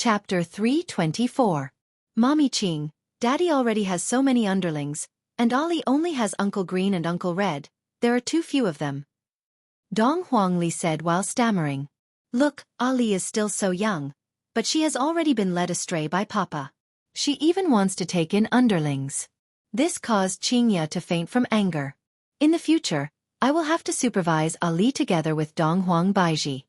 Chapter 324. Mommy Ching, Daddy already has so many underlings, and Ali only has Uncle Green and Uncle Red. There are too few of them. Dong Huangli said while stammering. Look, Ali is still so young, but she has already been led astray by Papa. She even wants to take in underlings. This caused Qingya to faint from anger. In the future, I will have to supervise Ali together with Dong Huang Baiji.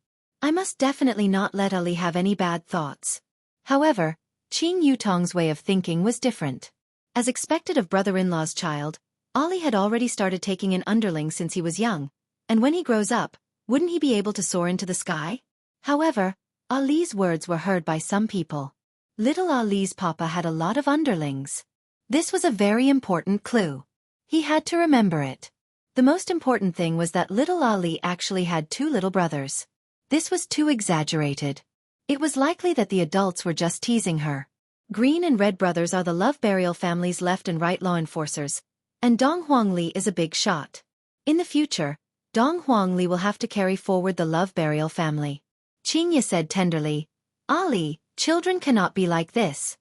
I must definitely not let Ali have any bad thoughts. However, Qing Yutong's way of thinking was different. As expected of brother-in-law's child, Ali had already started taking in underlings since he was young, and when he grows up, wouldn't he be able to soar into the sky? However, Ali's words were heard by some people. Little Ali's papa had a lot of underlings. This was a very important clue. He had to remember it. The most important thing was that little Ali actually had two little brothers. This was too exaggerated. It was likely that the adults were just teasing her. Green and Red brothers are the Love Burial family's left and right law enforcers, and Dong Huangli is a big shot. In the future, Dong Huangli will have to carry forward the Love Burial family. Qingya said tenderly, Ali, children cannot be like this.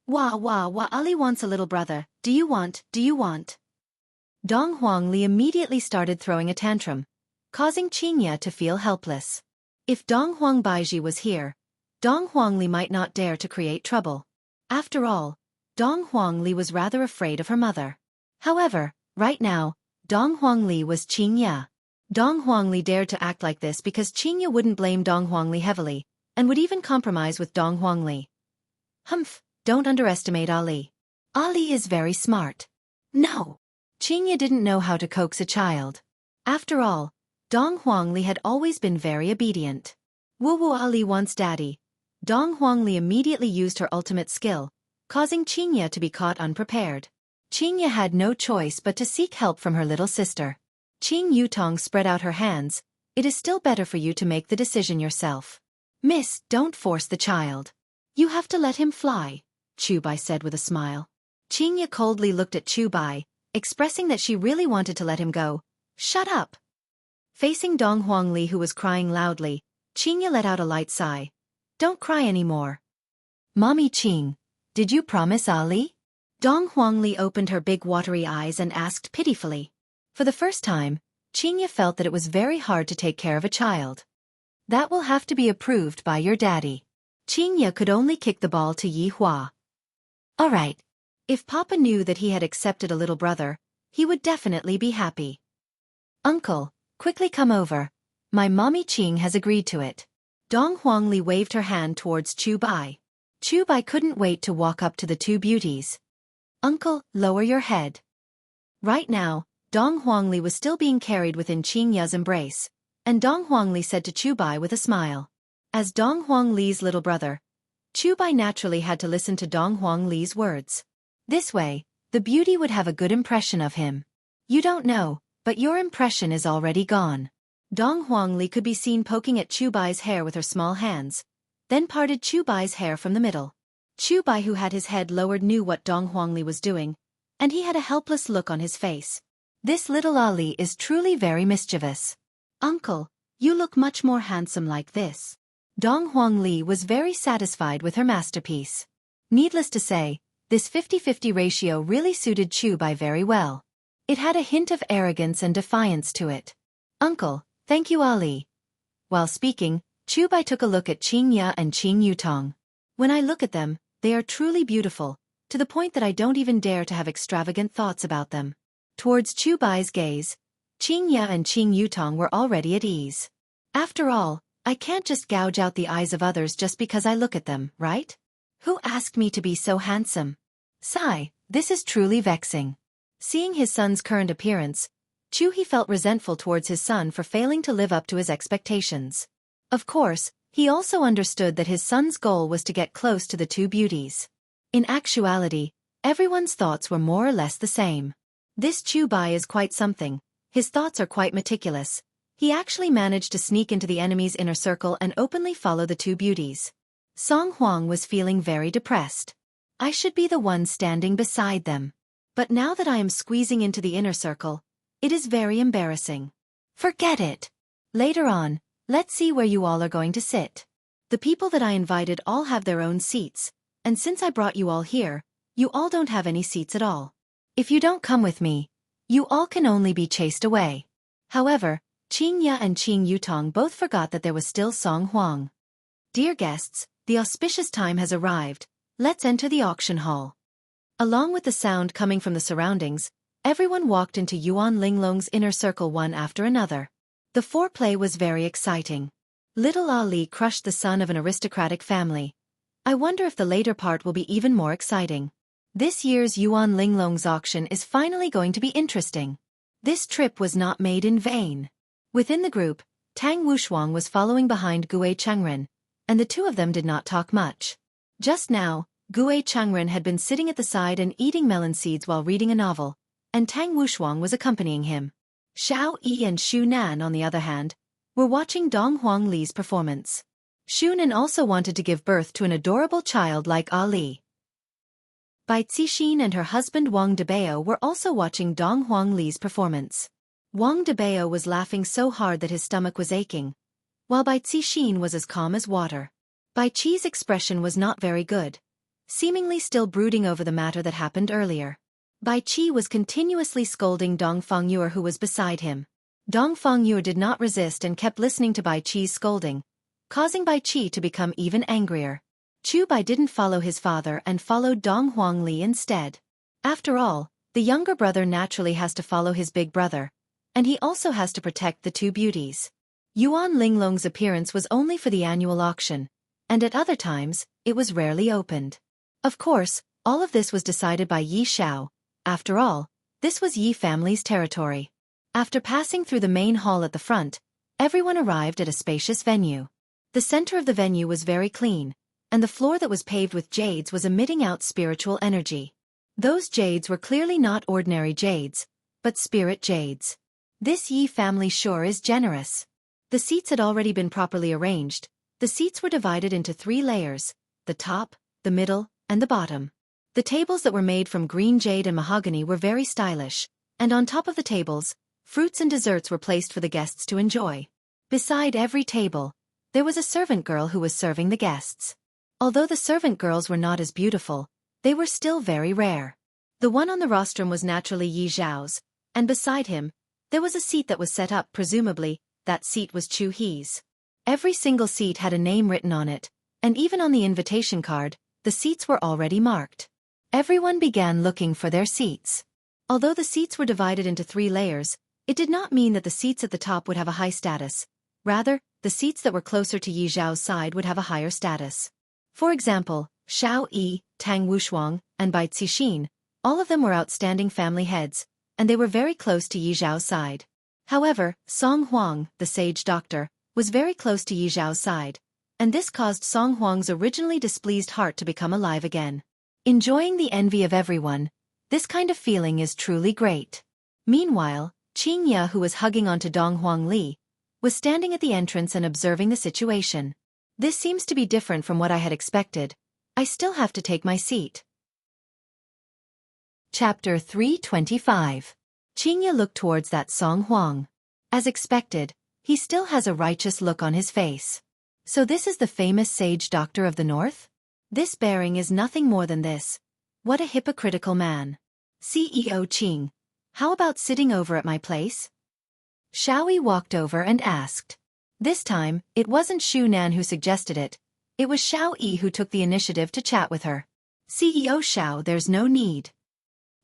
Wah, Ali wants a little brother. Do you want? Dong Huangli immediately started throwing a tantrum, causing Qingya to feel helpless. If Dong Huang Baiji was here, Dong Huangli might not dare to create trouble. After all, Dong Huangli was rather afraid of her mother. However, right now, Dong Huangli was Qingya. Dong Huangli dared to act like this because Qingya wouldn't blame Dong Huangli heavily, and would even compromise with Dong Huangli. Humph, don't underestimate Ali. Ali is very smart. No. Qingya didn't know how to coax a child. After all, Dong Huangli had always been very obedient. Woo Ali wants daddy. Dong Huangli immediately used her ultimate skill, causing Qingya to be caught unprepared. Qingya had no choice but to seek help from her little sister. Qing Yutong spread out her hands. It is still better for you to make the decision yourself. Miss, don't force the child. You have to let him fly, Chubai said with a smile. Qingya coldly looked at Chubai, expressing that she really wanted to let him go. Shut up. Facing Dong Huangli, who was crying loudly, Qingya let out a light sigh. Don't cry anymore. Mommy Qing, did you promise Ali? Dong Huangli opened her big watery eyes and asked pitifully. For the first time, Qingya felt that it was very hard to take care of a child. That will have to be approved by your daddy. Qingya could only kick the ball to Yi Hua. All right. If Papa knew that he had accepted a little brother, he would definitely be happy. Uncle, quickly come over. My mommy Qing has agreed to it. Dong Huangli waved her hand towards Chubai. Chubai couldn't wait to walk up to the two beauties. Uncle, lower your head. Right now, Dong Huangli was still being carried within Qingya's embrace, and Dong Huangli said to Chubai with a smile. As Dong Huangli's little brother, Chubai naturally had to listen to Dong Huangli's words. This way, the beauty would have a good impression of him. You don't know, but your impression is already gone. Dong Huangli could be seen poking at Chubai's hair with her small hands, then parted Chubai's hair from the middle. Chubai, who had his head lowered, knew what Dong Huangli was doing, and he had a helpless look on his face. This little Ali is truly very mischievous. Uncle, you look much more handsome like this. Dong Huangli was very satisfied with her masterpiece. Needless to say, this 50-50 ratio really suited Chubai very well. It had a hint of arrogance and defiance to it. Uncle, thank you Ali. While speaking, Chubai took a look at Qingya and Qing Yutong. When I look at them, they are truly beautiful, to the point that I don't even dare to have extravagant thoughts about them. Towards Chubai's gaze, Qingya and Qing Yutong were already at ease. After all, I can't just gouge out the eyes of others just because I look at them, right? Who asked me to be so handsome? Sigh, this is truly vexing. Seeing his son's current appearance, He felt resentful towards his son for failing to live up to his expectations. Of course, he also understood that his son's goal was to get close to the two beauties. In actuality, everyone's thoughts were more or less the same. This Chubai is quite something. His thoughts are quite meticulous. He actually managed to sneak into the enemy's inner circle and openly follow the two beauties. Song Huang was feeling very depressed. I should be the one standing beside them. But now that I am squeezing into the inner circle, it is very embarrassing. Forget it. Later on, let's see where you all are going to sit. The people that I invited all have their own seats, and since I brought you all here, you all don't have any seats at all. If you don't come with me, you all can only be chased away." However, Qing Ya and Qing Yutong both forgot that there was still Song Huang. "Dear guests, the auspicious time has arrived. Let's enter the auction hall." Along with the sound coming from the surroundings, everyone walked into Yuan Linglong's inner circle one after another. The foreplay was very exciting. Little Ali crushed the son of an aristocratic family. I wonder if the later part will be even more exciting. This year's Yuan Linglong's auction is finally going to be interesting. This trip was not made in vain. Within the group, Tang Wushuang was following behind Gue Chengren, and the two of them did not talk much. Just now, Gue Chengren had been sitting at the side and eating melon seeds while reading a novel, and Tang Wushuang was accompanying him. Xiao Yi and Xu Nan, on the other hand, were watching Dong Huang Li's performance. Xu Nan also wanted to give birth to an adorable child like Ali. Bai Cixin and her husband Wang Debao were also watching Dong Huang Li's performance. Wang Debao was laughing so hard that his stomach was aching, while Bai Cixin was as calm as water. Bai Qi's expression was not very good, seemingly still brooding over the matter that happened earlier. Bai Qi was continuously scolding Dong Fengyue, who was beside him. Dong Fengyue did not resist and kept listening to Bai Qi's scolding, causing Bai Qi to become even angrier. Chu Bai didn't follow his father and followed Dong Huang Li instead. After all, the younger brother naturally has to follow his big brother, and he also has to protect the two beauties. Yuan Linglong's appearance was only for the annual auction, and at other times, it was rarely opened. Of course, all of this was decided by Yi Xiao. After all, this was Yi family's territory. After passing through the main hall at the front, everyone arrived at a spacious venue. The center of the venue was very clean, and the floor that was paved with jades was emitting out spiritual energy. Those jades were clearly not ordinary jades, but spirit jades. This Yi family sure is generous. The seats had already been properly arranged. The seats were divided into 3 layers, the top, the middle, and the bottom. The tables that were made from green jade and mahogany were very stylish, and on top of the tables, fruits and desserts were placed for the guests to enjoy. Beside every table, there was a servant girl who was serving the guests. Although the servant girls were not as beautiful, they were still very rare. The one on the rostrum was naturally Yi Zhao's, and beside him, there was a seat that was set up. Presumably, that seat was Chu He's. Every single seat had a name written on it, and even on the invitation card, the seats were already marked. Everyone began looking for their seats. Although the seats were divided into 3 layers, it did not mean that the seats at the top would have a high status. Rather, the seats that were closer to Yi Zhao's side would have a higher status. For example, Xiao Yi, Tang Wushuang, and Bai Cixin, all of them were outstanding family heads, and they were very close to Yi Zhao's side. However, Song Huang, the sage doctor, was very close to Yi Zhao's side, and this caused Song Huang's originally displeased heart to become alive again. Enjoying the envy of everyone, this kind of feeling is truly great. Meanwhile, Qing Ya, who was hugging onto Dong Huang Li, was standing at the entrance and observing the situation. This seems to be different from what I had expected. I still have to take my seat. Chapter 325. Qing Ya looked towards that Song Huang. As expected, he still has a righteous look on his face. So this is the famous sage doctor of the north? This bearing is nothing more than this. What a hypocritical man. CEO Qing, how about sitting over at my place? Xiaoyi walked over and asked. This time, it wasn't Xu Nan who suggested it. It was Xiao Yi who took the initiative to chat with her. CEO Xiao, there's no need.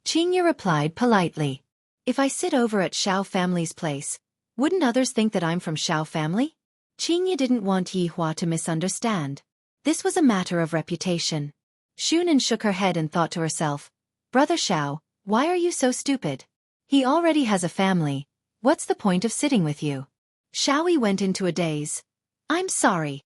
Qing Ya replied politely. If I sit over at Xiao family's place, wouldn't others think that I'm from Xiao family? Qing Ya didn't want Yi Hua to misunderstand. This was a matter of reputation. Xu Nan shook her head and thought to herself, Brother Xiao, why are you so stupid? He already has a family. What's the point of sitting with you? Xiaoyi went into a daze. I'm sorry.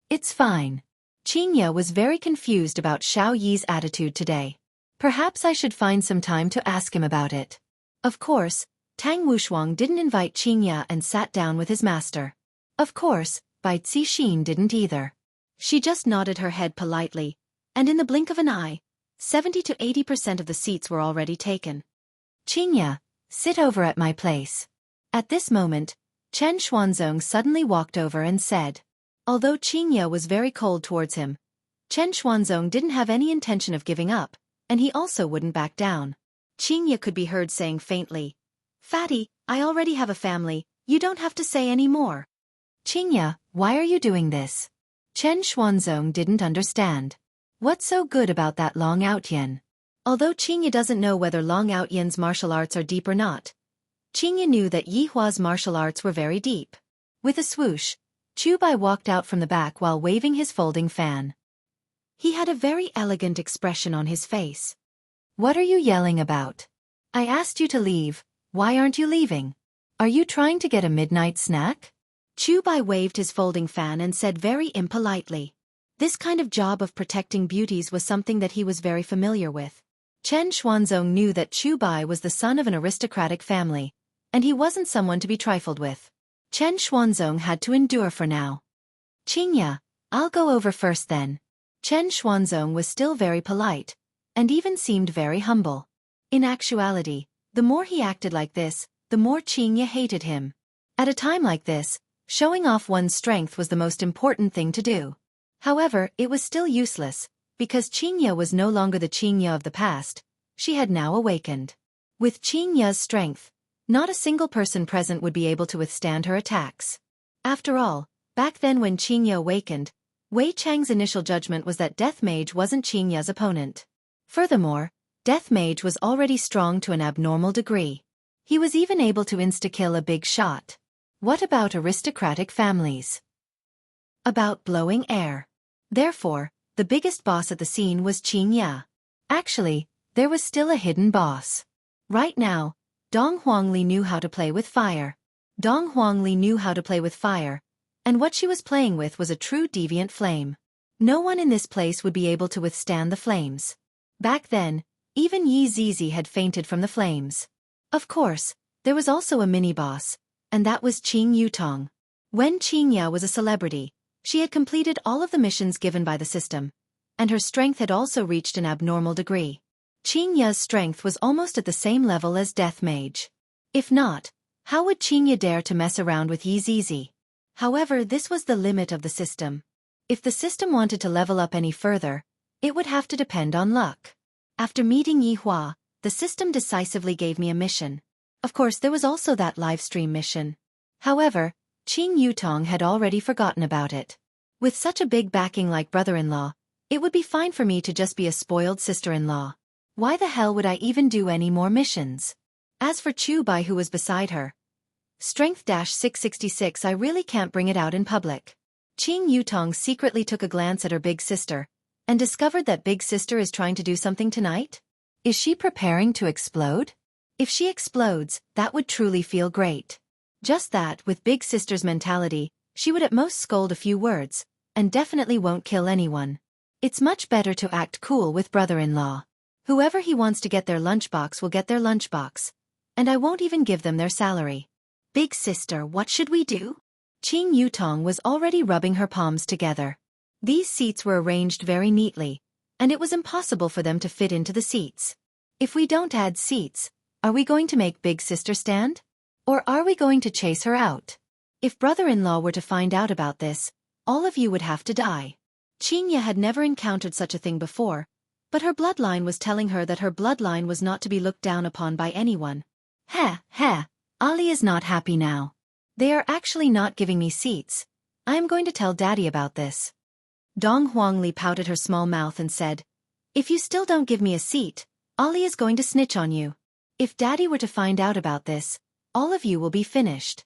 It's fine. Qing Ya was very confused about Xiao Yi's attitude today. Perhaps I should find some time to ask him about it. Of course, Tang Wushuang didn't invite Qing Ya and sat down with his master. Of course, Bai Cixin didn't either. She just nodded her head politely, and in the blink of an eye, 70 to 80% of the seats were already taken. Qing Ya, sit over at my place. At this moment, Chen Xuanzong suddenly walked over and said. Although Qingye was very cold towards him, Chen Xuanzong didn't have any intention of giving up, and he also wouldn't back down. Qingye could be heard saying faintly, "Fatty, I already have a family, you don't have to say any more." "Qingye, why are you doing this?" Chen Xuanzong didn't understand. What's so good about that Long Outyen? Although Qingye doesn't know whether Long Outyen's martial arts are deep or not, Qingye knew that Yihua's martial arts were very deep. With a swoosh, Chu Bai walked out from the back while waving his folding fan. He had a very elegant expression on his face. "What are you yelling about? I asked you to leave, why aren't you leaving? Are you trying to get a midnight snack?" Chu Bai waved his folding fan and said very impolitely. This kind of job of protecting beauties was something that he was very familiar with. Chen Xuanzong knew that Chu Bai was the son of an aristocratic family, and he wasn't someone to be trifled with. Chen Xuanzong had to endure for now. "Qingye, I'll go over first then." Chen Xuanzong was still very polite, and even seemed very humble. In actuality, the more he acted like this, the more Qingye hated him. At a time like this, showing off one's strength was the most important thing to do. However, it was still useless, because Qingye was no longer the Qingye of the past, she had now awakened. With Qingye's strength, not a single person present would be able to withstand her attacks. After all, back then when Qingye awakened, Wei Chang's initial judgment was that Death Mage wasn't Qingye's opponent. Furthermore, Death Mage was already strong to an abnormal degree. He was even able to insta-kill a big shot. What about aristocratic families? About blowing air. Therefore, the biggest boss at the scene was Qingye. Actually, there was still a hidden boss. Right now, Dong Huangli knew how to play with fire. Dong Huangli knew how to play with fire, and what she was playing with was a true deviant flame. No one in this place would be able to withstand the flames. Back then, even Yi Zizi had fainted from the flames. Of course, there was also a mini-boss, and that was Qing Yutong. When Qingye was a celebrity, she had completed all of the missions given by the system, and her strength had also reached an abnormal degree. Qingye's strength was almost at the same level as Death Mage. If not, how would Qingye dare to mess around with Yi Zizi? However, this was the limit of the system. If the system wanted to level up any further, it would have to depend on luck. After meeting Yihua, the system decisively gave me a mission. Of course, there was also that live stream mission. However, Qing Yutong had already forgotten about it. With such a big backing like brother-in-law, it would be fine for me to just be a spoiled sister-in-law. Why the hell would I even do any more missions? As for Chu Bai, who was beside her, Strength-666, I really can't bring it out in public. Qing Yutong secretly took a glance at her big sister, and discovered that big sister is trying to do something tonight? Is she preparing to explode? If she explodes, that would truly feel great. Just that, with big sister's mentality, she would at most scold a few words, and definitely won't kill anyone. It's much better to act cool with brother-in-law. Whoever he wants to get their lunchbox will get their lunchbox, and I won't even give them their salary. Big sister, what should we do? Qing Yutong was already rubbing her palms together. These seats were arranged very neatly, and it was impossible for them to fit into the seats. If we don't add seats, are we going to make big sister stand? Or are we going to chase her out? If brother-in-law were to find out about this, all of you would have to die. Qingye had never encountered such a thing before, but her bloodline was telling her that her bloodline was not to be looked down upon by anyone. Heh, Ali is not happy now. They are actually not giving me seats. I am going to tell Daddy about this. Dong Huangli pouted her small mouth and said, "If you still don't give me a seat, Ali is going to snitch on you. If Daddy were to find out about this, all of you will be finished."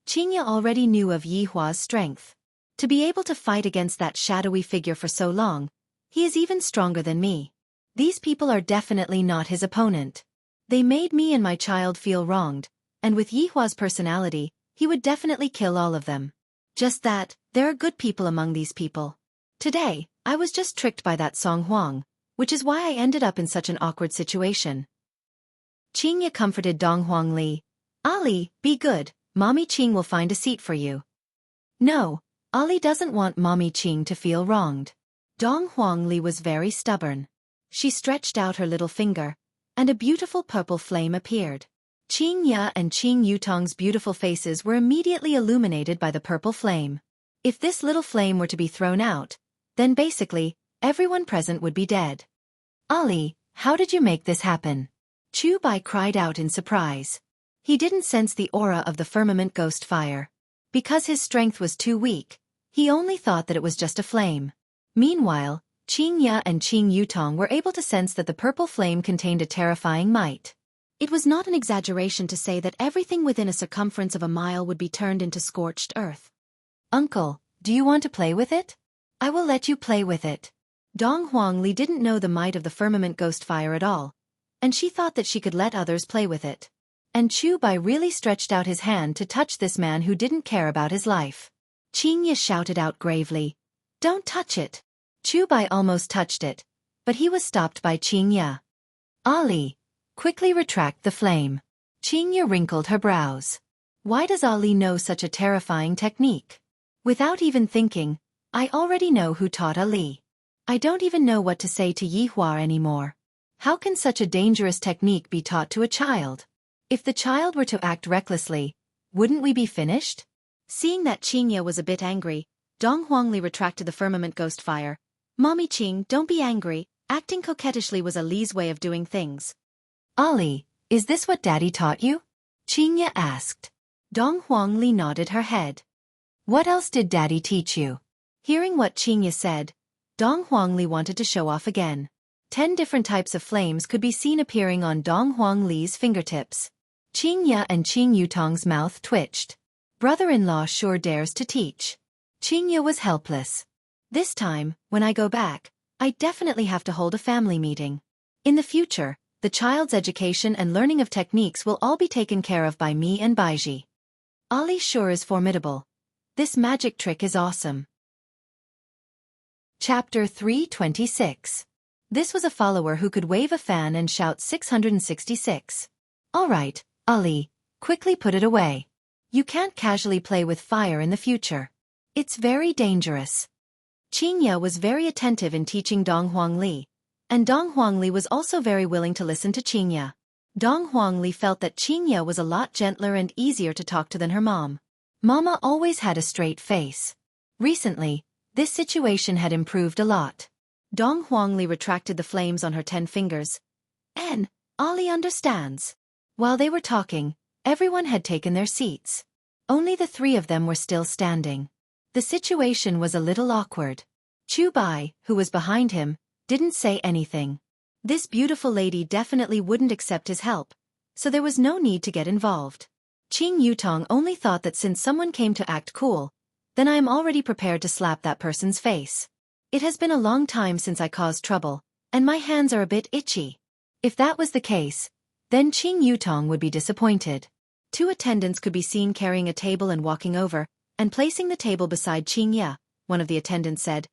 Qingye already knew of Yihua's strength. To be able to fight against that shadowy figure for so long, he is even stronger than me. These people are definitely not his opponent. They made me and my child feel wronged, and with Yihua's personality, he would definitely kill all of them. Just that, there are good people among these people. Today, I was just tricked by that Song Huang, which is why I ended up in such an awkward situation. Qingye comforted Dong Huangli. "Ali, be good, Mommy Qing will find a seat for you." No, Ali doesn't want Mommy Qing to feel wronged. Dong Huangli was very stubborn. She stretched out her little finger, and a beautiful purple flame appeared. Qingye and Qing Yutong's beautiful faces were immediately illuminated by the purple flame. If this little flame were to be thrown out, then basically, everyone present would be dead. Ali, how did you make this happen? Chu Bai cried out in surprise. He didn't sense the aura of the firmament ghost fire. Because his strength was too weak, he only thought that it was just a flame. Meanwhile, Qing Ya and Qing Yutong were able to sense that the purple flame contained a terrifying might. It was not an exaggeration to say that everything within a circumference of a mile would be turned into scorched earth. Uncle, do you want to play with it? I will let you play with it. Dong Huangli didn't know the might of the firmament ghost fire at all, and she thought that she could let others play with it. And Chu Bai really stretched out his hand to touch this man who didn't care about his life. Qing Ya shouted out gravely, "Don't touch it." Chu Bai almost touched it, but he was stopped by Qing Ya. Ali, quickly retract the flame. Qing Ya wrinkled her brows. Why does Ali know such a terrifying technique? Without even thinking, I already know who taught Ali. I don't even know what to say to Yihua anymore. How can such a dangerous technique be taught to a child? If the child were to act recklessly, wouldn't we be finished? Seeing that Qing Ya was a bit angry, Dong Huangli retracted the firmament ghost fire. Mommy Qing, don't be angry, acting coquettishly was Ali's way of doing things. Ali, is this what Daddy taught you? Qing Ya asked. Dong Huangli nodded her head. What else did Daddy teach you? Hearing what Qing Ya said, Dong Huangli wanted to show off again. 10 different types of flames could be seen appearing on Dong Huangli's fingertips. Qing Ya and Qing Yutong's mouth twitched. Brother-in-law sure dares to teach. Qing Ya was helpless. This time, when I go back, I definitely have to hold a family meeting. In the future, the child's education and learning of techniques will all be taken care of by me and Baiji. Ali sure is formidable. This magic trick is awesome. Chapter 326. This was a follower who could wave a fan and shout 666. All right, Ali, quickly put it away. You can't casually play with fire in the future. It's very dangerous. Qing Ya was very attentive in teaching Dong Huangli, and Dong Huangli was also very willing to listen to Qing Ya. Dong Huangli felt that Qing Ya was a lot gentler and easier to talk to than her mom. Mama always had a straight face. Recently, this situation had improved a lot. Dong Huangli retracted the flames on her 10 fingers. And Ali understands. While they were talking, everyone had taken their seats. Only the 3 of them were still standing. The situation was a little awkward. Chu Bai, who was behind him, didn't say anything. This beautiful lady definitely wouldn't accept his help, so there was no need to get involved. Qing Yutong only thought that since someone came to act cool, then I am already prepared to slap that person's face. It has been a long time since I caused trouble, and my hands are a bit itchy. If that was the case, then Qing Yutong would be disappointed. 2 attendants could be seen carrying a table and walking over, and placing the table beside Qing Ya. One of the attendants said,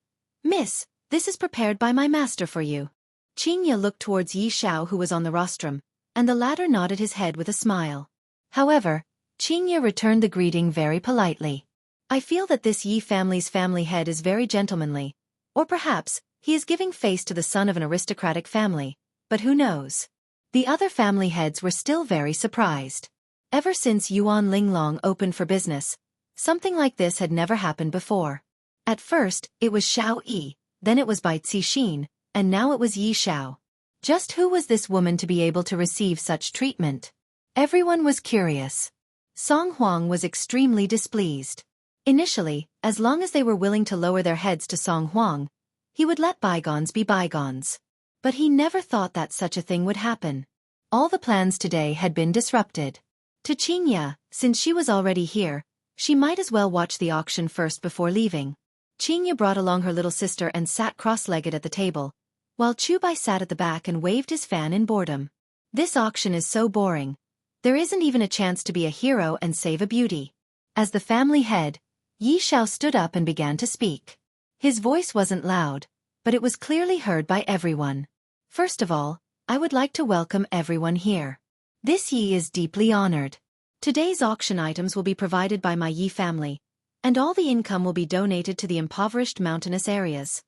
"Miss, this is prepared by my master for you." Qing Ya looked towards Yi Xiao who was on the rostrum, and the latter nodded his head with a smile. However, Qing Ya returned the greeting very politely. I feel that this Yi family's family head is very gentlemanly, or perhaps, he is giving face to the son of an aristocratic family, but who knows? The other family heads were still very surprised. Ever since Yuan Linglong opened for business, something like this had never happened before. At first, it was Xiao Yi, then it was Bai Cixin, and now it was Yi Xiao. Just who was this woman to be able to receive such treatment? Everyone was curious. Song Huang was extremely displeased. Initially, as long as they were willing to lower their heads to Song Huang, he would let bygones be bygones. But he never thought that such a thing would happen. All the plans today had been disrupted. To Qing Ya, since she was already here, she might as well watch the auction first before leaving. Qing Ya brought along her little sister and sat cross-legged at the table, while Chu Bai sat at the back and waved his fan in boredom. This auction is so boring. There isn't even a chance to be a hero and save a beauty. As the family head, Yi Xiao stood up and began to speak. His voice wasn't loud, but it was clearly heard by everyone. First of all, I would like to welcome everyone here. This Yi is deeply honored. Today's auction items will be provided by my Yi family, and all the income will be donated to the impoverished mountainous areas.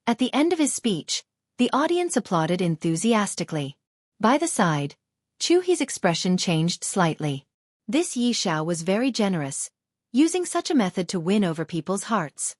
At the end of his speech, the audience applauded enthusiastically. By the side, Chu He's expression changed slightly. This Yi Xiao was very generous, using such a method to win over people's hearts.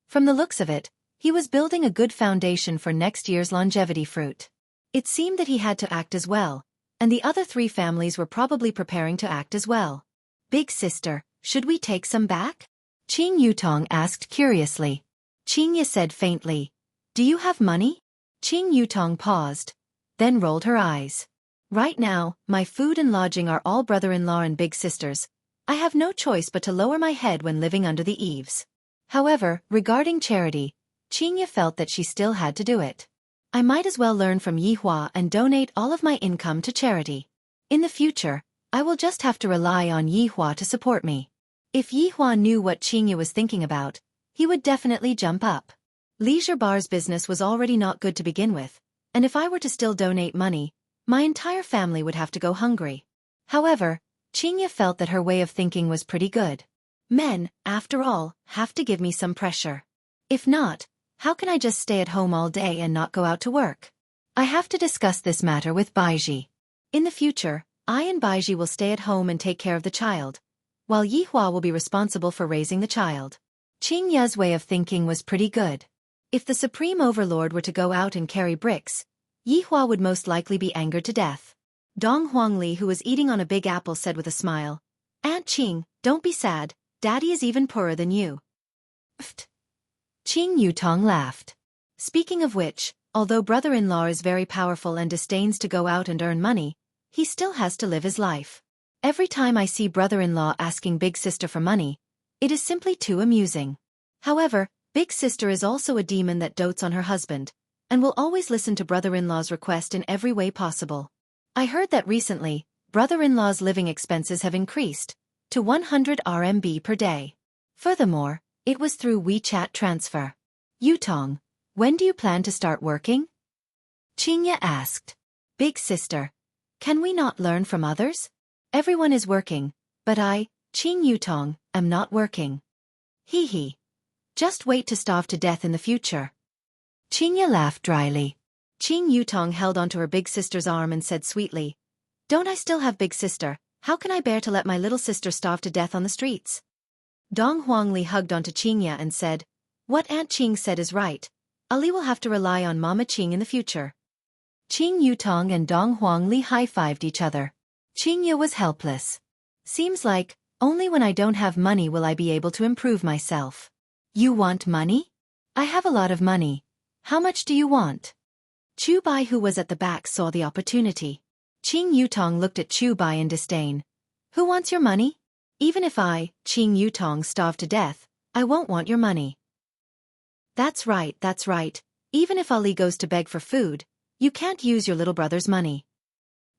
From the looks of it, he was building a good foundation for next year's longevity fruit. It seemed that he had to act as well, and the other 3 families were probably preparing to act as well. Big sister, should we take some back? Qing Yutong asked curiously. Qingya said faintly, do you have money? Qing Yutong paused, then rolled her eyes. Right now, my food and lodging are all brother-in-law and big sisters. I have no choice but to lower my head when living under the eaves. However, regarding charity, Qingya felt that she still had to do it. I might as well learn from Yihua and donate all of my income to charity. In the future, I will just have to rely on Yihua to support me. If Yihua knew what Qingya was thinking about, he would definitely jump up. Leisure Bar's business was already not good to begin with, and if I were to still donate money, my entire family would have to go hungry. However, Qingya felt that her way of thinking was pretty good. Men, after all, have to give me some pressure. If not, how can I just stay at home all day and not go out to work? I have to discuss this matter with Baiji. In the future, I and Baiji will stay at home and take care of the child, while Yihua will be responsible for raising the child. Qingya's way of thinking was pretty good. If the Supreme Overlord were to go out and carry bricks, Yihua would most likely be angered to death. Dong Huangli, who was eating on a big apple, said with a smile, Aunt Qing, don't be sad, Daddy is even poorer than you. Pfft. Qing Yutong laughed. Speaking of which, although brother-in-law is very powerful and disdains to go out and earn money, he still has to live his life. Every time I see brother-in-law asking big sister for money, it is simply too amusing. However, big sister is also a demon that dotes on her husband, and will always listen to brother-in-law's request in every way possible. I heard that recently, brother-in-law's living expenses have increased to 100 RMB per day. Furthermore, it was through WeChat transfer. Yutong, when do you plan to start working? Qingya asked. Big sister, can we not learn from others? Everyone is working, but I, Qing Yutong, am not working. Hee hee. Just wait to starve to death in the future. Qingya laughed dryly. Qing Yutong held onto her big sister's arm and said sweetly, Don't I still have big sister? How can I bear to let my little sister starve to death on the streets? Dong Huangli hugged onto Qingya and said, What Aunt Qing said is right. Ali will have to rely on Mama Qing in the future. Qing Yutong and Dong Huangli high-fived each other. Qingya was helpless. Seems like, only when I don't have money will I be able to improve myself. You want money? I have a lot of money. How much do you want? Chu Bai, who was at the back, saw the opportunity. Qing Yutong looked at Chu Bai in disdain. Who wants your money? Even if I, Qing Yutong, starve to death, I won't want your money. That's right, that's right. Even if Ali goes to beg for food, you can't use your little brother's money.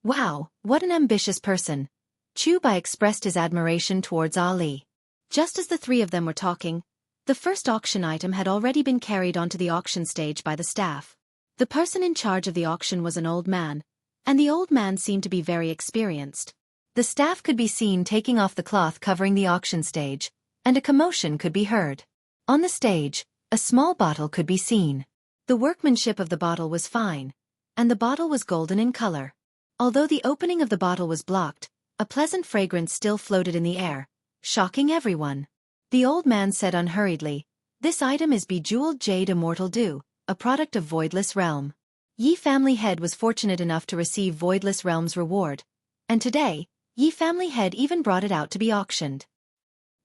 Wow, what an ambitious person. Chu Bai expressed his admiration towards Ali. Just as the 3 of them were talking, the first auction item had already been carried onto the auction stage by the staff. The person in charge of the auction was an old man, and the old man seemed to be very experienced. The staff could be seen taking off the cloth covering the auction stage, and a commotion could be heard. On the stage, a small bottle could be seen. The workmanship of the bottle was fine, and the bottle was golden in color. Although the opening of the bottle was blocked, a pleasant fragrance still floated in the air, shocking everyone. The old man said unhurriedly, This item is bejeweled jade immortal dew, a product of Voidless Realm. Yi family head was fortunate enough to receive Voidless Realm's reward, and today, Yi family head even brought it out to be auctioned.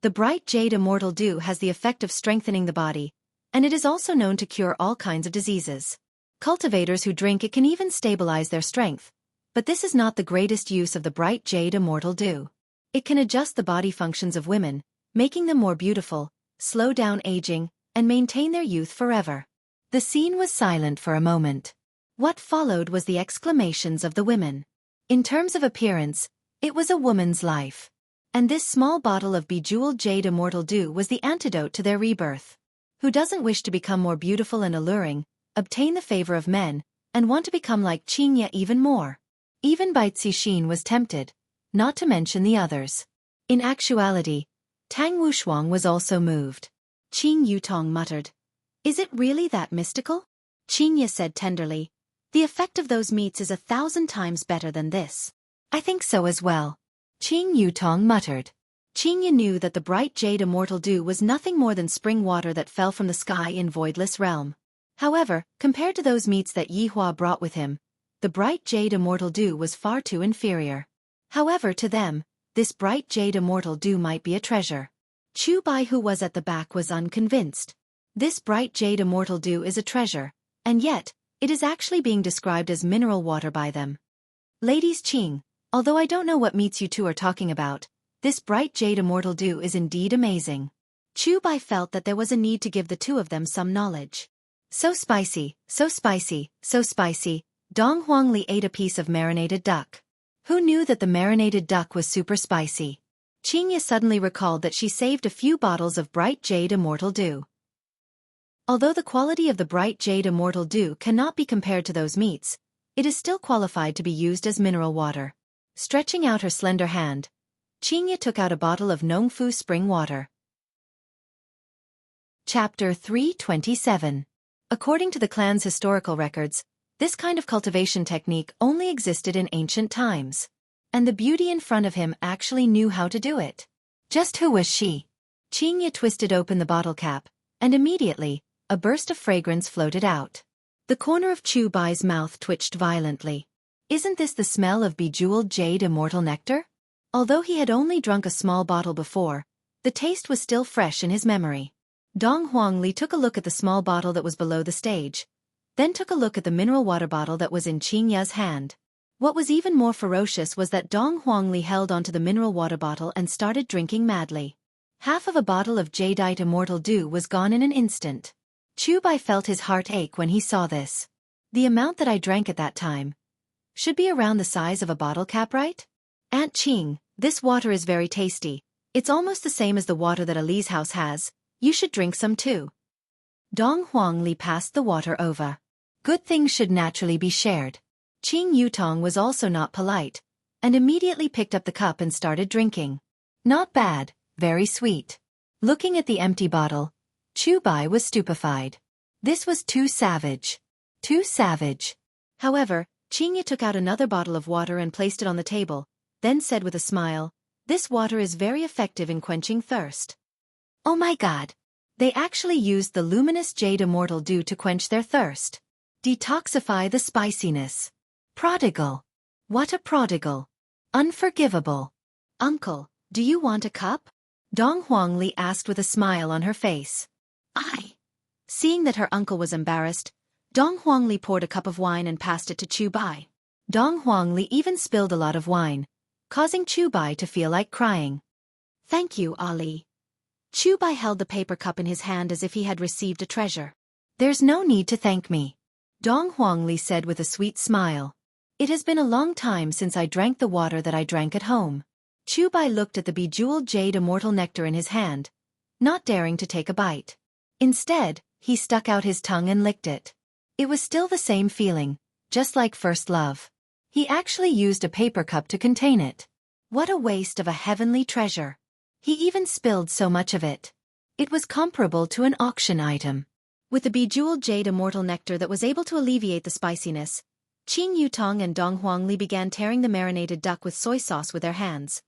The bright jade immortal dew has the effect of strengthening the body, and it is also known to cure all kinds of diseases. Cultivators who drink it can even stabilize their strength, but this is not the greatest use of the bright jade immortal dew. It can adjust the body functions of women, making them more beautiful, slow down aging, and maintain their youth forever. The scene was silent for a moment. What followed was the exclamations of the women. In terms of appearance, it was a woman's life. And this small bottle of bejeweled jade immortal dew was the antidote to their rebirth. Who doesn't wish to become more beautiful and alluring, obtain the favor of men, and want to become like Qingya even more? Even Bai Cixin was tempted, not to mention the others. In actuality, Tang Wushuang was also moved. Qing Yutong muttered, Is it really that mystical? Qingya said tenderly, The effect of those meats is 1,000 times better than this. I think so as well. Qing Yutong muttered. Qingye knew that the bright jade immortal dew was nothing more than spring water that fell from the sky in voidless realm. However, compared to those meats that Yihua brought with him, the bright jade immortal dew was far too inferior. However, to them, this bright jade immortal dew might be a treasure. Chu Bai, who was at the back, was unconvinced. This bright jade immortal dew is a treasure, and yet, it is actually being described as mineral water by them. Ladies Qing, although I don't know what meats you two are talking about, this bright jade immortal dew is indeed amazing. Chu Bai felt that there was a need to give the two of them some knowledge. So spicy, so spicy, so spicy. Dong Huangli ate a piece of marinated duck. Who knew that the marinated duck was super spicy? Qingye suddenly recalled that she saved a few bottles of bright jade immortal dew. Although the quality of the bright jade immortal dew cannot be compared to those meats, it is still qualified to be used as mineral water. Stretching out her slender hand, Qingye took out a bottle of Nongfu spring water. Chapter 327. According to the clan's historical records, this kind of cultivation technique only existed in ancient times. And the beauty in front of him actually knew how to do it. Just who was she? Qingye twisted open the bottle cap, and immediately, a burst of fragrance floated out. The corner of Chu Bai's mouth twitched violently. Isn't this the smell of bejeweled jade immortal nectar? Although he had only drunk a small bottle before, the taste was still fresh in his memory. Dong Huangli took a look at the small bottle that was below the stage, then took a look at the mineral water bottle that was in Qingye's hand. What was even more ferocious was that Dong Huangli held onto the mineral water bottle and started drinking madly. Half of a bottle of jadeite immortal dew was gone in an instant. Chu Bai felt his heart ache when he saw this. The amount that I drank at that time should be around the size of a bottle cap, right? Aunt Qing, this water is very tasty. It's almost the same as the water that Ali's house has. You should drink some too. Dong Huangli passed the water over. Good things should naturally be shared. Qing Yutong was also not polite, and immediately picked up the cup and started drinking. Not bad, very sweet. Looking at the empty bottle, Chu Bai was stupefied. This was too savage. Too savage. However, Qingye took out another bottle of water and placed it on the table, then said with a smile, "This water is very effective in quenching thirst." Oh my god! They actually used the luminous jade immortal dew to quench their thirst. Detoxify the spiciness. Prodigal. What a prodigal. Unforgivable. Uncle, do you want a cup? Dong Huangli asked with a smile on her face. Seeing that her uncle was embarrassed, Dong Huangli poured a cup of wine and passed it to Chu Bai. Dong Huangli even spilled a lot of wine, causing Chu Bai to feel like crying. Thank you, Ali. Chu Bai held the paper cup in his hand as if he had received a treasure. There's no need to thank me. Dong Huangli said with a sweet smile. It has been a long time since I drank the water that I drank at home. Chu Bai looked at the bejeweled jade immortal nectar in his hand, not daring to take a bite. Instead, he stuck out his tongue and licked it. It was still the same feeling, just like first love. He actually used a paper cup to contain it. What a waste of a heavenly treasure. He even spilled so much of it. It was comparable to an auction item. With the bejeweled jade immortal nectar that was able to alleviate the spiciness, Qing Yutong and Dong Huangli began tearing the marinated duck with soy sauce with their hands.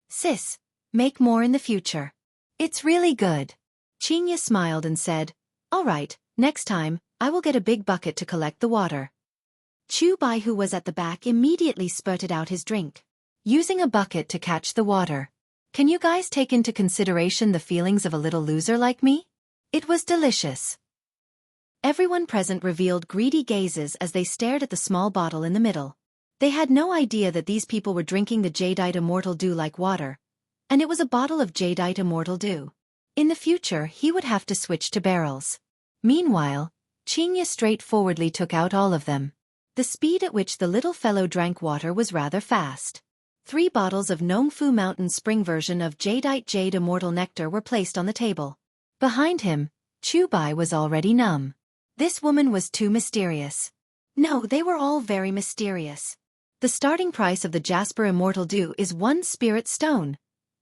Sis, make more in the future. It's really good. Qingye smiled and said, all right, next time, I will get a big bucket to collect the water. Chu Bai, who was at the back, immediately spurted out his drink, using a bucket to catch the water. Can you guys take into consideration the feelings of a little loser like me? It was delicious. Everyone present revealed greedy gazes as they stared at the small bottle in the middle. They had no idea that these people were drinking the jadeite immortal dew like water, and it was a bottle of jadeite immortal dew. In the future, he would have to switch to barrels. Meanwhile, Qingye straightforwardly took out all of them. The speed at which the little fellow drank water was rather fast. 3 bottles of Nongfu Mountain Spring version of jadeite jade immortal nectar were placed on the table. Behind him, Chu Bai was already numb. This woman was too mysterious. No, they were all very mysterious. The starting price of the Jasper Immortal Dew is 1 spirit stone,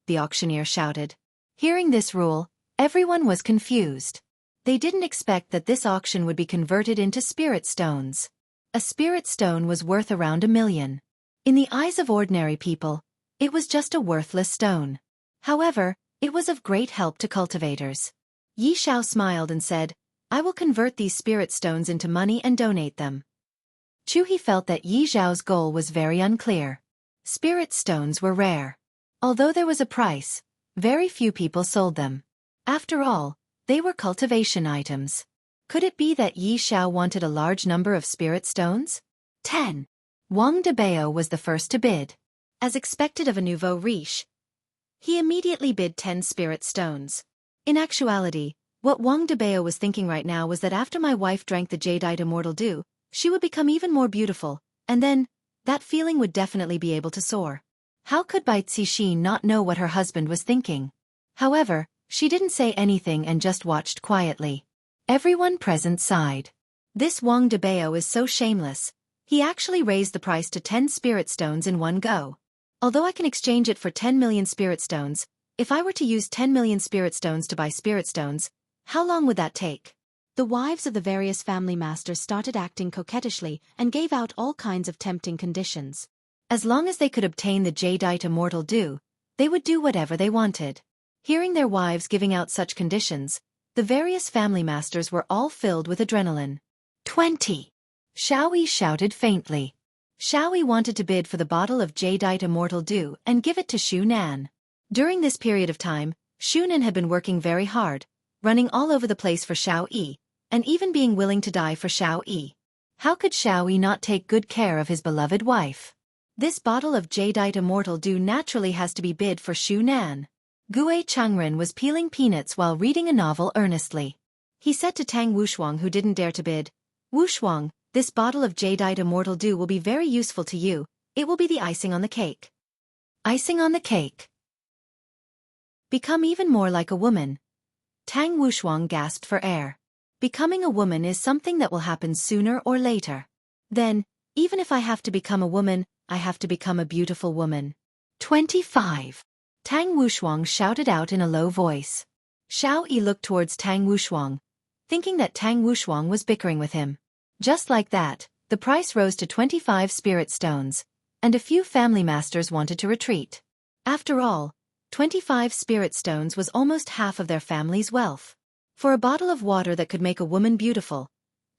the auctioneer shouted. Hearing this rule, everyone was confused. They didn't expect that this auction would be converted into spirit stones. A spirit stone was worth around 1 million. In the eyes of ordinary people, it was just a worthless stone. However, it was of great help to cultivators. Yi Xiao smiled and said, "I will convert these spirit stones into money and donate them." Chu He felt that Yi Xiao's goal was very unclear. Spirit stones were rare. Although there was a price, very few people sold them. After all, they were cultivation items. Could it be that Yi Xiao wanted a large number of spirit stones? 10. Wang Debao was the first to bid. As expected of a nouveau riche, he immediately bid 10 spirit stones. In actuality, what Wang Debao was thinking right now was that after my wife drank the jadeite immortal dew, she would become even more beautiful, and then, that feeling would definitely be able to soar. How could Bai Cixin not know what her husband was thinking? However, she didn't say anything and just watched quietly. Everyone present sighed. This Wang Debao is so shameless. He actually raised the price to 10 spirit stones in one go. Although I can exchange it for 10 million spirit stones, if I were to use 10 million spirit stones to buy spirit stones, how long would that take? The wives of the various family masters started acting coquettishly and gave out all kinds of tempting conditions. As long as they could obtain the jadeite immortal dew, they would do whatever they wanted. Hearing their wives giving out such conditions, the various family masters were all filled with adrenaline. 20. Xiaoyi shouted faintly. Xiaoyi wanted to bid for the bottle of jadeite immortal dew and give it to Xu Nan. During this period of time, Xu Nan had been working very hard, running all over the place for Xiaoyi, and even being willing to die for Xiaoyi. How could Xiaoyi not take good care of his beloved wife? This bottle of jadeite immortal dew naturally has to be bid for Xu Nan. Gue Changren was peeling peanuts while reading a novel earnestly. He said to Tang Wushuang, who didn't dare to bid, "Wushuang, this bottle of jadeite immortal dew will be very useful to you. It will be the icing on the cake." Icing on the cake. Become even more like a woman. Tang Wushuang gasped for air. Becoming a woman is something that will happen sooner or later. Then, even if I have to become a woman, I have to become a beautiful woman. 25. Tang Wushuang shouted out in a low voice. Xiao Yi looked towards Tang Wushuang, thinking that Tang Wushuang was bickering with him. Just like that, the price rose to 25 spirit stones, and a few family masters wanted to retreat. After all, 25 spirit stones was almost half of their family's wealth. For a bottle of water that could make a woman beautiful,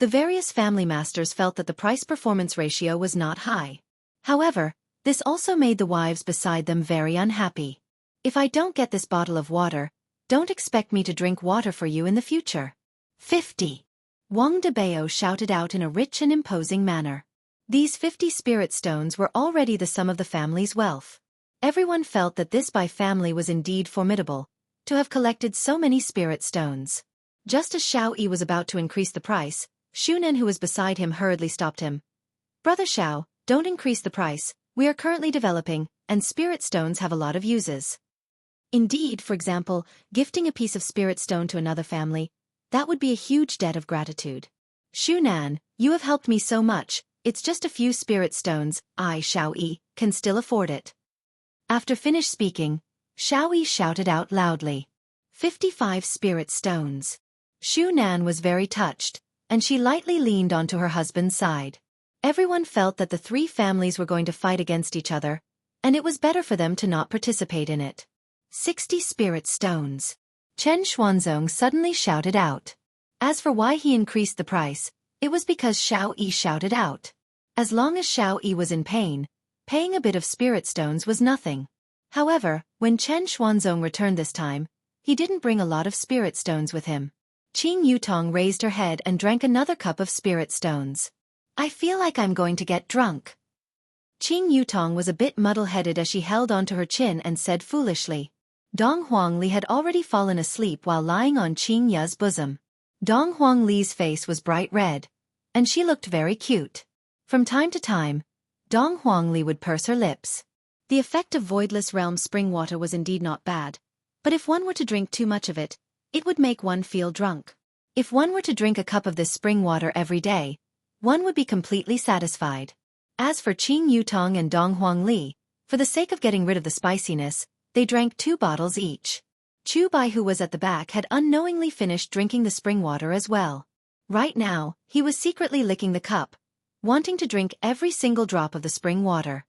the various family masters felt that the price-performance ratio was not high. However, this also made the wives beside them very unhappy. If I don't get this bottle of water, don't expect me to drink water for you in the future. 50. Wang Debao shouted out in a rich and imposing manner. These 50 spirit stones were already the sum of the family's wealth. Everyone felt that this Bai family was indeed formidable, to have collected so many spirit stones. Just as Xiao Yi was about to increase the price, Xu Nan, who was beside him, hurriedly stopped him. "Brother Xiao, don't increase the price. We are currently developing, and spirit stones have a lot of uses. Indeed, for example, gifting a piece of spirit stone to another family, that would be a huge debt of gratitude. Xu Nan, you have helped me so much, it's just a few spirit stones, I, Xiao Yi, can still afford it." After finished speaking, Xiao Yi shouted out loudly. 55 spirit stones. Xu Nan was very touched, and she lightly leaned onto her husband's side. Everyone felt that the three families were going to fight against each other, and it was better for them to not participate in it. 60 spirit stones. Chen Xuanzong suddenly shouted out. As for why he increased the price, it was because Xiao Yi shouted out. As long as Xiao Yi was in pain, paying a bit of spirit stones was nothing. However, when Chen Xuanzong returned this time, he didn't bring a lot of spirit stones with him. Qing Yutong raised her head and drank another cup of spirit stones. "I feel like I'm going to get drunk." Qing Yutong was a bit muddle-headed as she held onto her chin and said foolishly. Dong Huangli had already fallen asleep while lying on Qing Ya's bosom. Dong Huangli's face was bright red, and she looked very cute. From time to time, Dong Huangli would purse her lips. The effect of Voidless Realm spring water was indeed not bad, but if one were to drink too much of it, it would make one feel drunk. If one were to drink a cup of this spring water every day, one would be completely satisfied. As for Qing Yutong and Dong Huangli, for the sake of getting rid of the spiciness, they drank 2 bottles each. Chu Bai, who was at the back, had unknowingly finished drinking the spring water as well. Right now, he was secretly licking the cup, wanting to drink every single drop of the spring water.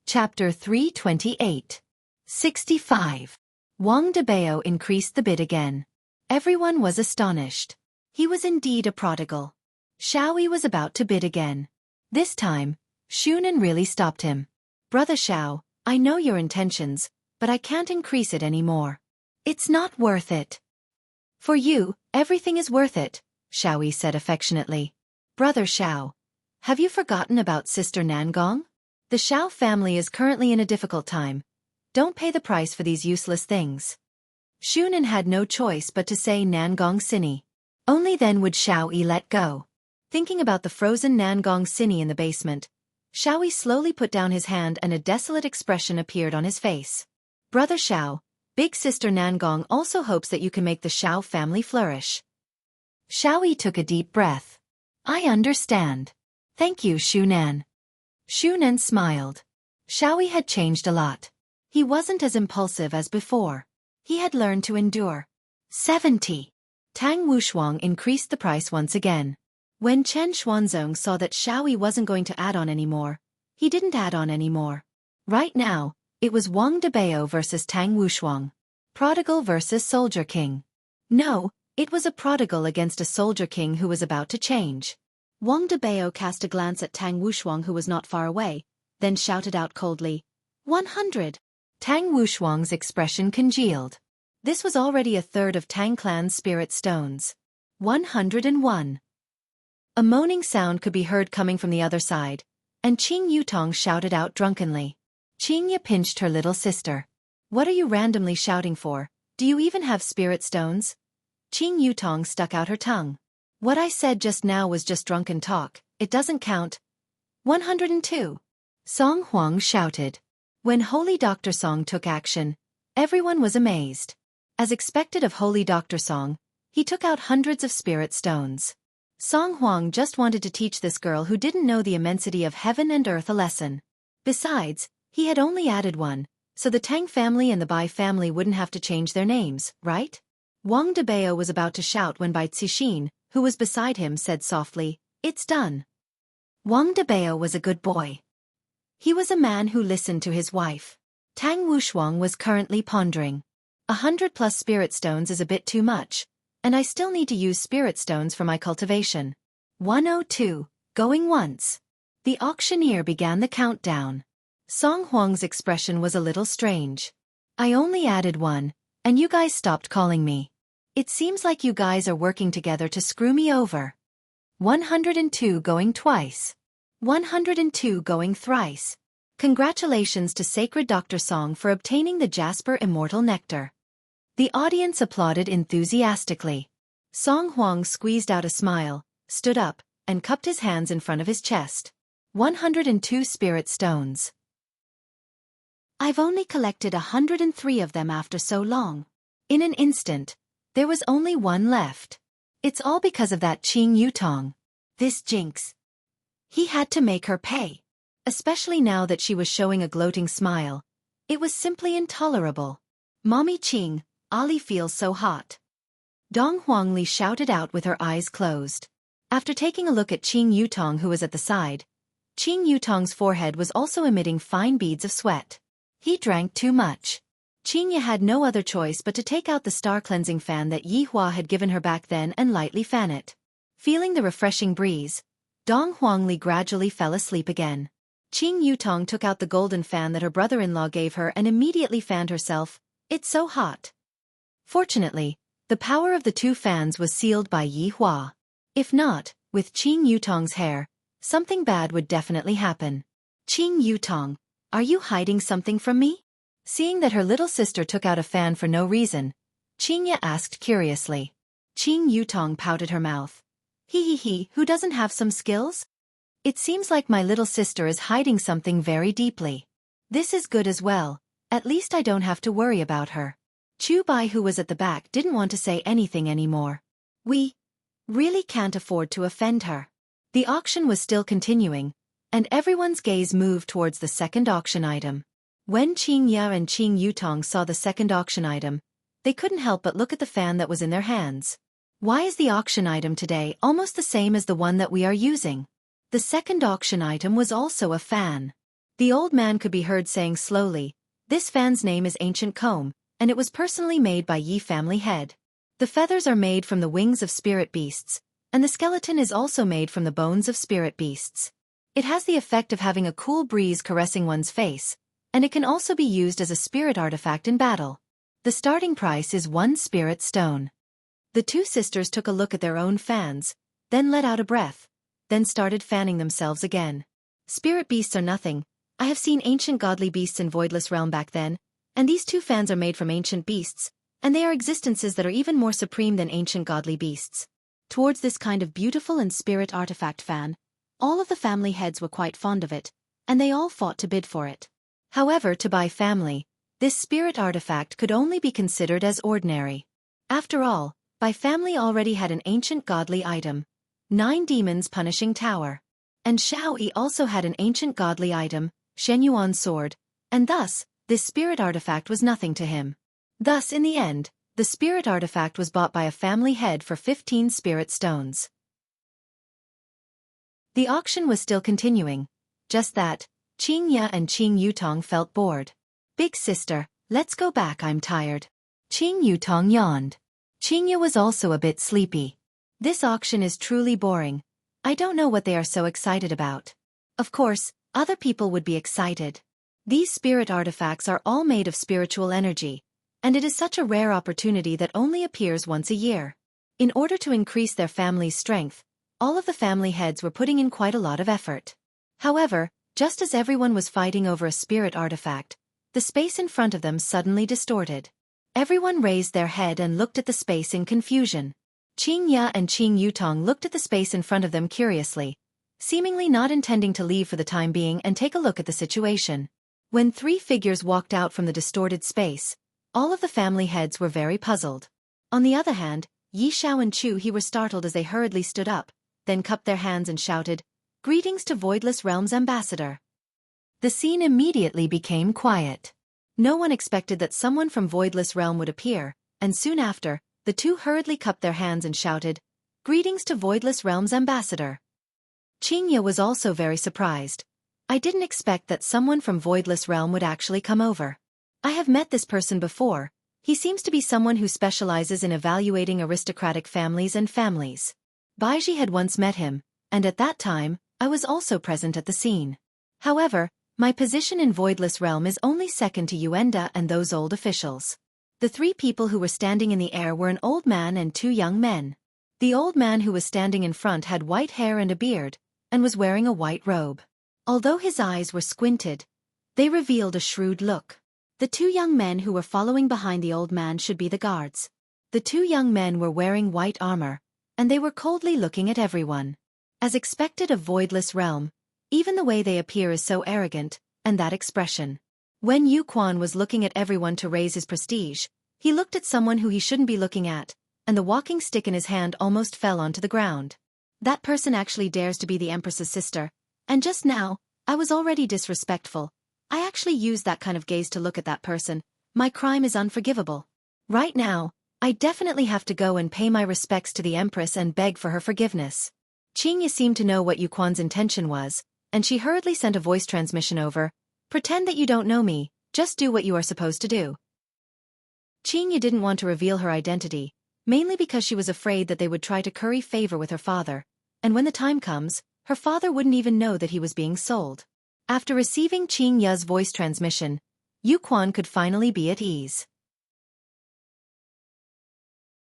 Chapter 328. 65. Wang Debao increased the bid again. Everyone was astonished. He was indeed a prodigal. Xiaoyi was about to bid again. This time, Shunan really stopped him. Brother Xiao, I know your intentions, but I can't increase it anymore. It's not worth it. For you, everything is worth it, Xiaoyi said affectionately. Brother Xiao, have you forgotten about Sister Nangong? The Xiao family is currently in a difficult time. Don't pay the price for these useless things. Shunan had no choice but to say Nangong Sini. Only then would Xiaoyi let go. Thinking about the frozen Nangong Sini in the basement, Xiaoyi slowly put down his hand and a desolate expression appeared on his face. Brother Xiao, Big Sister Nangong also hopes that you can make the Xiao family flourish. Xiaoyi took a deep breath. I understand. Thank you, Shunan. Shunan smiled. Xiaoyi had changed a lot. He wasn't as impulsive as before. He had learned to endure. 70. Tang Wushuang increased the price once again. When Chen Xuanzong saw that Xiaoyi wasn't going to add on anymore, he didn't add on anymore. Right now, it was Wang Debao versus Tang Wushuang. Prodigal versus Soldier King. No, it was a prodigal against a Soldier King who was about to change. Wang Debao cast a glance at Tang Wushuang who was not far away, then shouted out coldly, 100. Tang Wushuang's expression congealed. This was already a third of Tang clan's spirit stones. 101. A moaning sound could be heard coming from the other side, and Qing Yutong shouted out drunkenly. Qingya pinched her little sister. What are you randomly shouting for? Do you even have spirit stones? Qing Yutong stuck out her tongue. What I said just now was just drunken talk, it doesn't count. 102. Song Huang shouted. When Holy Dr. Song took action, everyone was amazed. As expected of Holy Dr. Song, he took out hundreds of spirit stones. Song Huang just wanted to teach this girl who didn't know the immensity of heaven and earth a lesson. Besides, he had only added one, so the Tang family and the Bai family wouldn't have to change their names, right? Wang Debao was about to shout when Bai Cixin, who was beside him, said softly, It's done. Wang Debao was a good boy. He was a man who listened to his wife. Tang Wushuang was currently pondering. 100+ spirit stones is a bit too much, and I still need to use spirit stones for my cultivation. 102, going once. The auctioneer began the countdown. Song Huang's expression was a little strange. I only added one, and you guys stopped calling me. It seems like you guys are working together to screw me over. 102 going twice. 102 going thrice. Congratulations to Sacred Dr. Song for obtaining the Jasper Immortal Nectar. The audience applauded enthusiastically. Song Huang squeezed out a smile, stood up, and cupped his hands in front of his chest. 102 spirit stones. I've only collected 103 of them after so long. In an instant, there was only one left. It's all because of that Qing Yutong. This jinx. He had to make her pay. Especially now that she was showing a gloating smile. It was simply intolerable. Mommy Qing, Ali feels so hot. Dong Huangli shouted out with her eyes closed. After taking a look at Qing Yutong who was at the side, Qing Yutong's forehead was also emitting fine beads of sweat. He drank too much. Qingya had no other choice but to take out the star-cleansing fan that Yi Hua had given her back then and lightly fan it. Feeling the refreshing breeze, Dong Huangli gradually fell asleep again. Qing Yutong took out the golden fan that her brother-in-law gave her and immediately fanned herself. It's so hot. Fortunately, the power of the two fans was sealed by Yi Hua. If not, with Qing Yutong's hair, something bad would definitely happen. Qing Yutong, are you hiding something from me? Seeing that her little sister took out a fan for no reason, Qingya asked curiously. Qing Yutong pouted her mouth. He, who doesn't have some skills? It seems like my little sister is hiding something very deeply. This is good as well, at least I don't have to worry about her. Chu Bai, who was at the back, didn't want to say anything anymore. We really can't afford to offend her. The auction was still continuing, and everyone's gaze moved towards the second auction item. When Qingya and Qing Yutong saw the second auction item, they couldn't help but look at the fan that was in their hands. Why is the auction item today almost the same as the one that we are using? The second auction item was also a fan. The old man could be heard saying slowly, This fan's name is Ancient Comb, and it was personally made by Yi family head. The feathers are made from the wings of spirit beasts, and the skeleton is also made from the bones of spirit beasts. It has the effect of having a cool breeze caressing one's face, and it can also be used as a spirit artifact in battle. The starting price is 1 spirit stone. The two sisters took a look at their own fans, then let out a breath, then started fanning themselves again. Spirit beasts are nothing. I have seen ancient godly beasts in Voidless Realm back then, and these two fans are made from ancient beasts, and they are existences that are even more supreme than ancient godly beasts. Towards this kind of beautiful and spirit artifact fan, all of the family heads were quite fond of it, and they all fought to bid for it. However, to Bai family, this spirit artifact could only be considered as ordinary. After all, Bai family already had an ancient godly item, 9 Demons Punishing Tower. And Xiao Yi also had an ancient godly item, Shenyuan Sword, and thus, this spirit artifact was nothing to him. Thus, in the end, the spirit artifact was bought by a family head for 15 spirit stones. The auction was still continuing. Just that, Qing Ya and Qing Yutong felt bored. Big sister, let's go back, I'm tired. Qing Yutong yawned. Qing Ya was also a bit sleepy. This auction is truly boring. I don't know what they are so excited about. Of course, other people would be excited. These spirit artifacts are all made of spiritual energy, and it is such a rare opportunity that only appears once a year. In order to increase their family's strength, all of the family heads were putting in quite a lot of effort. However, just as everyone was fighting over a spirit artifact, the space in front of them suddenly distorted. Everyone raised their head and looked at the space in confusion. Qing Ya and Qing Yutong looked at the space in front of them curiously, seemingly not intending to leave for the time being and take a look at the situation. When 3 figures walked out from the distorted space, all of the family heads were very puzzled. On the other hand, Yi Xiao and Chu He were startled as they hurriedly stood up, then cupped their hands and shouted, "Greetings to Voidless Realm's ambassador." The scene immediately became quiet. No one expected that someone from Voidless Realm would appear, and soon after, the two hurriedly cupped their hands and shouted, "Greetings to Voidless Realm's ambassador." Qing Ya was also very surprised. I didn't expect that someone from Voidless Realm would actually come over. I have met this person before. He seems to be someone who specializes in evaluating aristocratic families and families. Baiji had once met him, and at that time, I was also present at the scene. However, my position in Voidless Realm is only second to Yuenda and those old officials. The 3 people who were standing in the air were an old man and 2 young men. The old man who was standing in front had white hair and a beard, and was wearing a white robe. Although his eyes were squinted, they revealed a shrewd look. The 2 young men who were following behind the old man should be the guards. The 2 young men were wearing white armor, and they were coldly looking at everyone. As expected of Voidless Realm, even the way they appear is so arrogant, and that expression. When Yu Quan was looking at everyone to raise his prestige, he looked at someone who he shouldn't be looking at, and the walking stick in his hand almost fell onto the ground. That person actually dares to be the Empress's sister, and just now, I was already disrespectful. I actually used that kind of gaze to look at that person. My crime is unforgivable. Right now, I definitely have to go and pay my respects to the Empress and beg for her forgiveness. Qing Yi seemed to know what Yu Quan's intention was, and she hurriedly sent a voice transmission over, "Pretend that you don't know me, just do what you are supposed to do." Qing Yi didn't want to reveal her identity, mainly because she was afraid that they would try to curry favor with her father, and when the time comes, her father wouldn't even know that he was being sold. After receiving Qing Ya's voice transmission, Yu Quan could finally be at ease.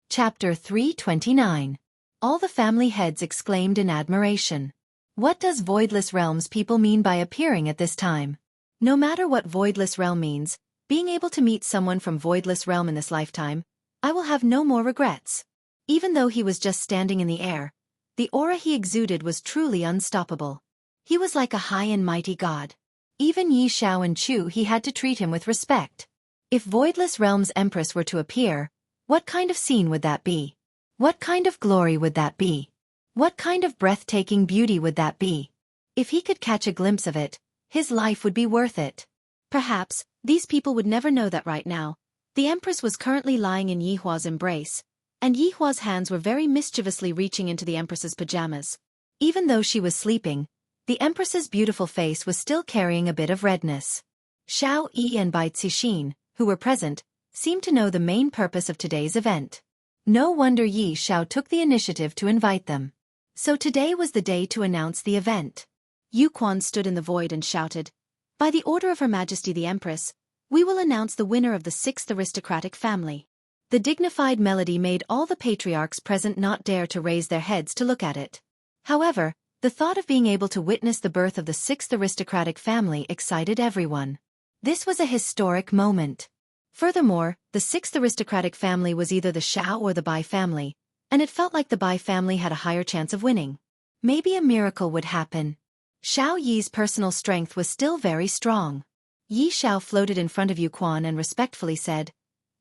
Chapter 329. All the family heads exclaimed in admiration. What does Voidless Realm's people mean by appearing at this time? No matter what Voidless Realm means, being able to meet someone from Voidless Realm in this lifetime, I will have no more regrets. Even though he was just standing in the air, the aura he exuded was truly unstoppable. He was like a high and mighty god. Even Yi Xiao and Chu He had to treat him with respect. If Voidless Realm's Empress were to appear, what kind of scene would that be? What kind of glory would that be? What kind of breathtaking beauty would that be? If he could catch a glimpse of it, his life would be worth it. Perhaps, these people would never know that right now, the Empress was currently lying in Yihua's embrace, and Yihua's hands were very mischievously reaching into the Empress's pajamas. Even though she was sleeping, the Empress's beautiful face was still carrying a bit of redness. Xiao Yi and Bai Cixin, who were present, seemed to know the main purpose of today's event. No wonder Yi Xiao took the initiative to invite them. So today was the day to announce the event. Yu Quan stood in the void and shouted, "By the order of Her Majesty the Empress, we will announce the winner of the 6th aristocratic family." The dignified melody made all the patriarchs present not dare to raise their heads to look at it. However, the thought of being able to witness the birth of the 6th aristocratic family excited everyone. This was a historic moment. Furthermore, the 6th aristocratic family was either the Xiao or the Bai family, and it felt like the Bai family had a higher chance of winning. Maybe a miracle would happen. Xiao Yi's personal strength was still very strong. Yi Xiao floated in front of Yu Quan and respectfully said,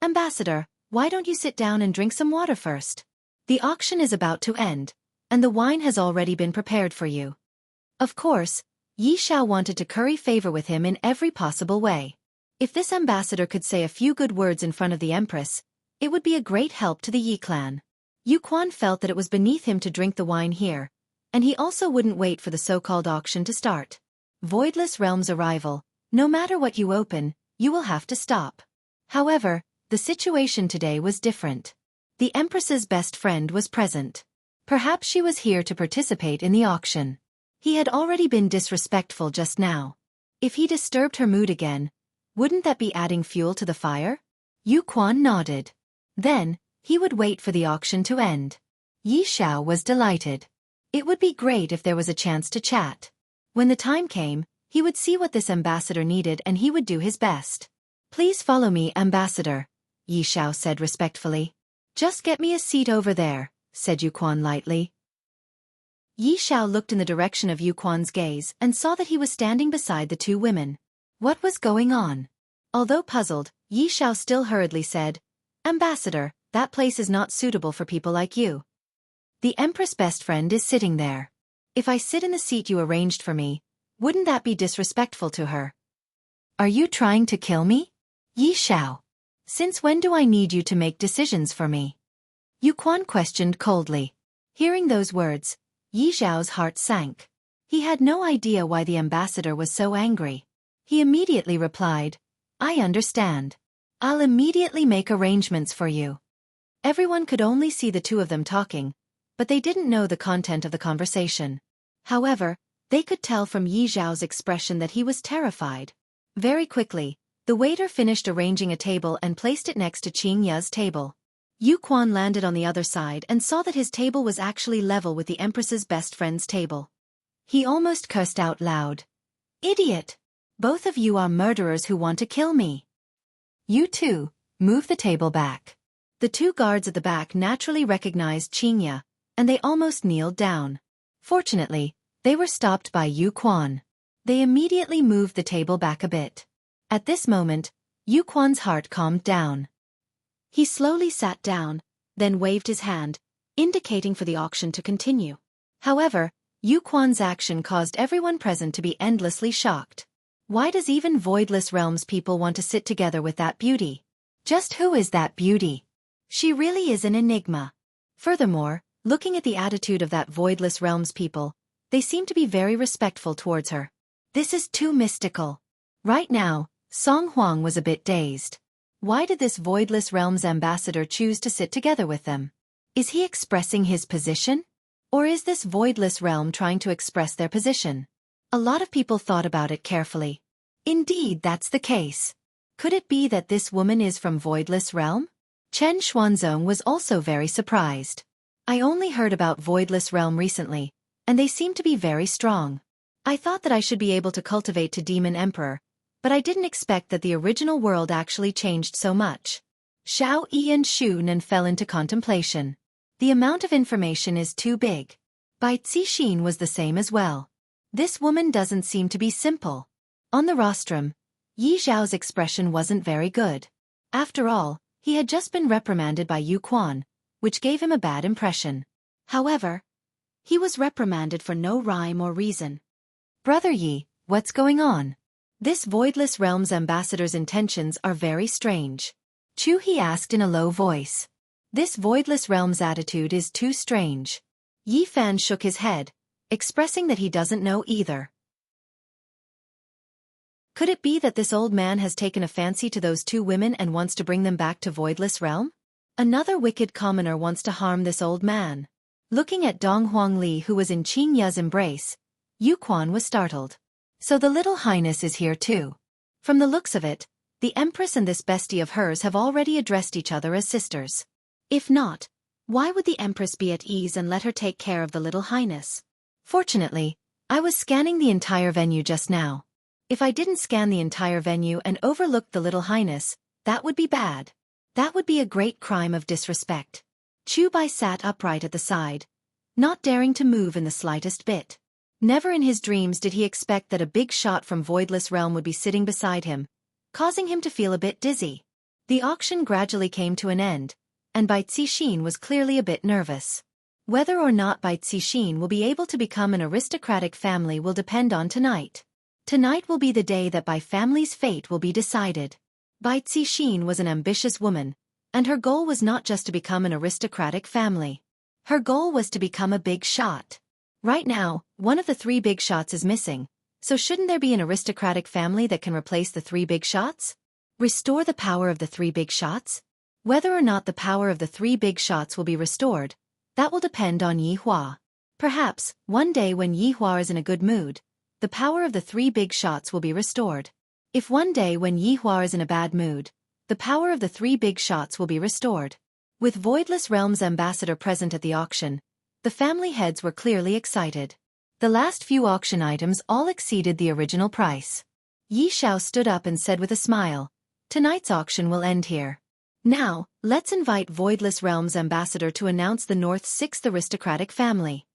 "Ambassador, why don't you sit down and drink some water first? The auction is about to end, and the wine has already been prepared for you." Of course, Yi Xiao wanted to curry favor with him in every possible way. If this ambassador could say a few good words in front of the Empress, it would be a great help to the Yi clan. Yu Quan felt that it was beneath him to drink the wine here, and he also wouldn't wait for the so-called auction to start. Voidless Realm's arrival, no matter what you open, you will have to stop. However, the situation today was different. The Empress's best friend was present. Perhaps she was here to participate in the auction. He had already been disrespectful just now. If he disturbed her mood again, wouldn't that be adding fuel to the fire? Yu Quan nodded. Then, he would wait for the auction to end. Yi Xiao was delighted. It would be great if there was a chance to chat. When the time came, he would see what this ambassador needed and he would do his best. "Please follow me, ambassador," Yi Xiao said respectfully. "Just get me a seat over there," said Yu Quan lightly. Yi Xiao looked in the direction of Yu Quan's gaze and saw that he was standing beside the two women. What was going on? Although puzzled, Yi Xiao still hurriedly said, "Ambassador, that place is not suitable for people like you. The Empress' best friend is sitting there. If I sit in the seat you arranged for me, wouldn't that be disrespectful to her?" "Are you trying to kill me? Yi Xiao. Since when do I need you to make decisions for me?" Yu Quan questioned coldly. Hearing those words, Yi Xiao's heart sank. He had no idea why the ambassador was so angry. He immediately replied, "I understand. I'll immediately make arrangements for you." Everyone could only see the two of them talking, but they didn't know the content of the conversation. However, they could tell from Yi Xiao's expression that he was terrified. Very quickly, the waiter finished arranging a table and placed it next to Qing Ya's table. Yu Quan landed on the other side and saw that his table was actually level with the Empress's best friend's table. He almost cursed out loud. "Idiot! Both of you are murderers who want to kill me. You two, move the table back." The two guards at the back naturally recognized Qing Ya, and they almost kneeled down. Fortunately, they were stopped by Yu Quan. They immediately moved the table back a bit. At this moment, Yu Quan's heart calmed down. He slowly sat down, then waved his hand, indicating for the auction to continue. However, Yu Quan's action caused everyone present to be endlessly shocked. Why does even Voidless Realms people want to sit together with that beauty? Just who is that beauty? She really is an enigma. Furthermore, looking at the attitude of that Voidless Realms people, they seem to be very respectful towards her. This is too mystical. Right now, Song Huang was a bit dazed. Why did this Voidless Realms ambassador choose to sit together with them? Is he expressing his position? Or is this Voidless Realm trying to express their position? A lot of people thought about it carefully. Indeed, that's the case. Could it be that this woman is from Voidless Realm? Chen Xuanzong was also very surprised. I only heard about Voidless Realm recently, and they seem to be very strong. I thought that I should be able to cultivate to Demon Emperor, but I didn't expect that the original world actually changed so much. Xiao Yi and Xu Nan fell into contemplation. The amount of information is too big. Bai Cixin was the same as well. This woman doesn't seem to be simple. On the rostrum, Yi Xiao's expression wasn't very good. After all, he had just been reprimanded by Yu Quan, which gave him a bad impression. However, he was reprimanded for no rhyme or reason. "Brother Yi, what's going on? This Voidless Realm's ambassador's intentions are very strange." Chu He asked in a low voice. This Voidless Realm's attitude is too strange. Yi Fan shook his head, expressing that he doesn't know either. Could it be that this old man has taken a fancy to those two women and wants to bring them back to Voidless Realm? Another wicked commoner wants to harm this old man. Looking at Dong Huangli, who was in Qing Ya's embrace, Yu Quan was startled. So the little highness is here too. From the looks of it, the Empress and this bestie of hers have already addressed each other as sisters. If not, why would the Empress be at ease and let her take care of the little highness? Fortunately, I was scanning the entire venue just now. If I didn't scan the entire venue and overlooked the little highness, that would be bad. That would be a great crime of disrespect. Chu Bai sat upright at the side, not daring to move in the slightest bit. Never in his dreams did he expect that a big shot from Voidless Realm would be sitting beside him, causing him to feel a bit dizzy. The auction gradually came to an end, and Bai Cixin was clearly a bit nervous. Whether or not Bai Cixin will be able to become an aristocratic family will depend on tonight. Tonight will be the day that Bai family's fate will be decided. Bai Cixin was an ambitious woman, and her goal was not just to become an aristocratic family. Her goal was to become a big shot. Right now, one of the three big shots is missing, so shouldn't there be an aristocratic family that can replace the three big shots? Restore the power of the three big shots? Whether or not the power of the three big shots will be restored, that will depend on Yi Hua. Perhaps, one day when Yi Hua is in a good mood, the power of the three big shots will be restored. If one day when Yi Hua is in a bad mood, the power of the three big shots will be restored. With Voidless Realm's ambassador present at the auction, the family heads were clearly excited. The last few auction items all exceeded the original price. Yi Xiao stood up and said with a smile, "Tonight's auction will end here. Now, let's invite Voidless Realm's ambassador to announce the North's sixth aristocratic family."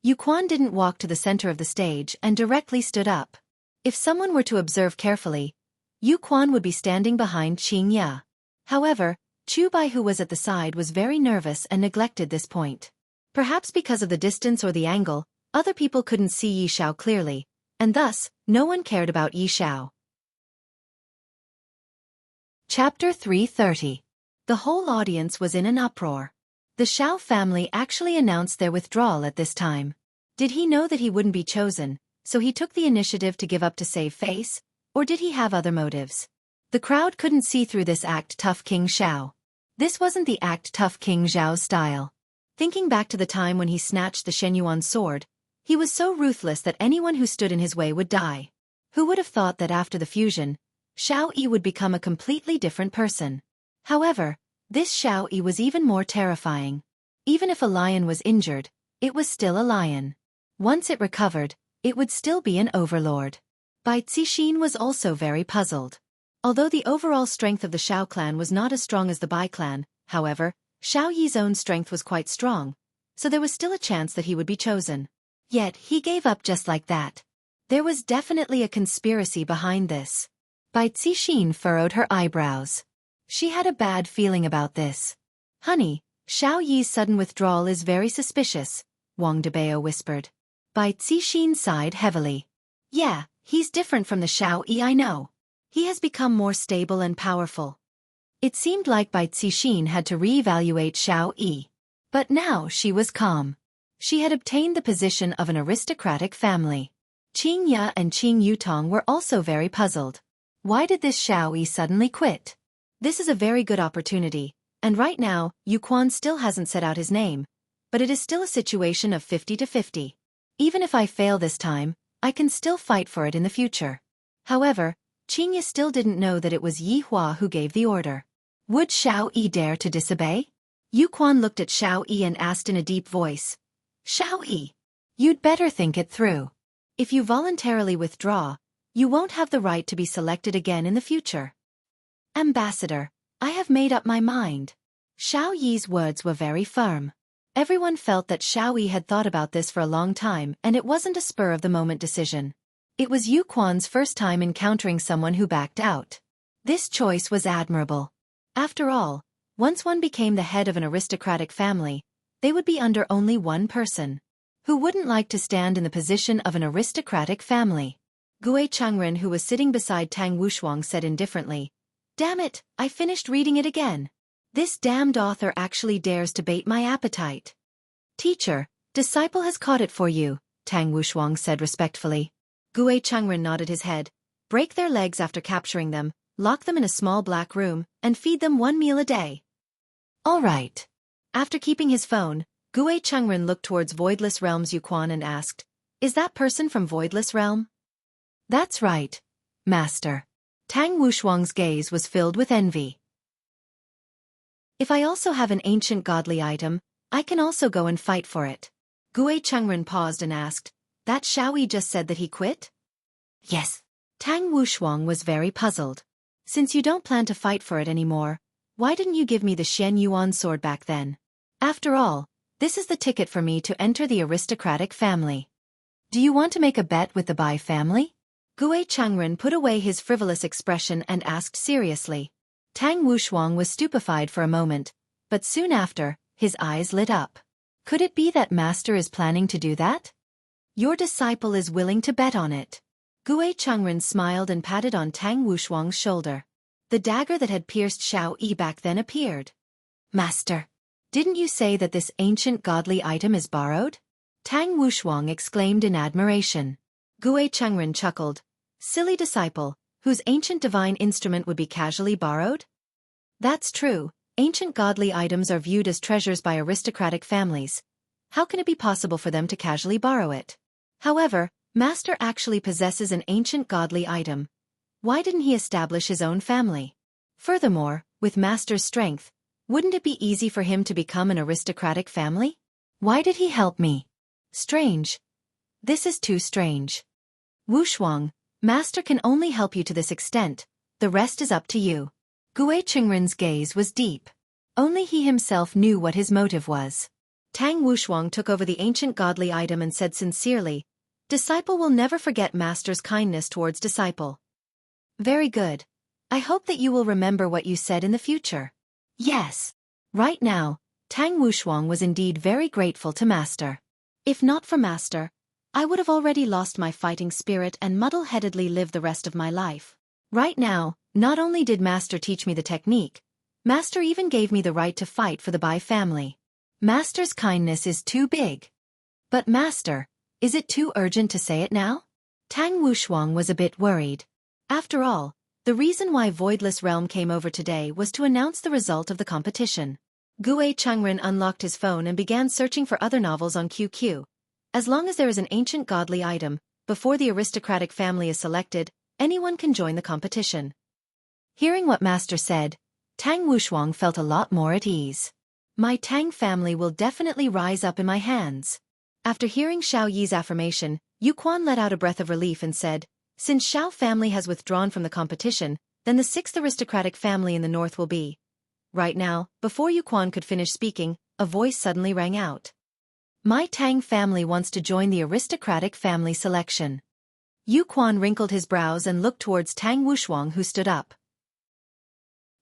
Yu Quan didn't walk to the center of the stage and directly stood up. If someone were to observe carefully, Yu Quan would be standing behind Qing Ya. However, Chu Bai, who was at the side, was very nervous and neglected this point. Perhaps because of the distance or the angle, other people couldn't see Yi Xiao clearly, and thus, no one cared about Yi Xiao. Chapter 330. The whole audience was in an uproar. The Xiao family actually announced their withdrawal at this time. Did he know that he wouldn't be chosen, so he took the initiative to give up to save face, or did he have other motives? The crowd couldn't see through this act tough King Xiao. This wasn't the act tough King Xiao's style. Thinking back to the time when he snatched the Shenyuan sword, he was so ruthless that anyone who stood in his way would die. Who would have thought that after the fusion, Xiao Yi would become a completely different person? However, this Xiao Yi was even more terrifying. Even if a lion was injured, it was still a lion. Once it recovered, it would still be an overlord. Bai Cixin was also very puzzled. Although the overall strength of the Xiao clan was not as strong as the Bai clan, however, Xiao Yi's own strength was quite strong, so there was still a chance that he would be chosen. Yet, he gave up just like that. There was definitely a conspiracy behind this. Bai Cixin furrowed her eyebrows. She had a bad feeling about this. "Honey, Xiao Yi's sudden withdrawal is very suspicious," Wang Debao whispered. Bai Cixin sighed heavily. "Yeah, he's different from the Xiao Yi I know. He has become more stable and powerful." It seemed like Bai Cixin had to re-evaluate Xiao Yi. But now she was calm. She had obtained the position of an aristocratic family. Qing Ya and Qing Yutong were also very puzzled. Why did this Xiao Yi suddenly quit? This is a very good opportunity, and right now, Yu Quan still hasn't set out his name, but it is still a situation of 50-50. Even if I fail this time, I can still fight for it in the future. However, Qing Ya still didn't know that it was Yi Hua who gave the order. Would Xiao Yi dare to disobey? Yu Quan looked at Xiao Yi and asked in a deep voice, "Xiao Yi, you'd better think it through. If you voluntarily withdraw, you won't have the right to be selected again in the future." "Ambassador, I have made up my mind." Xiao Yi's words were very firm. Everyone felt that Xiao Yi had thought about this for a long time and it wasn't a spur-of-the-moment decision. It was Yu Quan's first time encountering someone who backed out. This choice was admirable. After all, once one became the head of an aristocratic family, they would be under only one person. Who wouldn't like to stand in the position of an aristocratic family? Gue Changren, who was sitting beside Tang Wushuang, said indifferently, "Damn it, I finished reading it again. This damned author actually dares to bait my appetite." "Teacher, disciple has caught it for you," Tang Wushuang said respectfully. Gue Changren nodded his head. break their legs after capturing them, lock them in a small black room, and feed them one meal a day. All right. After keeping his phone, Gue Chengren looked towards Voidless Realm's Yuquan and asked, "Is that person from Voidless Realm?" "That's right, Master." Tang Wushuang's gaze was filled with envy. "If I also have an ancient godly item, I can also go and fight for it." Gue Chengren paused and asked, "That Xiaoyi just said that he quit?" "Yes." Tang Wushuang was very puzzled. "Since you don't plan to fight for it anymore, why didn't you give me the Shen Yuan sword back then? After all, this is the ticket for me to enter the aristocratic family. Do you want to make a bet with the Bai family?" Gue Chengren put away his frivolous expression and asked seriously. Tang Wushuang was stupefied for a moment, but soon after, his eyes lit up. "Could it be that Master is planning to do that? Your disciple is willing to bet on it." Gue Chengren smiled and patted on Tang Wushuang's shoulder. The dagger that had pierced Xiao Yi back then appeared. "Master, didn't you say that this ancient godly item is borrowed?" Tang Wushuang exclaimed in admiration. Gue Chengren chuckled. "Silly disciple, whose ancient divine instrument would be casually borrowed?" "That's true, ancient godly items are viewed as treasures by aristocratic families. How can it be possible for them to casually borrow it? However, Master actually possesses an ancient godly item. Why didn't he establish his own family? Furthermore, with Master's strength, wouldn't it be easy for him to become an aristocratic family? Why did he help me? Strange. This is too strange. Wushuang, Master can only help you to this extent, the rest is up to you." Gue Chengren's gaze was deep. Only he himself knew what his motive was. Tang Wushuang took over the ancient godly item and said sincerely, "Disciple will never forget Master's kindness towards disciple." "Very good. I hope that you will remember what you said in the future." Yes. Right now, Tang Wushuang was indeed very grateful to Master. "If not for Master, I would have already lost my fighting spirit and muddle-headedly lived the rest of my life. Right now, not only did Master teach me the technique, Master even gave me the right to fight for the Bai family. Master's kindness is too big." "But Master, is it too urgent to say it now?" Tang Wushuang was a bit worried. After all, the reason why Voidless Realm came over today was to announce the result of the competition. Gue Chengren unlocked his phone and began searching for other novels on QQ. As long as there is an ancient godly item, before the aristocratic family is selected, anyone can join the competition. Hearing what Master said, Tang Wushuang felt a lot more at ease. "My Tang family will definitely rise up in my hands." After hearing Xiao Yi's affirmation, Yuquan let out a breath of relief and said, "Since Xiao family has withdrawn from the competition, then the sixth aristocratic family in the north will be." Right now, before Yuquan could finish speaking, a voice suddenly rang out. "My Tang family wants to join the aristocratic family selection." Yuquan wrinkled his brows and looked towards Tang Wushuang, who stood up.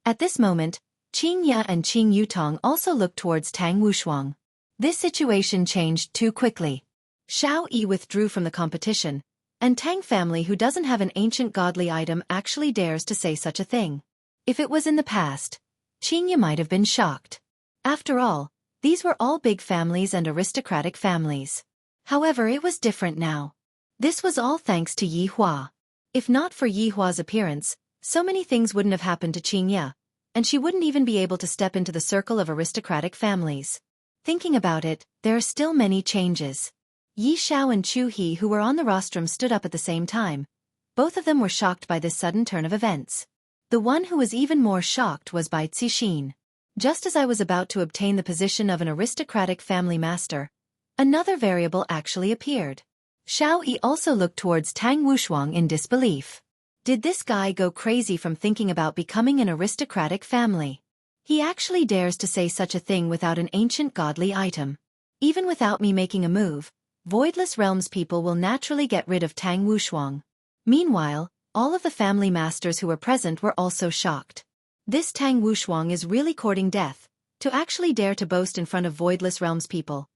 At this moment, Qing Ya and Qing Yutong also looked towards Tang Wushuang. This situation changed too quickly. Xiao Yi withdrew from the competition, and Tang family, who doesn't have an ancient godly item, actually dares to say such a thing. If it was in the past, Qing Ya might have been shocked. After all, these were all big families and aristocratic families. However, it was different now. This was all thanks to Yi Hua. If not for Yi Hua's appearance, so many things wouldn't have happened to Qing Ya, and she wouldn't even be able to step into the circle of aristocratic families. Thinking about it, there are still many changes. Yi Xiao and Chu He, who were on the rostrum, stood up at the same time. Both of them were shocked by this sudden turn of events. The one who was even more shocked was Bai Cixin. Just as I was about to obtain the position of an aristocratic family master, another variable actually appeared. Xiao Yi also looked towards Tang Wushuang in disbelief. Did this guy go crazy from thinking about becoming an aristocratic family? He actually dares to say such a thing without an ancient godly item. Even without me making a move, Voidless Realms people will naturally get rid of Tang Wushuang. Meanwhile, all of the family masters who were present were also shocked. This Tang Wushuang is really courting death, to actually dare to boast in front of Voidless Realms people.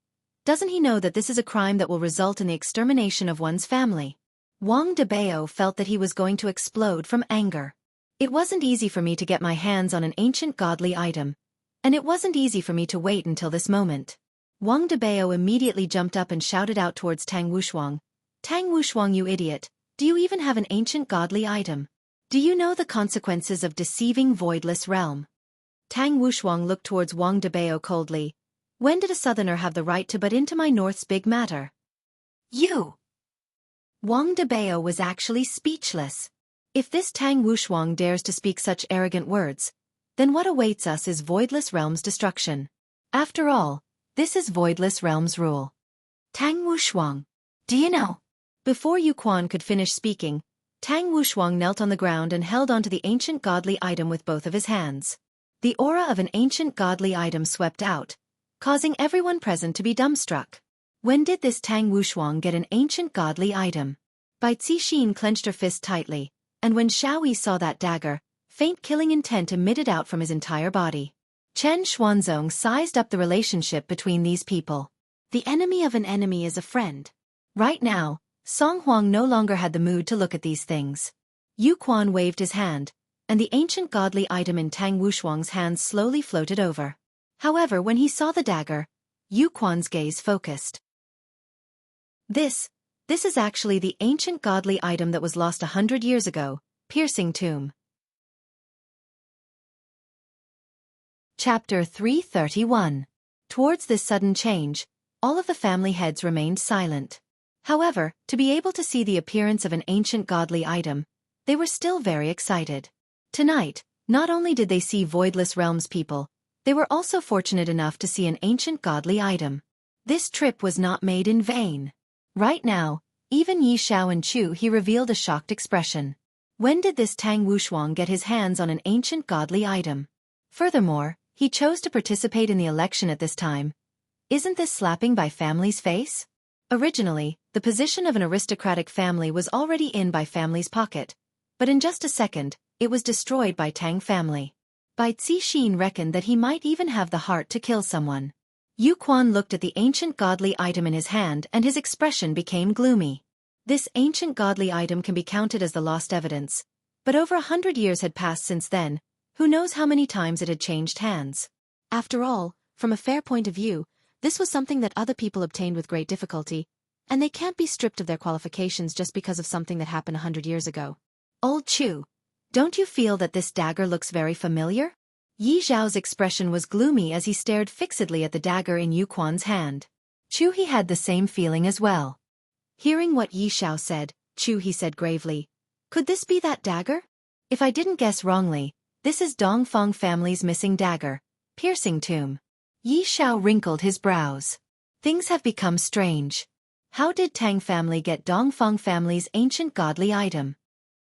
Doesn't he know that this is a crime that will result in the extermination of one's family? Wang Debao felt that he was going to explode from anger. It wasn't easy for me to get my hands on an ancient godly item, and it wasn't easy for me to wait until this moment. Wang Debao immediately jumped up and shouted out towards Tang Wushuang, "Tang Wushuang, you idiot, Do you even have an ancient godly item? Do you know the consequences of deceiving voidless realm? Tang Wushuang looked towards Wang Debao coldly. When did a southerner have the right to butt into my north's big matter? You! Wang Debao was actually speechless. If this Tang Wushuang dares to speak such arrogant words, then what awaits us is Voidless Realm's destruction. After all, this is Voidless Realm's rule. Tang Wushuang, do you know? Before Yu Quan could finish speaking, Tang Wushuang knelt on the ground and held onto the ancient godly item with both of his hands. The aura of an ancient godly item swept out, causing everyone present to be dumbstruck. When did this Tang Wushuang get an ancient godly item? Bai Cixin clenched her fist tightly, and when Xiaoyi saw that dagger, faint killing intent emitted out from his entire body. Chen Xuanzong sized up the relationship between these people. The enemy of an enemy is a friend. Right now, Song Huang no longer had the mood to look at these things. Yu Quan waved his hand, and the ancient godly item in Tang Wushuang's hands slowly floated over. However, when he saw the dagger, Yu Quan's gaze focused. This is actually the ancient godly item that was lost 100 years ago, Piercing Tomb. Chapter 331. Towards this sudden change, all of the family heads remained silent. However, to be able to see the appearance of an ancient godly item, they were still very excited. Tonight, not only did they see Voidless Realms people, they were also fortunate enough to see an ancient godly item. This trip was not made in vain. Right now, even Yi Xiao and Chu he revealed a shocked expression. When did this Tang Wushuang get his hands on an ancient godly item? Furthermore, he chose to participate in the election at this time. Isn't this slapping Bai family's face? Originally, the position of an aristocratic family was already in Bai family's pocket, but in just a second, it was destroyed by Tang family. Bai Cixin reckoned that he might even have the heart to kill someone. Yu Quan looked at the ancient godly item in his hand and his expression became gloomy. This ancient godly item can be counted as the lost evidence, but over 100 years had passed since then, who knows how many times it had changed hands. After all, from a fair point of view, this was something that other people obtained with great difficulty, and they can't be stripped of their qualifications just because of something that happened 100 years ago. Old Chu, don't you feel that this dagger looks very familiar? Yi Zhao's expression was gloomy as he stared fixedly at the dagger in Yu Quan's hand. Chu he had the same feeling as well. Hearing what Yi Xiao said, Chu he said gravely, could this be that dagger? If I didn't guess wrongly, this is Dongfang family's missing dagger, Piercing Tomb. Yi Xiao wrinkled his brows. Things have become strange. How did Tang family get Dongfang family's ancient godly item?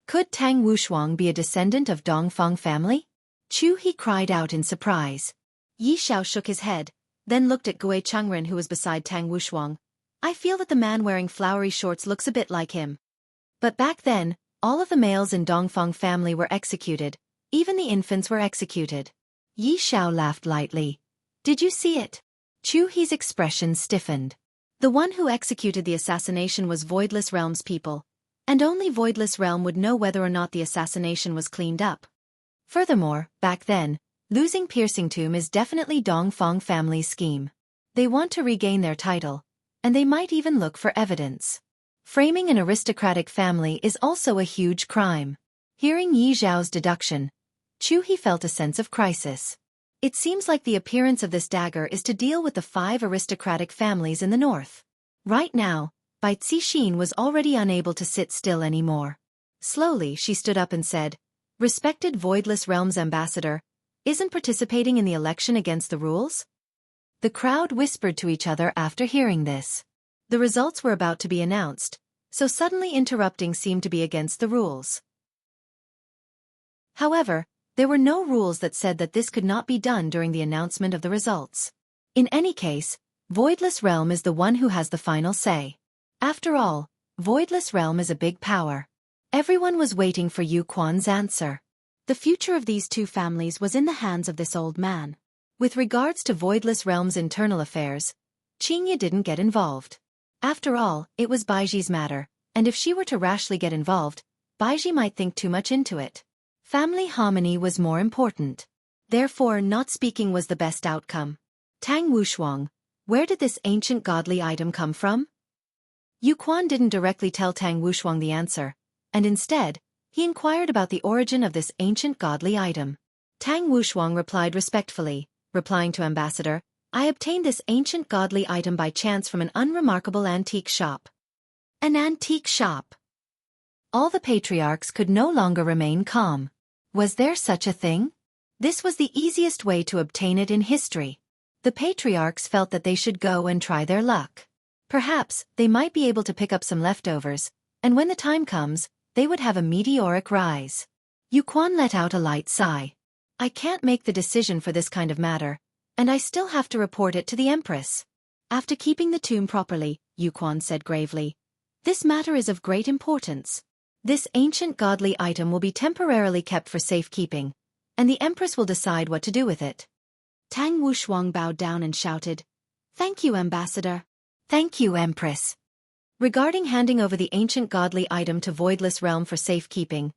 Could Tang Wushuang be a descendant of Dongfang family? Chu he cried out in surprise. Yi Xiao shook his head, then looked at Gui Chengren who was beside Tang Wushuang. I feel that the man wearing flowery shorts looks a bit like him. But back then, all of the males in Dongfang family were executed, even the infants were executed. Yi Xiao laughed lightly. Did you see it? Chu He's expression stiffened. The one who executed the assassination was Voidless Realm's people, and only Voidless Realm would know whether or not the assassination was cleaned up. Furthermore, back then, losing Piercing Tomb is definitely Dongfang family's scheme. They want to regain their title, and they might even look for evidence. Framing an aristocratic family is also a huge crime. Hearing Yi Zhao's deduction, Chu he felt a sense of crisis. It seems like the appearance of this dagger is to deal with the 5 aristocratic families in the north. Right now, Bai Cixin was already unable to sit still anymore. Slowly she stood up and said, Respected Voidless Realms ambassador, isn't participating in the election against the rules? The crowd whispered to each other after hearing this. The results were about to be announced, so suddenly interrupting seemed to be against the rules. However, there were no rules that said that this could not be done during the announcement of the results. In any case, Voidless Realm is the one who has the final say. After all, Voidless Realm is a big power. Everyone was waiting for Yu Quan's answer. The future of these two families was in the hands of this old man. With regards to Voidless Realm's internal affairs, Qingye didn't get involved. After all, it was Baiji's matter, and if she were to rashly get involved, Baiji might think too much into it. Family harmony was more important. Therefore, not speaking was the best outcome. Tang Wushuang, where did this ancient godly item come from? Yu Quan didn't directly tell Tang Wushuang the answer, and instead, he inquired about the origin of this ancient godly item. Tang Wushuang replied respectfully, replying to Ambassador, I obtained this ancient godly item by chance from an unremarkable antique shop. An antique shop. All the patriarchs could no longer remain calm. Was there such a thing? This was the easiest way to obtain it in history. The patriarchs felt that they should go and try their luck. Perhaps they might be able to pick up some leftovers, and when the time comes, they would have a meteoric rise. Yu Quan let out a light sigh. I can't make the decision for this kind of matter, and I still have to report it to the Empress. After keeping the tomb properly, Yu Quan said gravely, this matter is of great importance. This ancient godly item will be temporarily kept for safekeeping, and the Empress will decide what to do with it. Tang Wushuang bowed down and shouted, Thank you, Ambassador. Thank you, Empress. Regarding handing over the ancient godly item to Voidless Realm for safekeeping,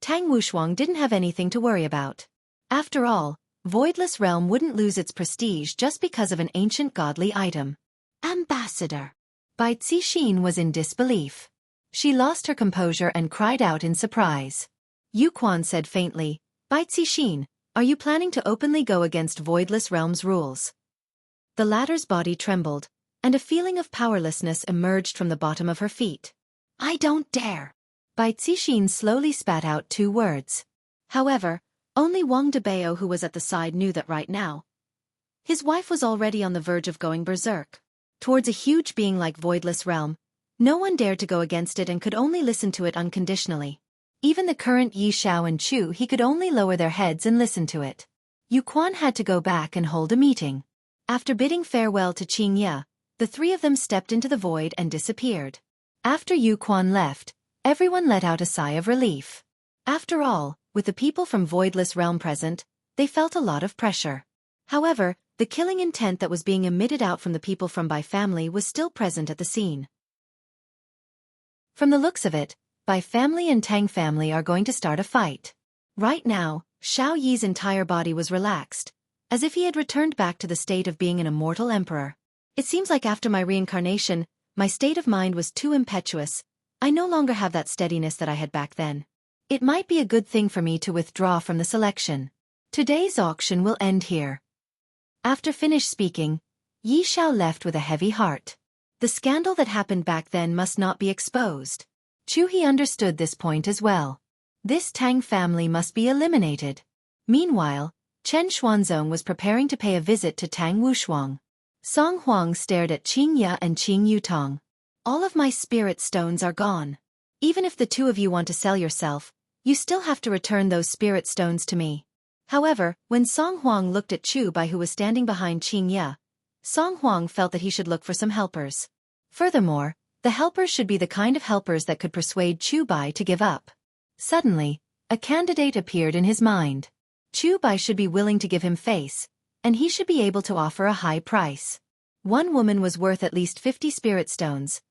Tang Wushuang didn't have anything to worry about. After all, Voidless Realm wouldn't lose its prestige just because of an ancient godly item. Ambassador. Bai Cixin was in disbelief. She lost her composure and cried out in surprise. Yu Quan said faintly, Bai Cixin, are you planning to openly go against Voidless Realm's rules? The latter's body trembled, and a feeling of powerlessness emerged from the bottom of her feet. I don't dare. Bai Cixin slowly spat out 2 words. However, only Wang Debao who was at the side knew that right now, his wife was already on the verge of going berserk. Towards a huge being like Voidless Realm, no one dared to go against it and could only listen to it unconditionally. Even the current Yi Xiao and Chu he could only lower their heads and listen to it. Yu Quan had to go back and hold a meeting. After bidding farewell to Qing Ye, the 3 of them stepped into the void and disappeared. After Yu Quan left, everyone let out a sigh of relief. After all, with the people from Voidless Realm present, they felt a lot of pressure. However, the killing intent that was being emitted out from the people from Bai family was still present at the scene. From the looks of it, Bai family and Tang family are going to start a fight. Right now, Xiao Yi's entire body was relaxed, as if he had returned back to the state of being an immortal emperor. It seems like after my reincarnation, my state of mind was too impetuous. I no longer have that steadiness that I had back then. It might be a good thing for me to withdraw from the selection. Today's auction will end here. After finished speaking, Yi Xiao left with a heavy heart. The scandal that happened back then must not be exposed. Chu He understood this point as well. This Tang family must be eliminated. Meanwhile, Chen Xuanzong was preparing to pay a visit to Tang Wushuang. Song Huang stared at Qing Ye and Qing Yutong. All of my spirit stones are gone. Even if the 2 of you want to sell yourself, you still have to return those spirit stones to me. However, when Song Huang looked at Chu Bai who was standing behind Qing Ye, Song Huang felt that he should look for some helpers. Furthermore, the helpers should be the kind of helpers that could persuade Chu Bai to give up. Suddenly, a candidate appeared in his mind. Chu Bai should be willing to give him face, and he should be able to offer a high price. 1 woman was worth at least 50 spirit stones.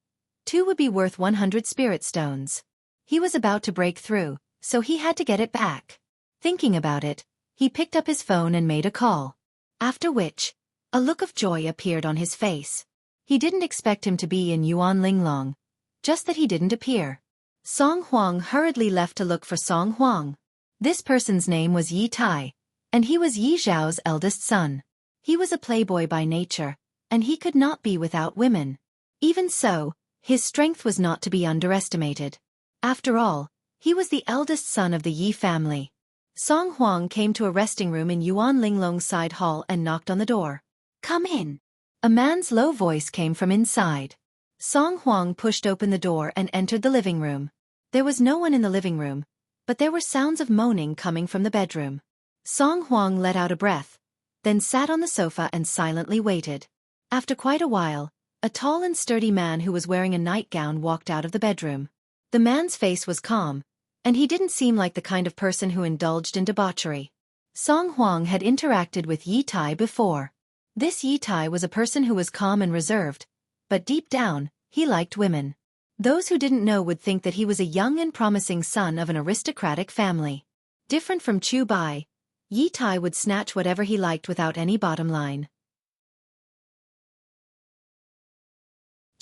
2 would be worth 100 spirit stones. He was about to break through, so he had to get it back. Thinking about it, he picked up his phone and made a call. After which, a look of joy appeared on his face. He didn't expect him to be in Yuan Linglong, just that he didn't appear. Song Huang hurriedly left to look for Song Huang. This person's name was Yi Tai, and he was Yi Zhao's eldest son. He was a playboy by nature, and he could not be without women. Even so, his strength was not to be underestimated. After all, he was the eldest son of the Yi family. Song Huang came to a resting room in Yuan Linglong's side hall and knocked on the door. Come in. A man's low voice came from inside. Song Huang pushed open the door and entered the living room. There was no one in the living room, but there were sounds of moaning coming from the bedroom. Song Huang let out a breath, then sat on the sofa and silently waited. After quite a while, a tall and sturdy man who was wearing a nightgown walked out of the bedroom. The man's face was calm, and he didn't seem like the kind of person who indulged in debauchery. Song Huang had interacted with Yi Tai before. This Yi Tai was a person who was calm and reserved, but deep down, he liked women. Those who didn't know would think that he was a young and promising son of an aristocratic family. Different from Chu Bai, Yi Tai would snatch whatever he liked without any bottom line.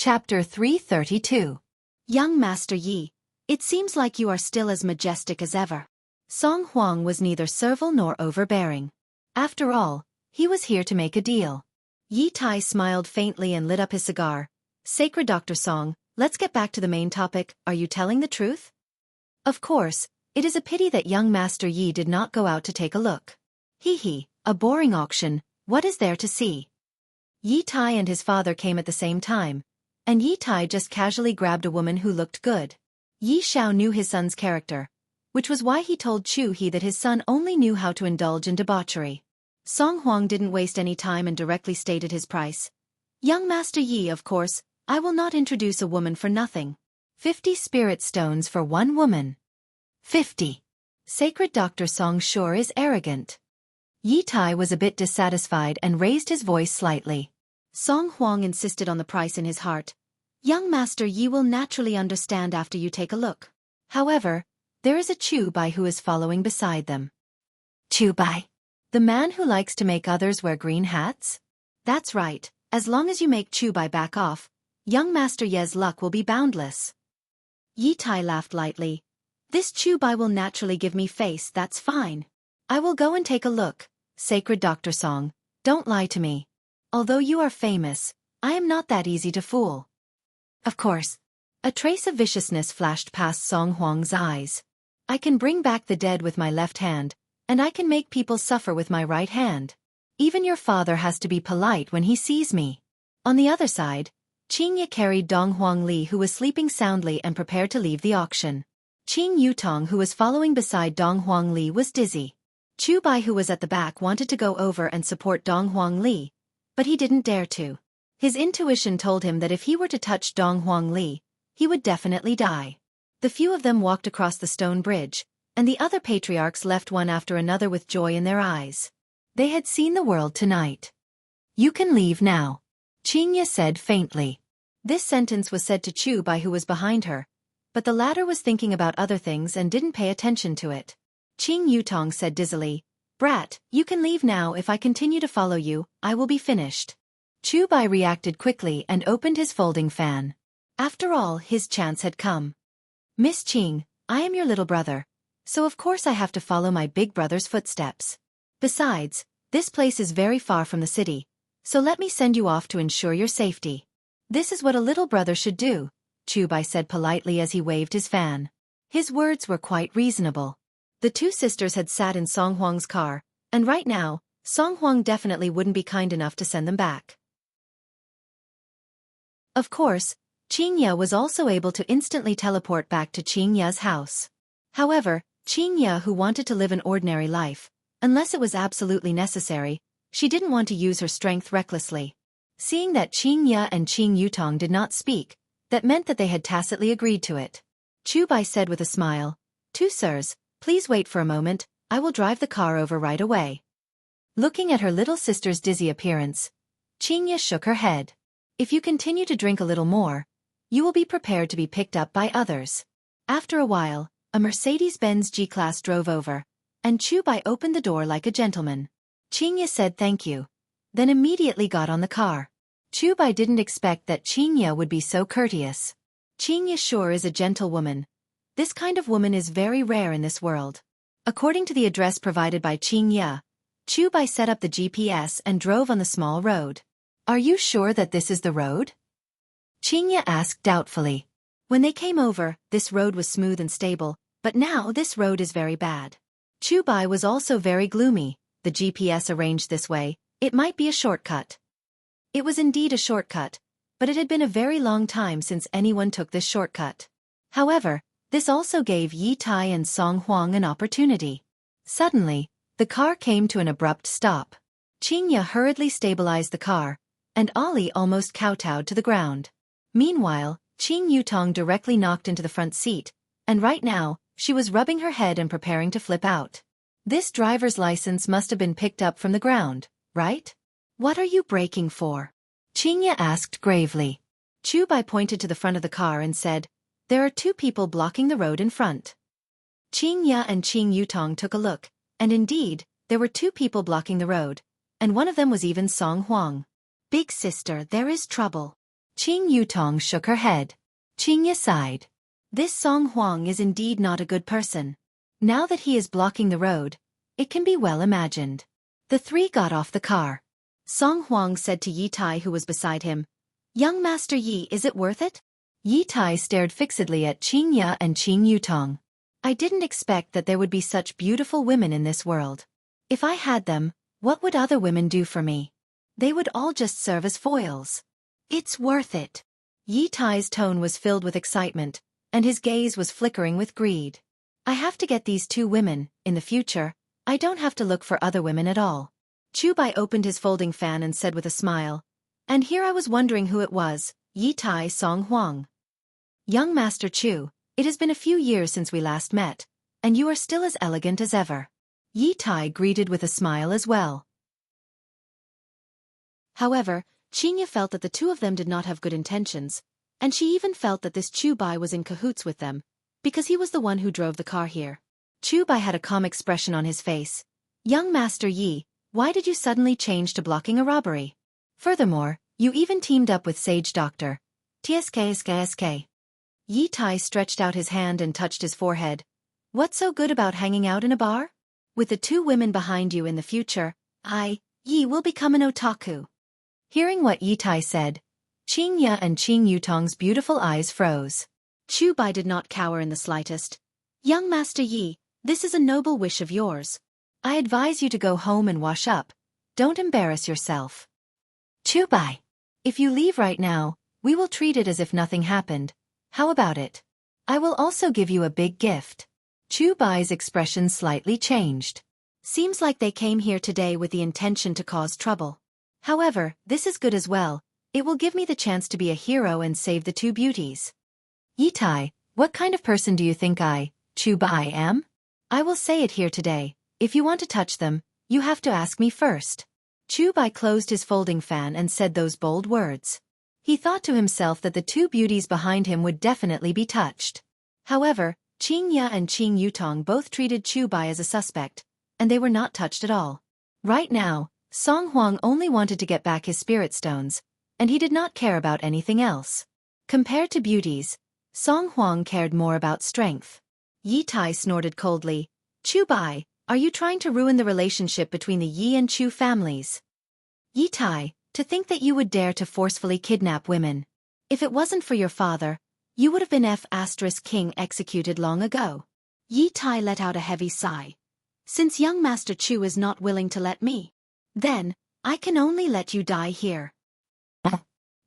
Chapter 332. Young Master Yi, it seems like you are still as majestic as ever. Song Huang was neither servile nor overbearing. After all, he was here to make a deal. Yi Tai smiled faintly and lit up his cigar. Sacred Dr. Song, let's get back to the main topic. Are you telling the truth? Of course, it is a pity that young Master Yi did not go out to take a look. Hee, a boring auction, what is there to see? Yi Tai and his father came at the same time, and Yi Tai just casually grabbed a woman who looked good. Yi Xiao knew his son's character, which was why he told Chu He that his son only knew how to indulge in debauchery. Song Huang didn't waste any time and directly stated his price. Young Master Yi, of course, I will not introduce a woman for nothing. 50 spirit stones for one woman. 50. Sacred Dr. Song sure is arrogant. Yi Tai was a bit dissatisfied and raised his voice slightly. Song Huang insisted on the price in his heart. Young Master Yi will naturally understand after you take a look. However, there is a Chu Bai who is following beside them. Chu Bai? The man who likes to make others wear green hats? That's right, as long as you make Chu Bai back off, young Master Ye's luck will be boundless. Yi Tai laughed lightly. This Chu Bai will naturally give me face, that's fine. I will go and take a look. Sacred Dr. Song, don't lie to me. Although you are famous, I am not that easy to fool. Of course. A trace of viciousness flashed past Song Huang's eyes. I can bring back the dead with my left hand, and I can make people suffer with my right hand. Even your father has to be polite when he sees me. On the other side, Qingye carried Dong Huang Li, who was sleeping soundly and prepared to leave the auction. Qing Yutong, who was following beside Dong Huang Li, was dizzy. Chu Bai, who was at the back, wanted to go over and support Dong Huang Li, but he didn't dare to. His intuition told him that if he were to touch Dong Huang Li, he would definitely die. The few of them walked across the stone bridge, and the other patriarchs left one after another with joy in their eyes. They had seen the world tonight. You can leave now, Qingye said faintly. This sentence was said to Chu Bai, who was behind her, but the latter was thinking about other things and didn't pay attention to it. Qing Yutong said dizzily, Brat, you can leave now. If I continue to follow you, I will be finished. Chu Bai reacted quickly and opened his folding fan. After all, his chance had come. Miss Qing, I am your little brother, so of course I have to follow my big brother's footsteps. Besides, this place is very far from the city, so let me send you off to ensure your safety. This is what a little brother should do, Chu Bai said politely as he waved his fan. His words were quite reasonable. The two sisters had sat in Song Huang's car, and right now, Song Huang definitely wouldn't be kind enough to send them back. Of course, Qingye was also able to instantly teleport back to Qingye's house. However, Qingye, who wanted to live an ordinary life, unless it was absolutely necessary, she didn't want to use her strength recklessly. Seeing that Qingye and Qing Yutong did not speak, that meant that they had tacitly agreed to it. Chu Bai said with a smile, Two sirs, please wait for a moment, I will drive the car over right away. Looking at her little sister's dizzy appearance, Qingye shook her head. If you continue to drink a little more, you will be prepared to be picked up by others. After a while, a Mercedes-Benz G-Class drove over, and Chu Bai opened the door like a gentleman. Qingye said thank you, then immediately got on the car. Chu Bai didn't expect that Qingye would be so courteous. Qingye sure is a gentlewoman. This kind of woman is very rare in this world. According to the address provided by Qingye, Chu Bai set up the GPS and drove on the small road. Are you sure that this is the road? Qingye asked doubtfully. When they came over, this road was smooth and stable, but now this road is very bad. Chu Bai was also very gloomy. The GPS arranged this way, it might be a shortcut. It was indeed a shortcut, but it had been a very long time since anyone took this shortcut. However, this also gave Yi Tai and Song Huang an opportunity. Suddenly, the car came to an abrupt stop. Qingye hurriedly stabilized the car, and Ali almost kowtowed to the ground. Meanwhile, Qing Yutong directly knocked into the front seat, and right now, she was rubbing her head and preparing to flip out. This driver's license must have been picked up from the ground, right? What are you braking for? Qingye asked gravely. Chu Bai pointed to the front of the car and said, There are two people blocking the road in front. Qingye and Qing Yutong took a look, and indeed, there were two people blocking the road, and one of them was even Song Huang. Big sister, there is trouble. Qing Yutong shook her head. Qingya sighed. This Song Huang is indeed not a good person. Now that he is blocking the road, it can be well imagined. The three got off the car. Song Huang said to Yi Tai, who was beside him, "Young Master Yi, is it worth it?" Yi Tai stared fixedly at Qingya and Qing Yutong. I didn't expect that there would be such beautiful women in this world. If I had them, what would other women do for me? They would all just serve as foils. It's worth it. Yi Tai's tone was filled with excitement, and his gaze was flickering with greed. I have to get these two women. In the future, I don't have to look for other women at all. Chu Bai opened his folding fan and said with a smile, "And here I was wondering who it was, Yi Tai Song Huang." "Young Master Chu, it has been a few years since we last met, and you are still as elegant as ever." Yi Tai greeted with a smile as well. However, Qingya felt that the two of them did not have good intentions, and she even felt that this Chu Bai was in cahoots with them, because he was the one who drove the car here. Chu Bai had a calm expression on his face. "Young Master Yi, why did you suddenly change to blocking a robbery? Furthermore, you even teamed up with Sage Doctor. TSK. Yi Tai stretched out his hand and touched his forehead. "What's so good about hanging out in a bar? With the two women behind you in the future, Yi will become an otaku." Hearing what Yi Tai said, Qingya and Qing Yutong's beautiful eyes froze. Chu Bai did not cower in the slightest. "Young Master Yi, this is a noble wish of yours. I advise you to go home and wash up. Don't embarrass yourself." "Chu Bai, if you leave right now, we will treat it as if nothing happened. How about it? I will also give you a big gift." Chu Bai's expression slightly changed. Seems like they came here today with the intention to cause trouble. However, this is good as well. It will give me the chance to be a hero and save the two beauties. "Yi Tai, what kind of person do you think Chu Bai am? I will say it here today. If you want to touch them, you have to ask me first." Chu Bai closed his folding fan and said those bold words. He thought to himself that the two beauties behind him would definitely be touched. However, Qingya and Qing Yutong both treated Chu Bai as a suspect, and they were not touched at all. Right now, Song Huang only wanted to get back his spirit stones, and he did not care about anything else. Compared to beauties, Song Huang cared more about strength. Yi Tai snorted coldly. "Chu Bai, are you trying to ruin the relationship between the Yi and Chu families?" "Yi Tai, to think that you would dare to forcefully kidnap women. If it wasn't for your father, you would have been King executed long ago." Yi Tai let out a heavy sigh. "Since young Master Chu is not willing to let me, then I can only let you die here."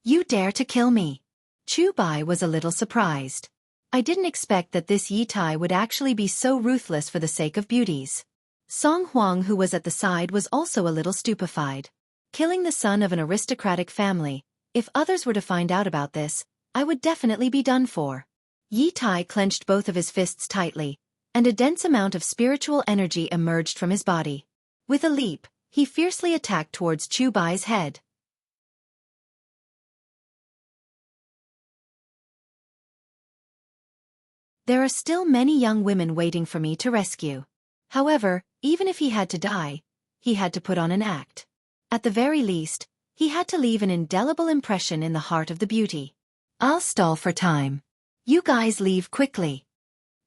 "You dare to kill me?" Chu Bai was a little surprised. I didn't expect that this Yi Tai would actually be so ruthless for the sake of beauties. Song Huang, who was at the side, was also a little stupefied. Killing the son of an aristocratic family, if others were to find out about this, I would definitely be done for. Yi Tai clenched both of his fists tightly, and a dense amount of spiritual energy emerged from his body. With a leap, he fiercely attacked towards Chu Bai's head. There are still many young women waiting for me to rescue. However, even if he had to die, he had to put on an act. At the very least, he had to leave an indelible impression in the heart of the beauty. "I'll stall for time. You guys leave quickly."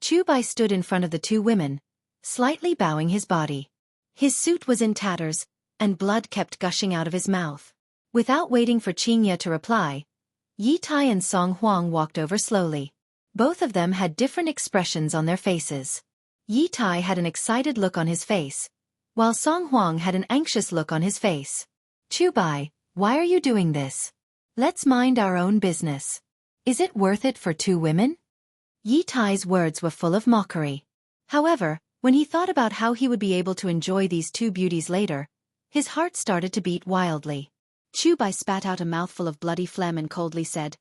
Chu Bai stood in front of the two women, slightly bowing his body. His suit was in tatters, and blood kept gushing out of his mouth. Without waiting for Qingya to reply, Yi Tai and Song Huang walked over slowly. Both of them had different expressions on their faces. Yi Tai had an excited look on his face, while Song Huang had an anxious look on his face. "Chu Bai, why are you doing this? Let's mind our own business. Is it worth it for two women?" Yi Tai's words were full of mockery. However, when he thought about how he would be able to enjoy these two beauties later, his heart started to beat wildly. Chu Bai spat out a mouthful of bloody phlegm and coldly said,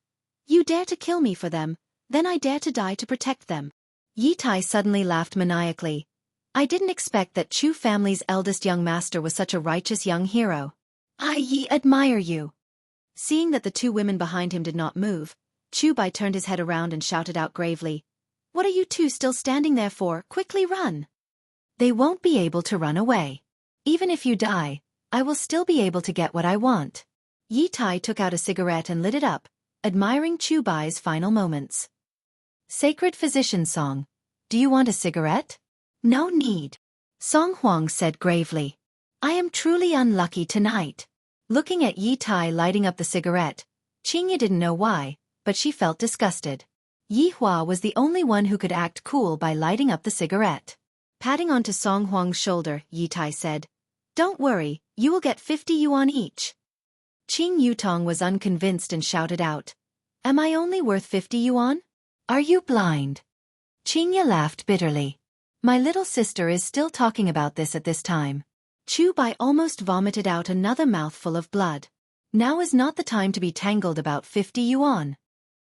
"You dare to kill me for them, then I dare to die to protect them." Yi Tai suddenly laughed maniacally. "I didn't expect that Chu family's eldest young master was such a righteous young hero. I admire you." Seeing that the two women behind him did not move, Chu Bai turned his head around and shouted out gravely, "What are you two still standing there for? Quickly run!" "They won't be able to run away. Even if you die, I will still be able to get what I want." Yi Tai took out a cigarette and lit it up, admiring Chubai's final moments. Sacred Physician Song. Do you want a cigarette? No need. Song Huang said gravely. I am truly unlucky tonight. Looking at Yi Tai lighting up the cigarette, Qingye didn't know why, but she felt disgusted. Yi Hua was the only one who could act cool by lighting up the cigarette. Patting onto Song Huang's shoulder, Yi Tai said, Don't worry, you will get 50 yuan each. Qing Yutong was unconvinced and shouted out, Am I only worth 50 yuan? Are you blind? Qingye laughed bitterly. My little sister is still talking about this at this time. Chu Bai almost vomited out another mouthful of blood. Now is not the time to be tangled about 50 yuan.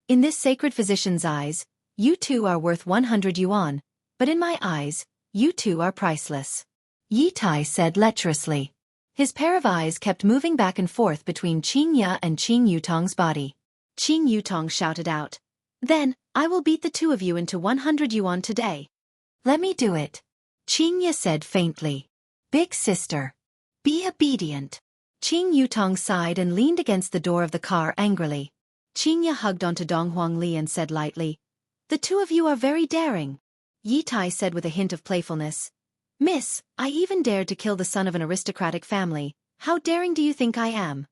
In this sacred physician's eyes, you two are worth 100 yuan, but in my eyes, you two are priceless. Yi Tai said lecherously. His pair of eyes kept moving back and forth between Qingye and Qing Yutong's body. Qing Yutong shouted out, Then, I will beat the two of you into 100 yuan today. Let me do it. Qingye said faintly. Big sister. Be obedient. Qing Yutong sighed and leaned against the door of the car angrily. Qingye hugged onto Dong Huangli and said lightly, The two of you are very daring. Yi Tai said with a hint of playfulness, Miss, I even dared to kill the son of an aristocratic family. How daring do you think I am?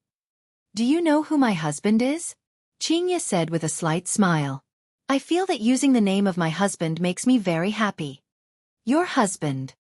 Do you know who my husband is? Qingye said with a slight smile. I feel that using the name of my husband makes me very happy. Your husband.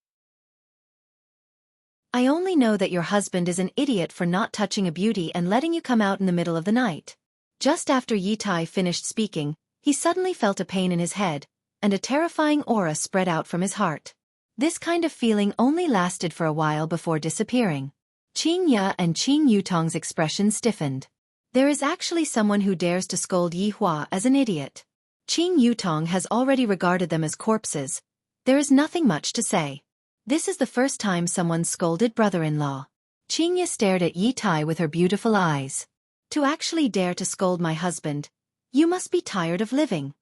I only know that your husband is an idiot for not touching a beauty and letting you come out in the middle of the night. Just after Yi Tai finished speaking, he suddenly felt a pain in his head, and a terrifying aura spread out from his heart. This kind of feeling only lasted for a while before disappearing. Qingye and Qing Yutong's expression stiffened. There is actually someone who dares to scold Yi Hua as an idiot. Qing Yutong has already regarded them as corpses. There is nothing much to say. This is the first time someone scolded brother-in-law. Qingye stared at Yi Tai with her beautiful eyes. To actually dare to scold my husband, you must be tired of living.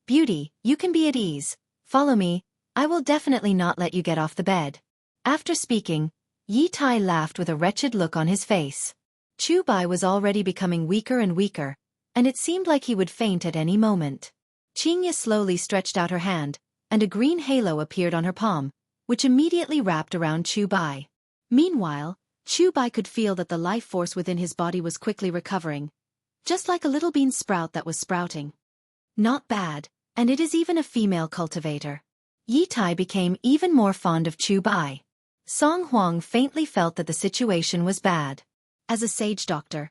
Beauty, you can be at ease. Follow me, I will definitely not let you get off the bed. After speaking, Yi Tai laughed with a wretched look on his face. Chu Bai was already becoming weaker and weaker, and it seemed like he would faint at any moment. Qingye slowly stretched out her hand, and a green halo appeared on her palm, which immediately wrapped around Chu Bai. Meanwhile, Chu Bai could feel that the life force within his body was quickly recovering, just like a little bean sprout that was sprouting. Not bad, and it is even a female cultivator. Yi Tai became even more fond of Chu Bai. Song Huang faintly felt that the situation was bad. As a sage doctor,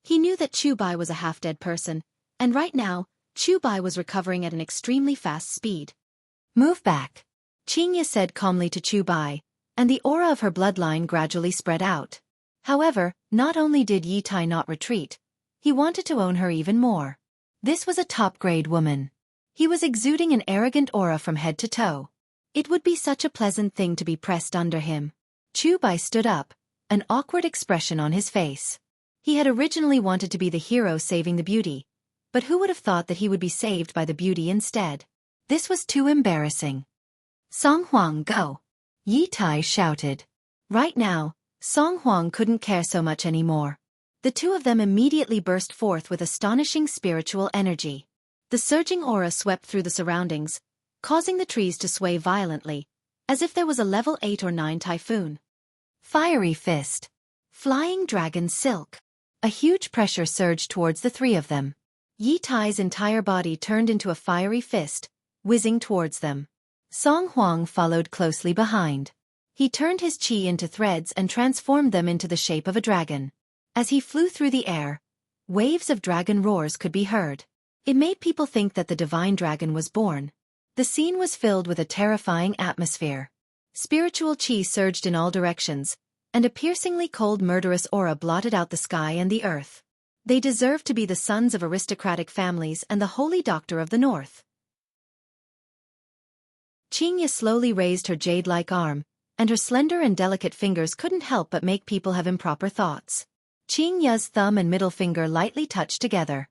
he knew that Chu Bai was a half-dead person, and right now, Chu Bai was recovering at an extremely fast speed. Move back. Qingye said calmly to Chu Bai, and the aura of her bloodline gradually spread out. However, not only did Yi Tai not retreat, he wanted to own her even more. This was a top-grade woman. He was exuding an arrogant aura from head to toe. It would be such a pleasant thing to be pressed under him. Chu Bai stood up, an awkward expression on his face. He had originally wanted to be the hero saving the beauty, but who would have thought that he would be saved by the beauty instead? This was too embarrassing. Song Huang, go! Yi Tai shouted. Right now, Song Huang couldn't care so much anymore. The two of them immediately burst forth with astonishing spiritual energy. The surging aura swept through the surroundings, causing the trees to sway violently, as if there was a level 8 or 9 typhoon. Fiery Fist. Flying Dragon Silk. A huge pressure surged towards the three of them. Yi Tai's entire body turned into a fiery fist, whizzing towards them. Song Huang followed closely behind. He turned his chi into threads and transformed them into the shape of a dragon. As he flew through the air, waves of dragon roars could be heard. It made people think that the divine dragon was born. The scene was filled with a terrifying atmosphere. Spiritual chi surged in all directions, and a piercingly cold murderous aura blotted out the sky and the earth. They deserved to be the sons of aristocratic families and the holy doctor of the north. Qingye slowly raised her jade-like arm, and her slender and delicate fingers couldn't help but make people have improper thoughts. Qingye's thumb and middle finger lightly touched together.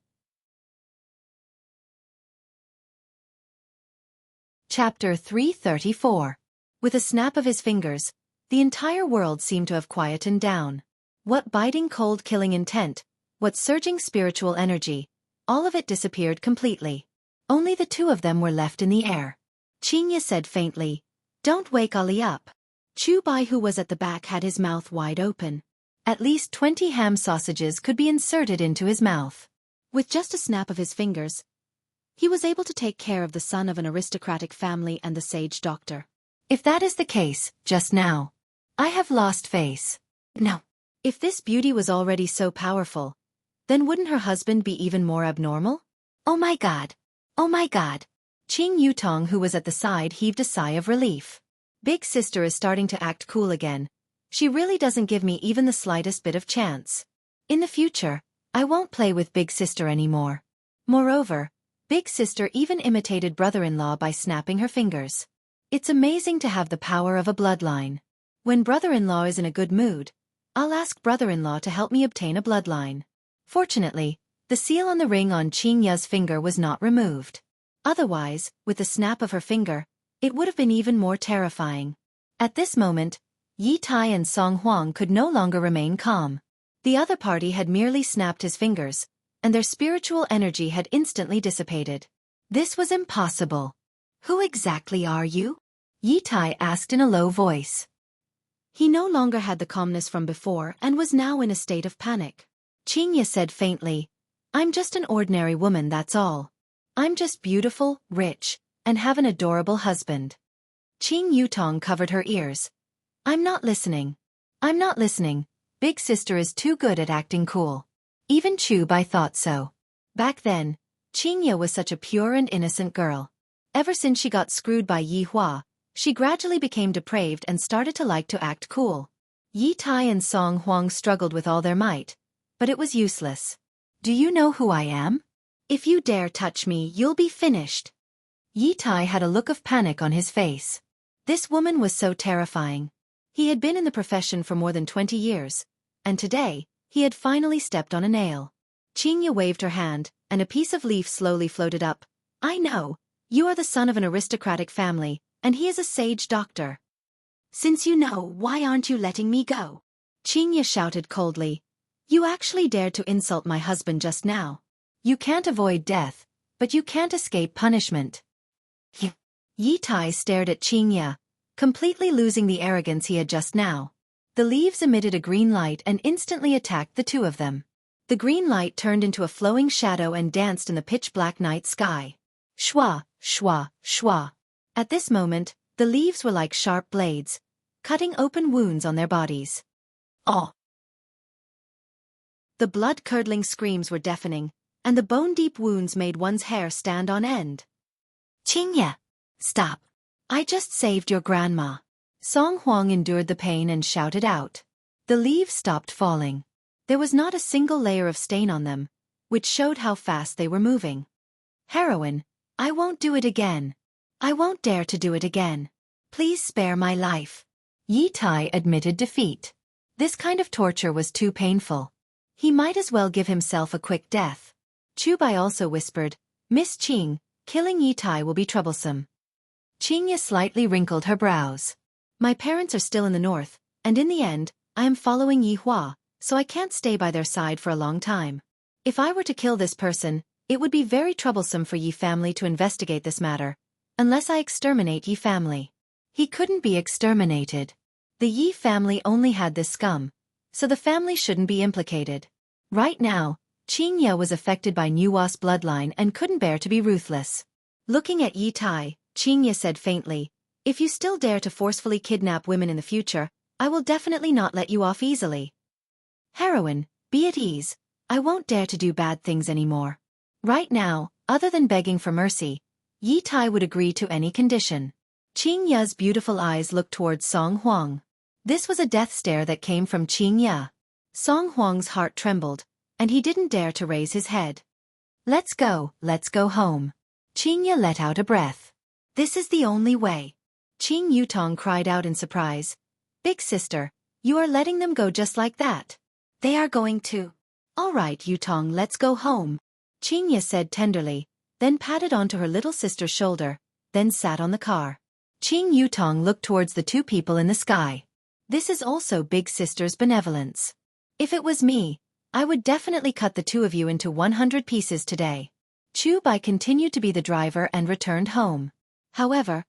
Chapter 334. With a snap of his fingers, the entire world seemed to have quietened down. What biting cold killing intent, what surging spiritual energy, all of it disappeared completely. Only the two of them were left in the air. Qingye said faintly, "Don't wake Ali up." Chu Bai, who was at the back, had his mouth wide open. At least 20 ham sausages could be inserted into his mouth. With just a snap of his fingers, he was able to take care of the son of an aristocratic family and the sage doctor. If that is the case, just now, I have lost face. No. If this beauty was already so powerful, then wouldn't her husband be even more abnormal? Oh my god. Oh my god. Qing Yutong, who was at the side, heaved a sigh of relief. Big sister is starting to act cool again. She really doesn't give me even the slightest bit of chance. In the future, I won't play with big sister anymore. Moreover, big sister even imitated brother-in-law by snapping her fingers. It's amazing to have the power of a bloodline. When brother-in-law is in a good mood, I'll ask brother-in-law to help me obtain a bloodline. Fortunately, the seal on the ring on Qingye's finger was not removed. Otherwise, with the snap of her finger, it would have been even more terrifying. At this moment, Yi Tai and Song Huang could no longer remain calm. The other party had merely snapped his fingers, and their spiritual energy had instantly dissipated. This was impossible. Who exactly are you? Yi Tai asked in a low voice. He no longer had the calmness from before and was now in a state of panic. Qingye said faintly, "I'm just an ordinary woman, that's all. I'm just beautiful, rich, and have an adorable husband." Qing Yutong covered her ears. "I'm not listening. I'm not listening. Big sister is too good at acting cool." Even Chu Bai thought so. Back then, Qingye was such a pure and innocent girl. Ever since she got screwed by Yi Hua, she gradually became depraved and started to like to act cool. Yi Tai and Song Huang struggled with all their might, but it was useless. "Do you know who I am? If you dare touch me, you'll be finished." Yi Tai had a look of panic on his face. This woman was so terrifying. He had been in the profession for more than 20 years, and today, he had finally stepped on a nail. Qingye waved her hand, and a piece of leaf slowly floated up. "I know, you are the son of an aristocratic family, and he is a sage doctor. Since you know, why aren't you letting me go?" Qingye shouted coldly. "You actually dared to insult my husband just now. You can't avoid death, but you can't escape punishment." Yi Tai stared at Qingye, completely losing the arrogance he had just now. The leaves emitted a green light and instantly attacked the two of them. The green light turned into a flowing shadow and danced in the pitch-black night sky. Shwa, shwa, shwa. At this moment, the leaves were like sharp blades, cutting open wounds on their bodies. Oh! The blood-curdling screams were deafening, and the bone-deep wounds made one's hair stand on end. "Qingye, stop. I just saved your grandma." Song Huang endured the pain and shouted out. The leaves stopped falling. There was not a single layer of stain on them, which showed how fast they were moving. "Heroine, I won't do it again. I won't dare to do it again. Please spare my life." Yi Tai admitted defeat. This kind of torture was too painful. He might as well give himself a quick death. Chu Bai also whispered, "Miss Qing, killing Yi Tai will be troublesome." Qingye slightly wrinkled her brows. "My parents are still in the north, and in the end, I am following Yi Hua, so I can't stay by their side for a long time. If I were to kill this person, it would be very troublesome for Yi family to investigate this matter, unless I exterminate Yi family." He couldn't be exterminated. The Yi family only had this scum, so the family shouldn't be implicated. Right now, Qingye was affected by Nuwa's bloodline and couldn't bear to be ruthless. Looking at Yi Tai, Qingye said faintly, "If you still dare to forcefully kidnap women in the future, I will definitely not let you off easily. Heroine, be at ease. I won't dare to do bad things anymore." Right now, other than begging for mercy, Yi Tai would agree to any condition. Qingye's beautiful eyes looked towards Song Huang. This was a death stare that came from Qingye. Song Huang's heart trembled, and he didn't dare to raise his head. Let's go home." Qingye let out a breath. "This is the only way." Qing Yutong cried out in surprise. "Big sister, you are letting them go just like that?" "They are going to." "All right, Yutong, let's go home." Qingye said tenderly, then patted onto her little sister's shoulder, then sat on the car. Qing Yutong looked towards the two people in the sky. This is also big sister's benevolence. If it was me, I would definitely cut the two of you into 100 pieces today. Chu Bai continued to be the driver and returned home. However,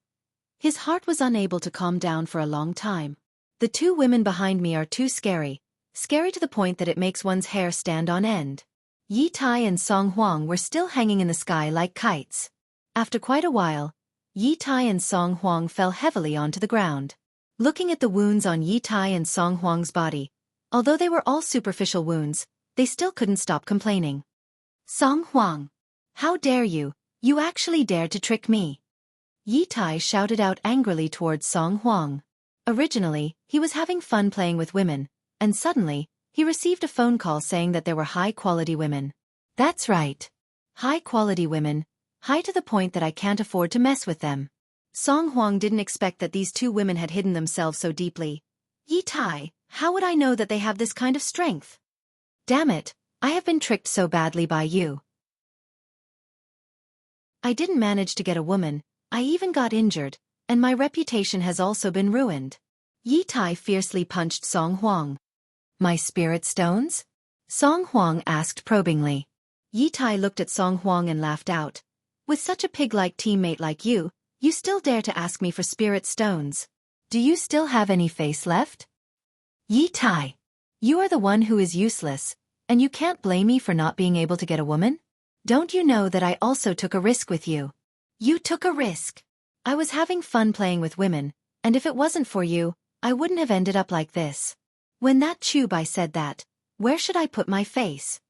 his heart was unable to calm down for a long time. The two women behind me are too scary to the point that it makes one's hair stand on end. Yi Tai and Song Huang were still hanging in the sky like kites. After quite a while, Yi Tai and Song Huang fell heavily onto the ground. Looking at the wounds on Yi Tai and Song Huang's body, although they were all superficial wounds, they still couldn't stop complaining. Song Huang, how dare you? You actually dared to trick me. Yi Tai shouted out angrily towards Song Huang. Originally, he was having fun playing with women, and suddenly, he received a phone call saying that there were high-quality women. That's right. High-quality women, high to the point that I can't afford to mess with them. Song Huang didn't expect that these two women had hidden themselves so deeply. Yi Tai, how would I know that they have this kind of strength? Damn it, I have been tricked so badly by you. I didn't manage to get a woman, I even got injured, and my reputation has also been ruined. Yi Tai fiercely punched Song Huang. My spirit stones? Song Huang asked probingly. Yi Tai looked at Song Huang and laughed out. With such a pig-like teammate like you still dare to ask me for spirit stones. Do you still have any face left? Yi Tai, you are the one who is useless, and you can't blame me for not being able to get a woman? Don't you know that I also took a risk with you? You took a risk. I was having fun playing with women, and if it wasn't for you, I wouldn't have ended up like this. When that Chu Bai said that, where should I put my face?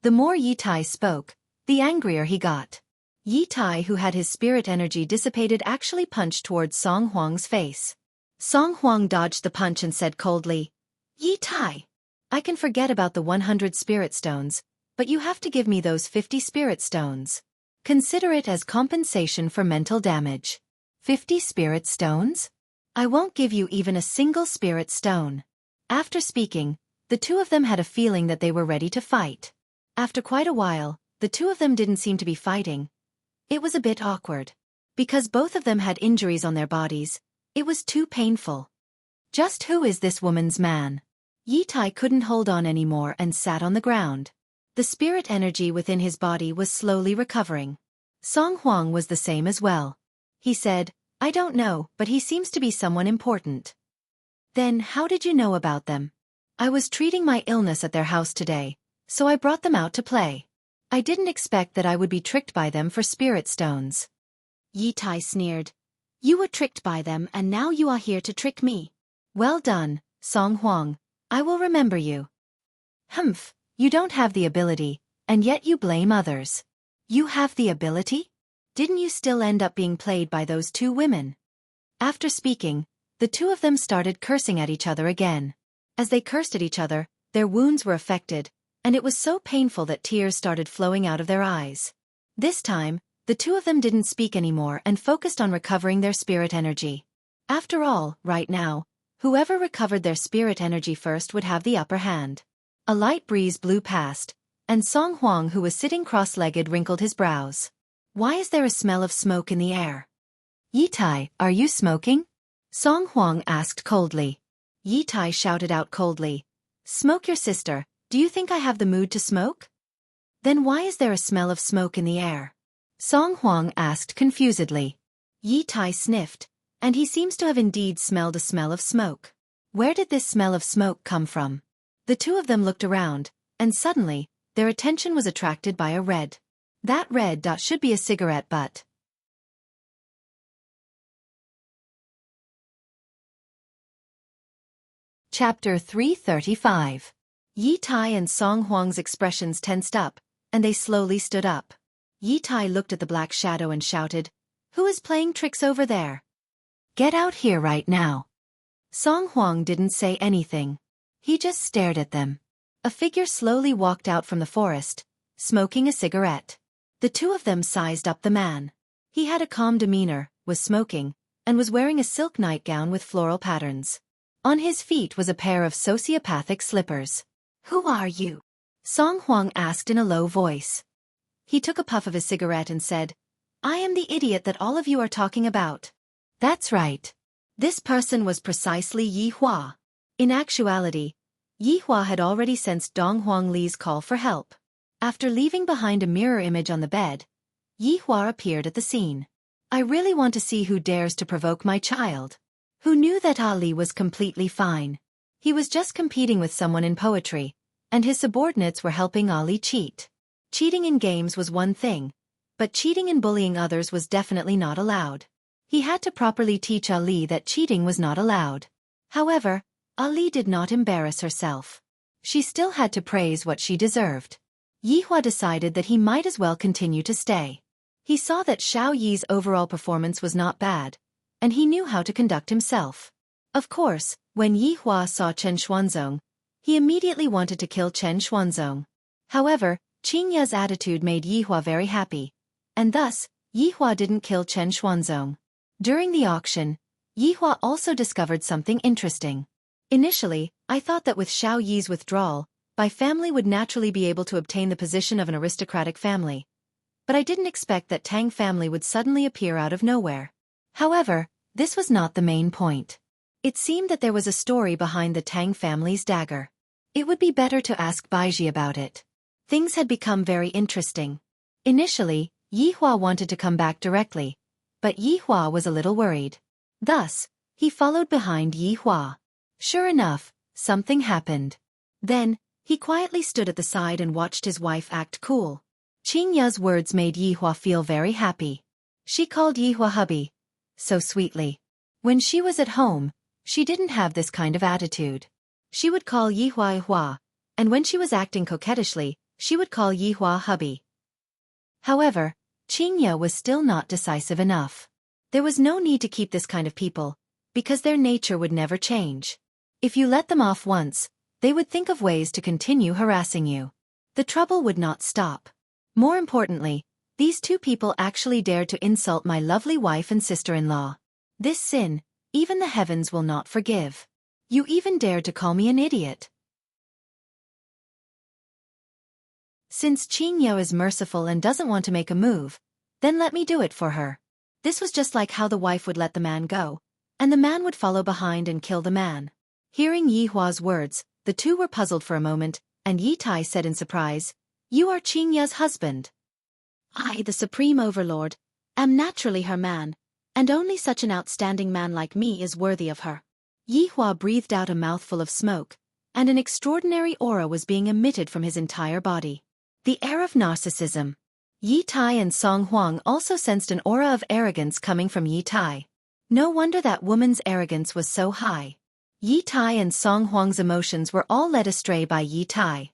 The more Yi Tai spoke, the angrier he got. Yi Tai, who had his spirit energy dissipated, actually punched towards Song Huang's face. Song Huang dodged the punch and said coldly, Yi Tai, I can forget about the 100 spirit stones, but you have to give me those 50 spirit stones. Consider it as compensation for mental damage. 50 spirit stones? I won't give you even a single spirit stone. After speaking, the two of them had a feeling that they were ready to fight. After quite a while, the two of them didn't seem to be fighting. It was a bit awkward. Because both of them had injuries on their bodies, it was too painful. Just who is this woman's man? Yi Tai couldn't hold on anymore and sat on the ground. The spirit energy within his body was slowly recovering. Song Huang was the same as well. He said, I don't know, but he seems to be someone important. Then how did you know about them? I was treating my illness at their house today, so I brought them out to play. I didn't expect that I would be tricked by them for spirit stones. Yi Tai sneered. You were tricked by them and now you are here to trick me. Well done, Song Huang. I will remember you. Humph, you don't have the ability, and yet you blame others. You have the ability? Didn't you still end up being played by those two women? After speaking, the two of them started cursing at each other again. As they cursed at each other, their wounds were affected, and it was so painful that tears started flowing out of their eyes. This time, the two of them didn't speak anymore and focused on recovering their spirit energy. After all, right now, whoever recovered their spirit energy first would have the upper hand. A light breeze blew past, and Song Huang, who was sitting cross-legged, wrinkled his brows. Why is there a smell of smoke in the air? Yi Tai, are you smoking? Song Huang asked coldly. Yi Tai shouted out coldly. Smoke your sister, do you think I have the mood to smoke? Then why is there a smell of smoke in the air? Song Huang asked confusedly. Yi Tai sniffed, and he seems to have indeed smelled a smell of smoke. Where did this smell of smoke come from? The two of them looked around, and suddenly, their attention was attracted by a red. That red dot should be a cigarette butt. Chapter 335. Yi Tai and Song Huang's expressions tensed up, and they slowly stood up. Yi Tai looked at the black shadow and shouted, Who is playing tricks over there? Get out here right now. Song Huang didn't say anything. He just stared at them. A figure slowly walked out from the forest, smoking a cigarette. The two of them sized up the man. He had a calm demeanor, was smoking, and was wearing a silk nightgown with floral patterns. On his feet was a pair of sociopathic slippers. Who are you? Song Huang asked in a low voice. He took a puff of his cigarette and said, I am the idiot that all of you are talking about. That's right. This person was precisely Yi Hua. In actuality, Yi Hua had already sensed Dong Huangli's call for help. After leaving behind a mirror image on the bed, Yi Hua appeared at the scene. I really want to see who dares to provoke my child. Who knew that Ali was completely fine? He was just competing with someone in poetry, and his subordinates were helping Ali cheat. Cheating in games was one thing, but cheating and bullying others was definitely not allowed. He had to properly teach Ali that cheating was not allowed. However, Ali did not embarrass herself. She still had to praise what she deserved. Yi Hua decided that he might as well continue to stay. He saw that Xiao Yi's overall performance was not bad, and he knew how to conduct himself. Of course, when Yi Hua saw Chen Xuanzong, he immediately wanted to kill Chen Xuanzong. However, Qing Ye's attitude made Yi Hua very happy, and thus, Yi Hua didn't kill Chen Xuanzong. During the auction, Yi Hua also discovered something interesting. Initially, I thought that with Xiao Yi's withdrawal, my family would naturally be able to obtain the position of an aristocratic family. But I didn't expect that Tang family would suddenly appear out of nowhere. However, this was not the main point. It seemed that there was a story behind the Tang family's dagger. It would be better to ask Baiji about it. Things had become very interesting. Initially, Yi Hua wanted to come back directly, but Yi Hua was a little worried. Thus, he followed behind Yi Hua. Sure enough, something happened. Then, he quietly stood at the side and watched his wife act cool. Qing Ye's words made Yi Hua feel very happy. She called Yi Hua hubby, so sweetly. When she was at home, she didn't have this kind of attitude. She would call Yi Hua Hua, and when she was acting coquettishly, she would call Yi Hua hubby. However, Qing Ye was still not decisive enough. There was no need to keep this kind of people, because their nature would never change. If you let them off once, they would think of ways to continue harassing you. The trouble would not stop. More importantly, these two people actually dared to insult my lovely wife and sister-in-law. This sin, even the heavens will not forgive. You even dared to call me an idiot. Since Qing Ye is merciful and doesn't want to make a move, then let me do it for her. This was just like how the wife would let the man go, and the man would follow behind and kill the man. Hearing Yi Hua's words, the two were puzzled for a moment, and Yi Tai said in surprise, "You are Qing Ye's husband." "I, the Supreme Overlord, am naturally her man, and only such an outstanding man like me is worthy of her." Yi Hua breathed out a mouthful of smoke, and an extraordinary aura was being emitted from his entire body. The air of narcissism. Yi Tai and Song Huang also sensed an aura of arrogance coming from Yi Tai. No wonder that woman's arrogance was so high. Yi Tai and Song Huang's emotions were all led astray by Yi Tai.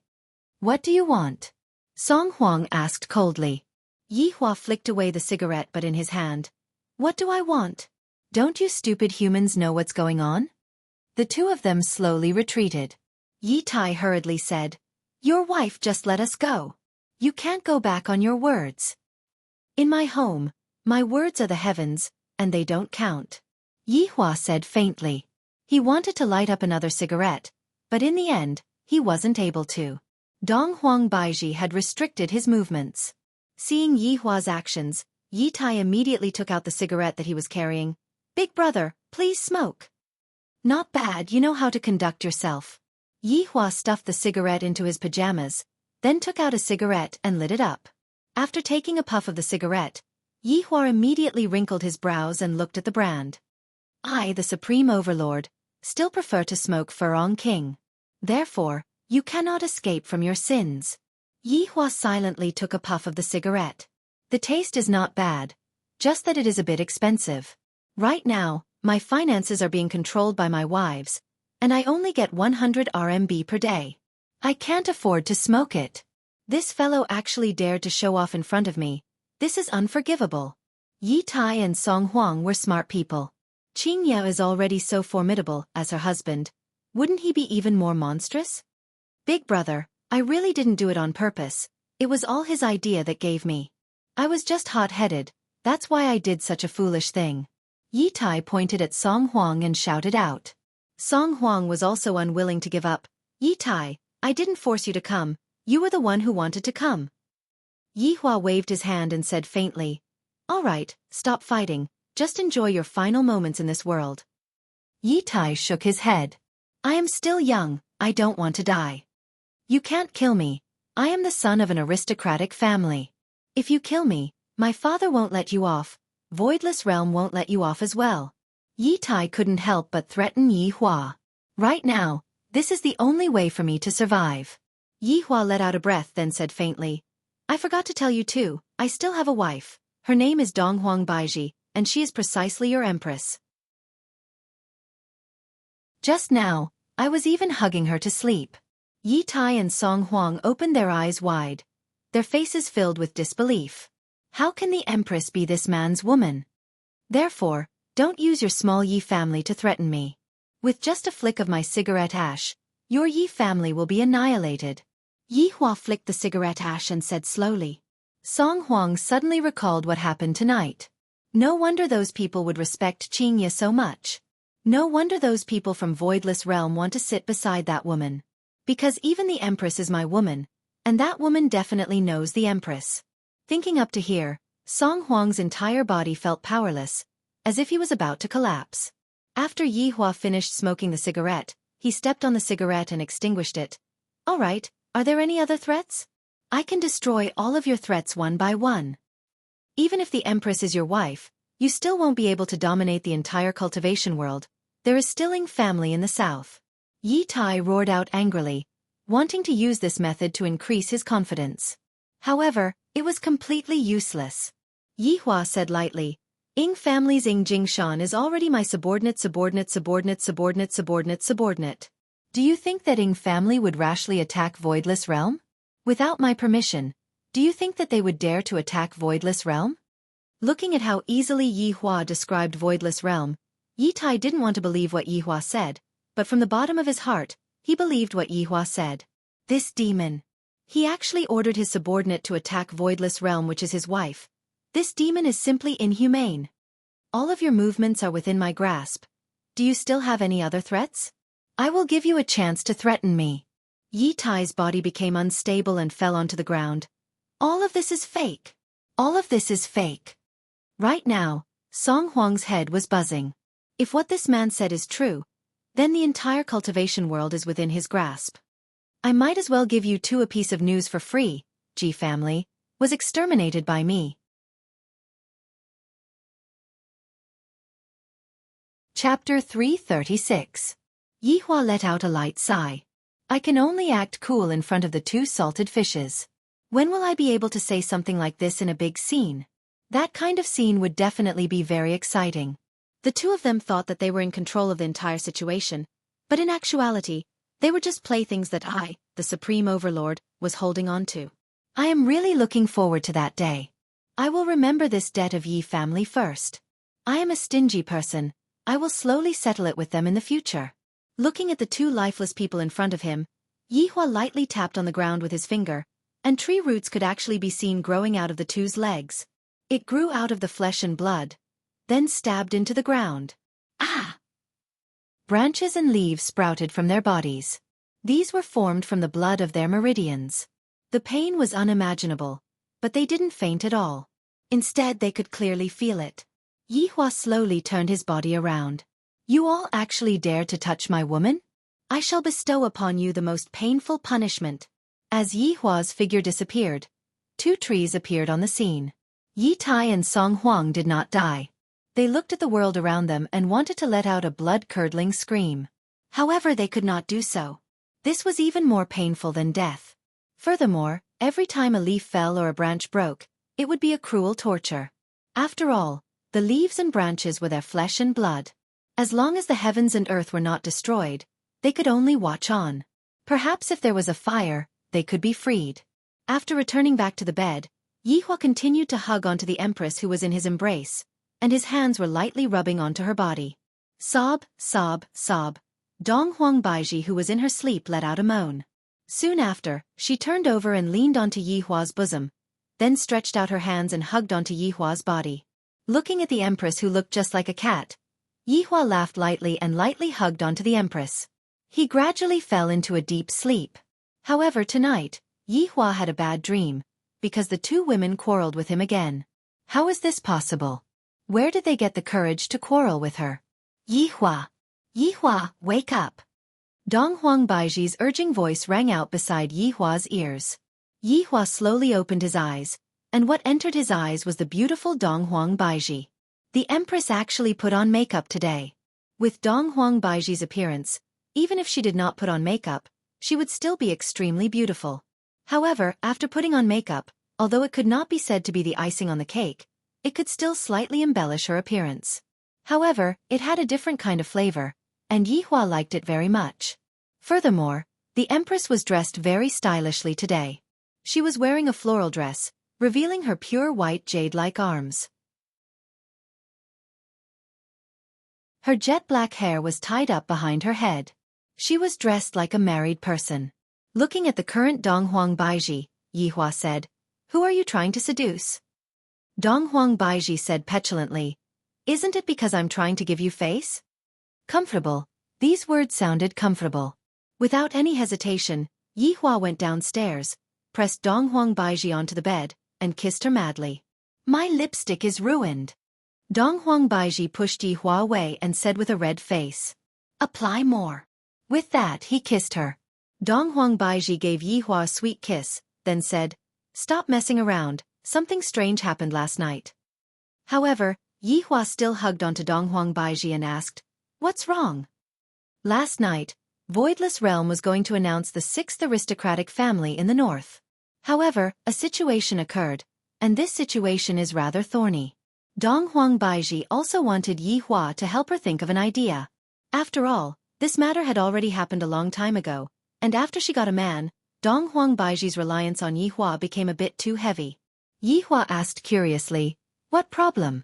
"What do you want?" Song Huang asked coldly. Yi Hua flicked away the cigarette butt in his hand. "What do I want? Don't you stupid humans know what's going on?" The two of them slowly retreated. Yi Tai hurriedly said, "Your wife just let us go. You can't go back on your words. In my home, my words are the heavens, and they don't count." Yi Hua said faintly. He wanted to light up another cigarette, but in the end, he wasn't able to. Dong Huang Baiji had restricted his movements. Seeing Yi Hua's actions, Yi Tai immediately took out the cigarette that he was carrying. "Big brother, please smoke." "Not bad, you know how to conduct yourself." Yi Hua stuffed the cigarette into his pajamas, then took out a cigarette and lit it up. After taking a puff of the cigarette, Yi Hua immediately wrinkled his brows and looked at the brand. "I, the Supreme Overlord, still prefer to smoke Furong King. Therefore, you cannot escape from your sins." Yi Hua silently took a puff of the cigarette. "The taste is not bad, just that it is a bit expensive. Right now, my finances are being controlled by my wives, and I only get 100 RMB per day. I can't afford to smoke it. This fellow actually dared to show off in front of me. This is unforgivable." Yi Tai and Song Huang were smart people. Qing Ye is already so formidable as her husband. Wouldn't he be even more monstrous? "Big brother, I really didn't do it on purpose. It was all his idea that gave me. I was just hot-headed, that's why I did such a foolish thing." Yi Tai pointed at Song Huang and shouted out. Song Huang was also unwilling to give up. "Yi Tai, I didn't force you to come, you were the one who wanted to come." Yi Hua waved his hand and said faintly, "All right, stop fighting, just enjoy your final moments in this world." Yi Tai shook his head. "I am still young, I don't want to die. You can't kill me. I am the son of an aristocratic family. If you kill me, my father won't let you off. Voidless Realm won't let you off as well. Yi Tai couldn't help but threaten Yi Hua. Right now, this is the only way for me to survive. Yi Hua let out a breath, then said faintly, I forgot to tell you too, I still have a wife. Her name is Donghuang Baiji, and she is precisely your empress. Just now, I was even hugging her to sleep. Yi Tai and Song Huang opened their eyes wide, their faces filled with disbelief. How can the empress be this man's woman? Therefore, don't use your small Yi family to threaten me. With just a flick of my cigarette ash, your Yi family will be annihilated. Yi Hua flicked the cigarette ash and said slowly. Song Huang suddenly recalled what happened tonight. No wonder those people would respect Qingye so much. No wonder those people from Voidless Realm want to sit beside that woman. Because even the Empress is my woman, and that woman definitely knows the Empress. Thinking up to here, Song Huang's entire body felt powerless, as if he was about to collapse. After Yi Hua finished smoking the cigarette, he stepped on the cigarette and extinguished it. All right, are there any other threats? I can destroy all of your threats one by one. Even if the Empress is your wife, you still won't be able to dominate the entire cultivation world. There is still Ying family in the south. Yi Tai roared out angrily, wanting to use this method to increase his confidence. However, it was completely useless. Yi Hua said lightly, Ying family's Ying Jingshan is already my subordinate. Do you think that Ying family would rashly attack Voidless Realm? Without my permission, do you think that they would dare to attack Voidless Realm? Looking at how easily Yi Hua described Voidless Realm, Yi Tai didn't want to believe what Yi Hua said, but from the bottom of his heart, he believed what Yi Hua said. This demon. He actually ordered his subordinate to attack Voidless Realm, which is his wife. This demon is simply inhumane. All of your movements are within my grasp. Do you still have any other threats? I will give you a chance to threaten me. Yi Tai's body became unstable and fell onto the ground. All of this is fake. All of this is fake. Right now, Song Huang's head was buzzing. If what this man said is true, then the entire cultivation world is within his grasp. I might as well give you two a piece of news for free. Ji family was exterminated by me. Chapter 336. Yi Hua let out a light sigh. I can only act cool in front of the two salted fishes. When will I be able to say something like this in a big scene? That kind of scene would definitely be very exciting. The two of them thought that they were in control of the entire situation, but in actuality, they were just playthings that I, the Supreme Overlord, was holding on to. I am really looking forward to that day. I will remember this debt of Yi family first. I am a stingy person. I will slowly settle it with them in the future. Looking at the two lifeless people in front of him, Yi Hua lightly tapped on the ground with his finger, and tree roots could actually be seen growing out of the two's legs. It grew out of the flesh and blood, then stabbed into the ground. Ah! Branches and leaves sprouted from their bodies. These were formed from the blood of their meridians. The pain was unimaginable, but they didn't faint at all. Instead, they could clearly feel it. Yi Hua slowly turned his body around. You all actually dare to touch my woman? I shall bestow upon you the most painful punishment. As Yi Hua's figure disappeared, two trees appeared on the scene. Yi Tai and Song Huang did not die. They looked at the world around them and wanted to let out a blood-curdling scream. However, they could not do so. This was even more painful than death. Furthermore, every time a leaf fell or a branch broke, it would be a cruel torture. After all, the leaves and branches were their flesh and blood. As long as the heavens and earth were not destroyed, they could only watch on. Perhaps if there was a fire, they could be freed. After returning back to the bed, Yi Hua continued to hug onto the Empress who was in his embrace, and his hands were lightly rubbing onto her body. Sob, sob, sob. Donghuang Baiji, who was in her sleep, let out a moan. Soon after, she turned over and leaned onto Yi Hua's bosom, then stretched out her hands and hugged onto Yi Hua's body. Looking at the Empress, who looked just like a cat, Yi Hua laughed lightly and lightly hugged onto the Empress. He gradually fell into a deep sleep. However, tonight, Yi Hua had a bad dream, because the two women quarreled with him again. How is this possible? Where did they get the courage to quarrel with her? Yi Hua! Yi Hua, wake up! Dong Huang Baiji's urging voice rang out beside Yi Hua's ears. Yi Hua slowly opened his eyes, and what entered his eyes was the beautiful Dong Huang Baiji. The Empress actually put on makeup today. With Dong Huang Baiji's appearance, even if she did not put on makeup, she would still be extremely beautiful. However, after putting on makeup, although it could not be said to be the icing on the cake, it could still slightly embellish her appearance. However, it had a different kind of flavor, and Yi Hua liked it very much. Furthermore, the Empress was dressed very stylishly today. She was wearing a floral dress, revealing her pure white jade-like arms. Her jet-black hair was tied up behind her head. She was dressed like a married person. Looking at the current Dong Huang Baiji, Yi Hua said, "Who are you trying to seduce?" Dong Huang Baiji said petulantly, "Isn't it because I'm trying to give you face?" Comfortable. These words sounded comfortable. Without any hesitation, Yi Hua went downstairs, pressed Dong Huang Baiji onto the bed, and kissed her madly. "My lipstick is ruined." Dong Huang Baiji pushed Yi Hua away and said with a red face, "Apply more." With that he kissed her. Dong Huang Baiji gave Yi Hua a sweet kiss, then said, "Stop messing around, something strange happened last night." However, Yi Hua still hugged onto Dong Huang Baiji and asked, "What's wrong?" Last night, Voidless Realm was going to announce the 6th aristocratic family in the north. However, a situation occurred, and this situation is rather thorny. Dong Huang Baiji also wanted Yi Hua to help her think of an idea. After all, this matter had already happened a long time ago, and after she got a man, Dong Huang Baiji's reliance on Yi Hua became a bit too heavy. Yi Hua asked curiously, "What problem?"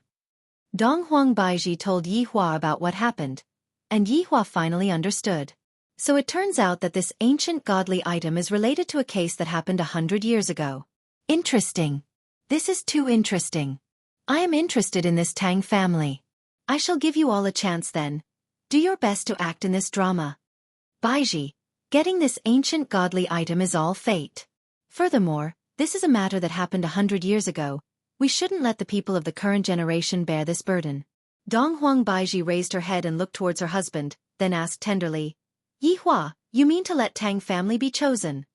Dong Huang Baiji told Yi Hua about what happened, and Yi Hua finally understood. So it turns out that this ancient godly item is related to a case that happened 100 years ago. Interesting. This is too interesting. I am interested in this Tang family. I shall give you all a chance then. Do your best to act in this drama. Baiji, getting this ancient godly item is all fate. Furthermore, this is a matter that happened 100 years ago. We shouldn't let the people of the current generation bear this burden. Dong Huang Baiji raised her head and looked towards her husband, then asked tenderly, "Yi Hua, you mean to let Tang family be chosen?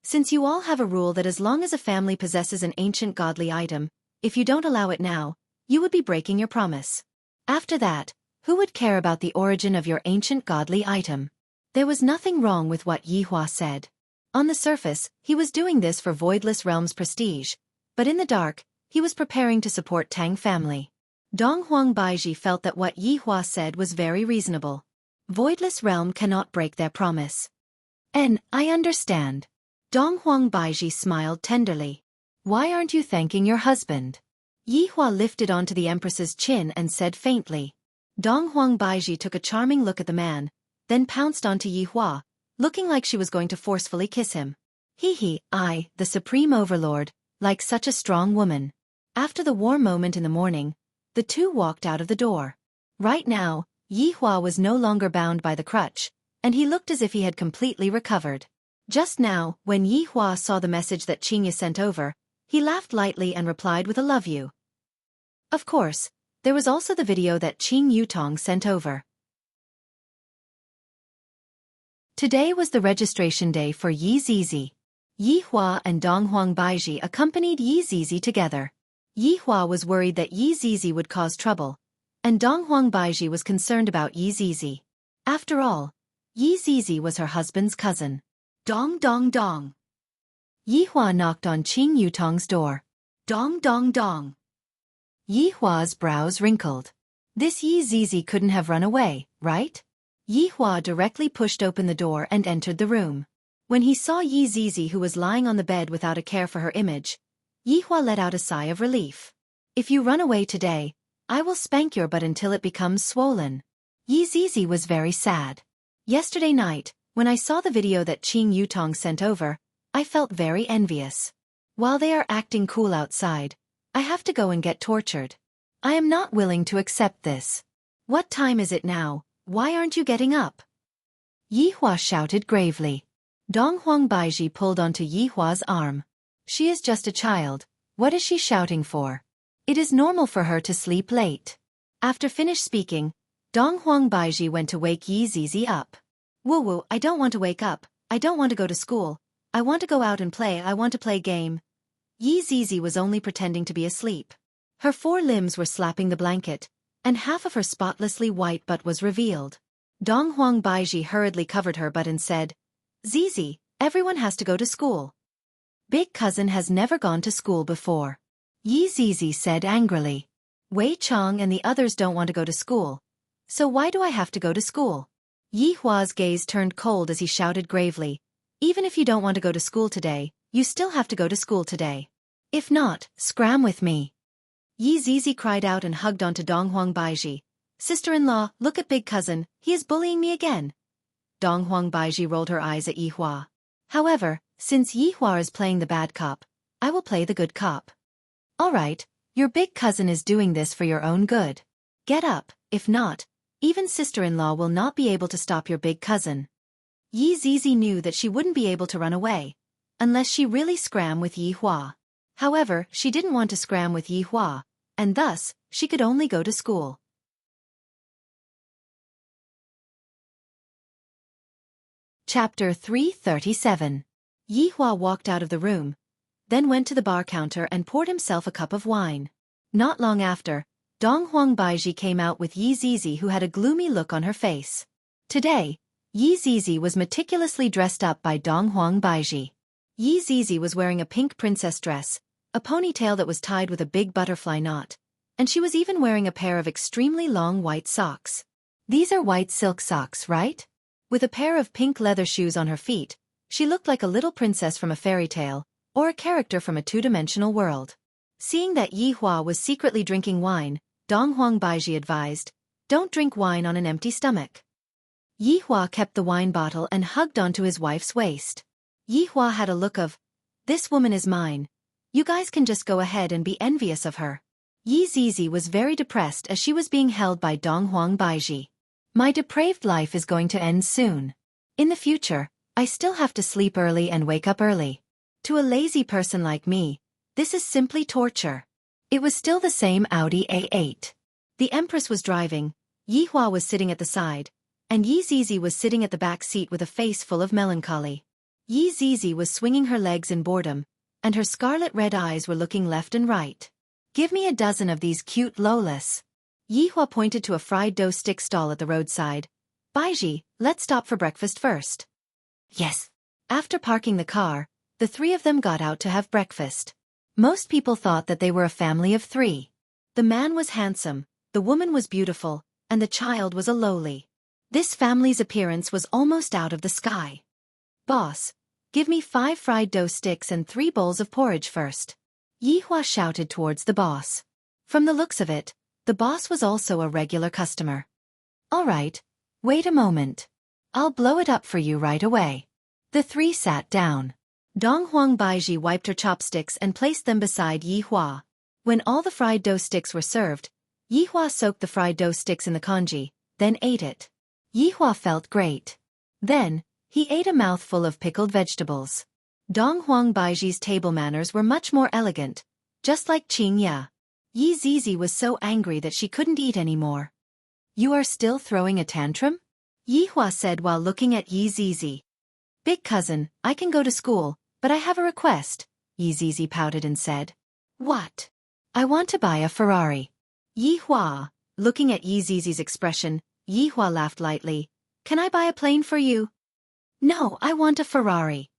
Since you all have a rule that as long as a family possesses an ancient godly item, if you don't allow it now, you would be breaking your promise. After that, who would care about the origin of your ancient godly item?" There was nothing wrong with what Yi Hua said. On the surface, he was doing this for Voidless Realm's prestige, but in the dark, he was preparing to support Tang family. Dong Huang Baiji felt that what Yi Hua said was very reasonable. Voidless Realm cannot break their promise. "And I understand." Dong Huang Baiji smiled tenderly. "Why aren't you thanking your husband?" Yi Hua lifted onto the Empress's chin and said faintly. Dong Huang Baiji took a charming look at the man, then pounced onto Yi Hua, looking like she was going to forcefully kiss him. I, the Supreme Overlord, like such a strong woman." After the warm moment in the morning, the two walked out of the door. Right now, Yi Hua was no longer bound by the crutch, and he looked as if he had completely recovered. Just now, when Yi Hua saw the message that Qingye sent over, he laughed lightly and replied with a "love you." Of course, there was also the video that Qing Yutong sent over. Today was the registration day for Yi Zizi. Yi Hua and Dong Huang Baiji accompanied Yi Zizi together. Yi Hua was worried that Yi Zizi would cause trouble, and Dong Huang Baiji was concerned about Yi Zizi. After all, Yi Zizi was her husband's cousin. Dong dong dong. Yi Hua knocked on Qing Yutong's door. Dong dong dong. Yi Hua's brows wrinkled. This Yi Zizi couldn't have run away, right? Yi Hua directly pushed open the door and entered the room. When he saw Yi Zizi, who was lying on the bed without a care for her image, Yi Hua let out a sigh of relief. "If you run away today, I will spank your butt until it becomes swollen." Yi Zizi was very sad. Yesterday night, when I saw the video that Qing Yutong sent over, I felt very envious. While they are acting cool outside, I have to go and get tortured. I am not willing to accept this. "What time is it now? Why aren't you getting up?" Yi Hua shouted gravely. Dong Huang Baiji pulled onto Yi Hua's arm. "She is just a child. What is she shouting for? It is normal for her to sleep late." After finished speaking, Dong Huang Baiji went to wake Yi Zizi up. Woo woo, I don't want to wake up, I don't want to go to school, I want to go out and play, I want to play game. Yi Zizi was only pretending to be asleep. Her 4 limbs were slapping the blanket, and half of her spotlessly white butt was revealed. Dong Huang Baiji hurriedly covered her butt and said, Zizi, everyone has to go to school. Big cousin has never gone to school before. Yi Zizi said angrily. Wei Chong and the others don't want to go to school. So why do I have to go to school? Yi Hua's gaze turned cold as he shouted gravely, even if you don't want to go to school today, you still have to go to school today. If not, scram with me. Yi Zizi cried out and hugged onto Dong Huang Baiji. Sister-in-law, look at big cousin, he is bullying me again. Dong Huang Baiji rolled her eyes at Yi Hua. However, since Yi Hua is playing the bad cop, I will play the good cop. Alright, your big cousin is doing this for your own good. Get up, if not, even sister-in-law will not be able to stop your big cousin. Yi Zizi knew that she wouldn't be able to run away, unless she really scram with Yi Hua. However, she didn't want to scram with Yi Hua, and thus, she could only go to school. Chapter 337. Yi Hua walked out of the room, then went to the bar counter and poured himself a cup of wine. Not long after, Dong Huang Baiji came out with Yi Zizi, who had a gloomy look on her face. Today, Yi Zizi was meticulously dressed up by Dong Huang Baiji. Yi Zizi was wearing a pink princess dress, a ponytail that was tied with a big butterfly knot, and she was even wearing a pair of extremely long white socks. These are white silk socks, right? With a pair of pink leather shoes on her feet, she looked like a little princess from a fairy tale, or a character from a two-dimensional world. Seeing that Yi Hua was secretly drinking wine, Dong Huang Baiji advised, don't drink wine on an empty stomach. Yi Hua kept the wine bottle and hugged onto his wife's waist. Yi Hua had a look of, this woman is mine. You guys can just go ahead and be envious of her. Yi Zizi was very depressed as she was being held by Dong Huang Baiji. My depraved life is going to end soon. In the future, I still have to sleep early and wake up early. To a lazy person like me, this is simply torture. It was still the same Audi A8. The Empress was driving, Yi Hua was sitting at the side, and Yi Zizi was sitting at the back seat with a face full of melancholy. Yi Zizi was swinging her legs in boredom, and her scarlet red eyes were looking left and right. Give me a dozen of these cute lolas. Yi Hua pointed to a fried dough stick stall at the roadside. Baiji, let's stop for breakfast first. Yes. After parking the car, the 3 of them got out to have breakfast. Most people thought that they were a family of 3. The man was handsome, the woman was beautiful, and the child was a lowly. This family's appearance was almost out of the sky. Boss, give me 5 fried dough sticks and 3 bowls of porridge first. Yi Hua shouted towards the boss. From the looks of it, the boss was also a regular customer. All right, wait a moment. I'll blow it up for you right away. The 3 sat down. Dong Huang Baiji wiped her chopsticks and placed them beside Yi Hua. When all the fried dough sticks were served, Yi Hua soaked the fried dough sticks in the congee, then ate it. Yi Hua felt great. Then, he ate a mouthful of pickled vegetables. Dong Huang Baiji's table manners were much more elegant, just like Qing Ya. Yi Zizi was so angry that she couldn't eat anymore. You are still throwing a tantrum? Yi Hua said while looking at Yi Zizi. Big cousin, I can go to school, but I have a request, Yi Zizi pouted and said. What? I want to buy a Ferrari. Yi Hua, looking at Yi Zizi's expression, Yi Hua laughed lightly. Can I buy a plane for you? No, I want a Ferrari.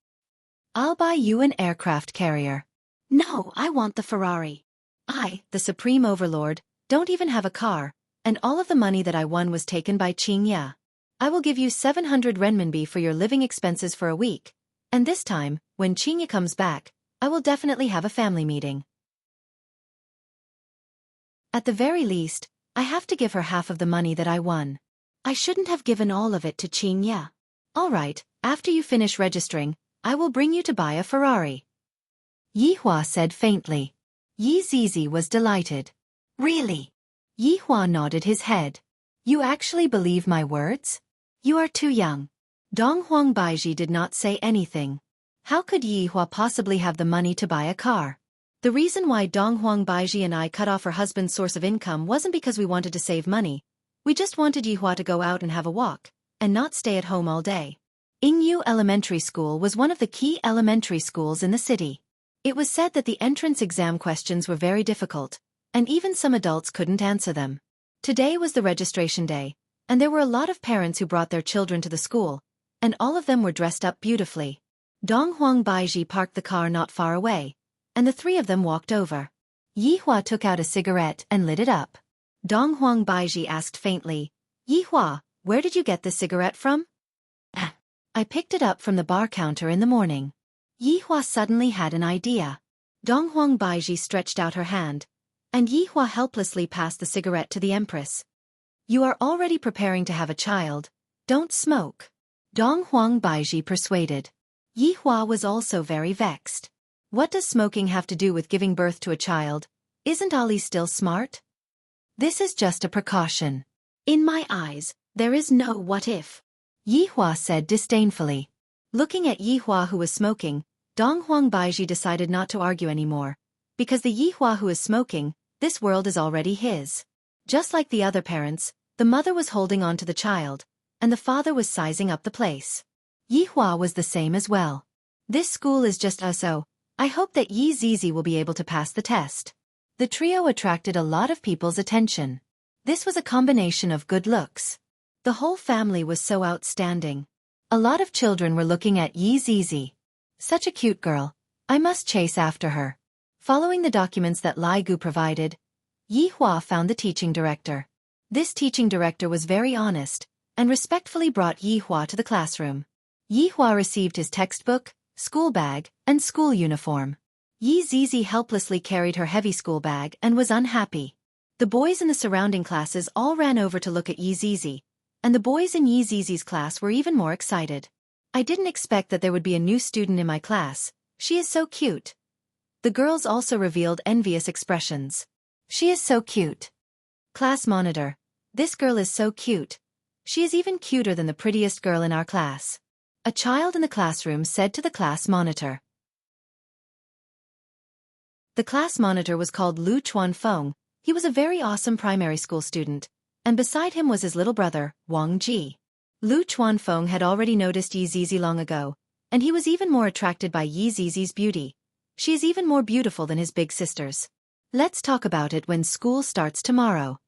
I'll buy you an aircraft carrier. No, I want the Ferrari. I, the Supreme Overlord, don't even have a car, and all of the money that I won was taken by Qing Ya. I will give you 700 renminbi for your living expenses for a week, and this time, when Qing Ya comes back, I will definitely have a family meeting. At the very least, I have to give her half of the money that I won. I shouldn't have given all of it to Qing Ya. All right, after you finish registering, I will bring you to buy a Ferrari. Yi Hua said faintly. Yi Zizi was delighted. Really? Yi Hua nodded his head. You actually believe my words? You are too young. Dong Huang Baiji did not say anything. How could Yi Hua possibly have the money to buy a car? The reason why Dong Huang Baiji and I cut off her husband's source of income wasn't because we wanted to save money. We just wanted Yi Hua to go out and have a walk, and not stay at home all day. Yingyu Elementary School was one of the key elementary schools in the city. It was said that the entrance exam questions were very difficult, and even some adults couldn't answer them. Today was the registration day, and there were a lot of parents who brought their children to the school, and all of them were dressed up beautifully. Donghuang Baiji parked the car not far away, and the three of them walked over. Yihua took out a cigarette and lit it up. Donghuang Baiji asked faintly, "Yihua, where did you get this cigarette from?" "I picked it up from the bar counter in the morning." Yihua suddenly had an idea. Donghuang Baiji stretched out her hand, and Yihua helplessly passed the cigarette to the Empress. "You are already preparing to have a child. Don't smoke." Donghuang Baiji persuaded. Yihua was also very vexed. What does smoking have to do with giving birth to a child? Isn't Ali still smart? This is just a precaution. In my eyes, there is no what if. Yihua said disdainfully. Looking at Yihua who was smoking, Donghuang Baiji decided not to argue anymore. Because the Yihua who is smoking, this world is already his. Just like the other parents, the mother was holding on to the child, and the father was sizing up the place. Yihua was the same as well. This school is just so. I hope that Yi Zizi will be able to pass the test. The trio attracted a lot of people's attention. This was a combination of good looks. The whole family was so outstanding. A lot of children were looking at Yi Zizi. Such a cute girl. I must chase after her. Following the documents that Lai Gu provided, Yihua found the teaching director. This teaching director was very honest, and respectfully brought Yihua to the classroom. Yihua received his textbook, school bag, and school uniform. Yi Zizi helplessly carried her heavy school bag and was unhappy. The boys in the surrounding classes all ran over to look at Yi Zizi, and the boys in Yi Zizi's class were even more excited. "I didn't expect that there would be a new student in my class. She is so cute." The girls also revealed envious expressions. "She is so cute." Class monitor. "This girl is so cute. She is even cuter than the prettiest girl in our class." A child in the classroom said to the class monitor. The class monitor was called Lu Chuanfeng. He was a very awesome primary school student, and beside him was his little brother, Wang Ji. Lu Chuanfeng had already noticed Yi Zizi long ago, and he was even more attracted by Yi Zizi's beauty. She is even more beautiful than his big sisters. "Let's talk about it when school starts tomorrow."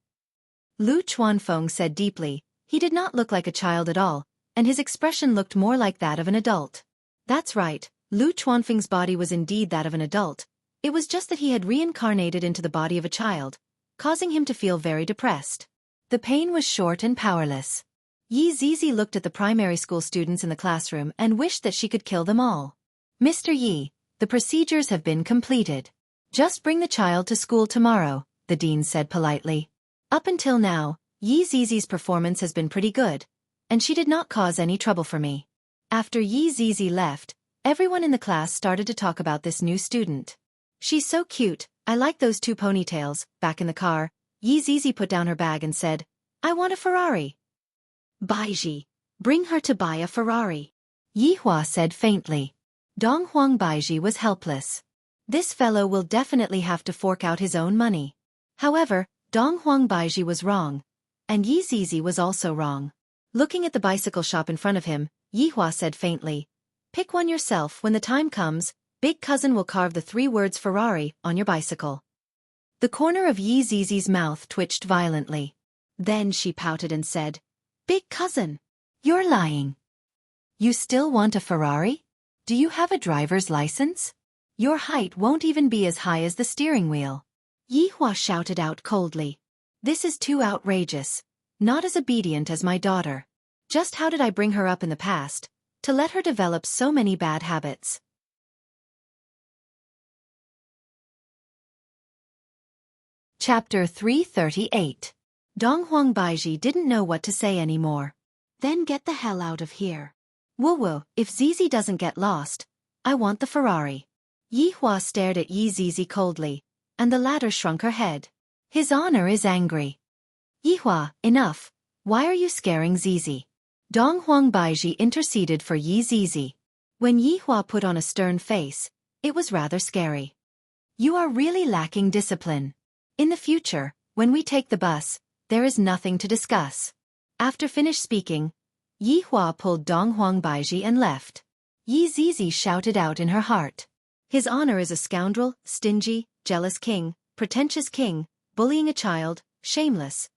Lu Chuanfeng said deeply. He did not look like a child at all, and his expression looked more like that of an adult. That's right, Lu Chuanfeng's body was indeed that of an adult. It was just that he had reincarnated into the body of a child, causing him to feel very depressed. The pain was short and powerless. Yi Zizi looked at the primary school students in the classroom and wished that she could kill them all. "Mr. Yi, the procedures have been completed. Just bring the child to school tomorrow," the dean said politely. "Up until now, Yi Zizi's performance has been pretty good, and she did not cause any trouble for me." After Yi Zizi left, everyone in the class started to talk about this new student. "She's so cute, I like those two ponytails." Back in the car, Yi Zizi put down her bag and said, "I want a Ferrari." "Baiji, bring her to buy a Ferrari," Yihua said faintly. Donghuang Baiji was helpless. This fellow will definitely have to fork out his own money. However, Donghuang Baiji was wrong, and Yi Zizi was also wrong. Looking at the bicycle shop in front of him, Yihua said faintly, "Pick one yourself. When the time comes, Big Cousin will carve the 3 words Ferrari on your bicycle." The corner of Yi Zizi's mouth twitched violently. Then she pouted and said, "Big Cousin, you're lying. You still want a Ferrari? Do you have a driver's license? Your height won't even be as high as the steering wheel." Yihua shouted out coldly, "This is too outrageous. Not as obedient as my daughter. Just how did I bring her up in the past, to let her develop so many bad habits?" Chapter 338. Donghuang Baiji didn't know what to say anymore. "Then get the hell out of here. Woo-woo, if Zizi doesn't get lost, I want the Ferrari." Yihua stared at Yi Zizi coldly, and the latter shrunk her head. His honor is angry. "Yihua, enough. Why are you scaring Zizi?" Donghuang Baiji interceded for Yi Zizi. When Yihua put on a stern face, it was rather scary. "You are really lacking discipline. In the future, when we take the bus, there is nothing to discuss." After finished speaking, Yi Hua pulled Dong Huang Baiji and left. Yi Zizi shouted out in her heart. His honor is a scoundrel, stingy, jealous king, pretentious king, bullying a child, shameless.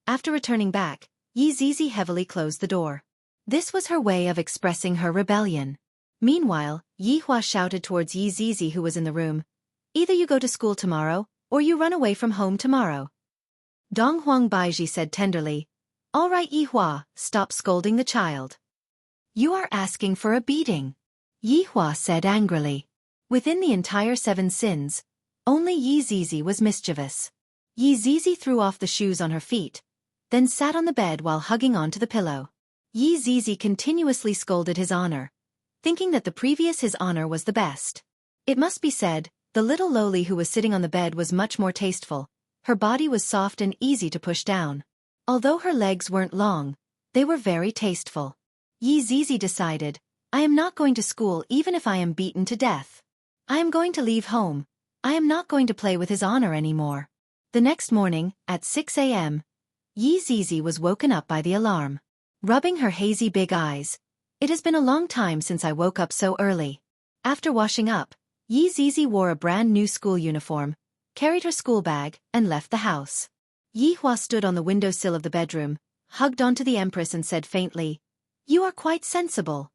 After returning back, Yi Zizi heavily closed the door. This was her way of expressing her rebellion. Meanwhile, Yi Hua shouted towards Yi Zizi who was in the room. Either you go to school tomorrow, or you run away from home tomorrow. Dong Huang Baiji said tenderly, All right Yi Hua, stop scolding the child. You are asking for a beating. Yi Hua said angrily. Within the entire 7 sins, only Yi Zizi was mischievous. Yi Zizi threw off the shoes on her feet, then sat on the bed while hugging onto the pillow. Yi Zizi continuously scolded his honor, thinking that the previous his honor was the best. It must be said, the little lowly who was sitting on the bed was much more tasteful. Her body was soft and easy to push down. Although her legs weren't long, they were very tasteful. Yi Zizi decided, I am not going to school even if I am beaten to death. I am going to leave home. I am not going to play with his honor anymore. The next morning, at 6 a.m., Yi Zizi was woken up by the alarm. Rubbing her hazy big eyes, It has been a long time since I woke up so early. After washing up, Yi Zizi wore a brand new school uniform, carried her school bag, and left the house. Yi Hua stood on the windowsill of the bedroom, hugged onto the Empress and said faintly, You are quite sensible.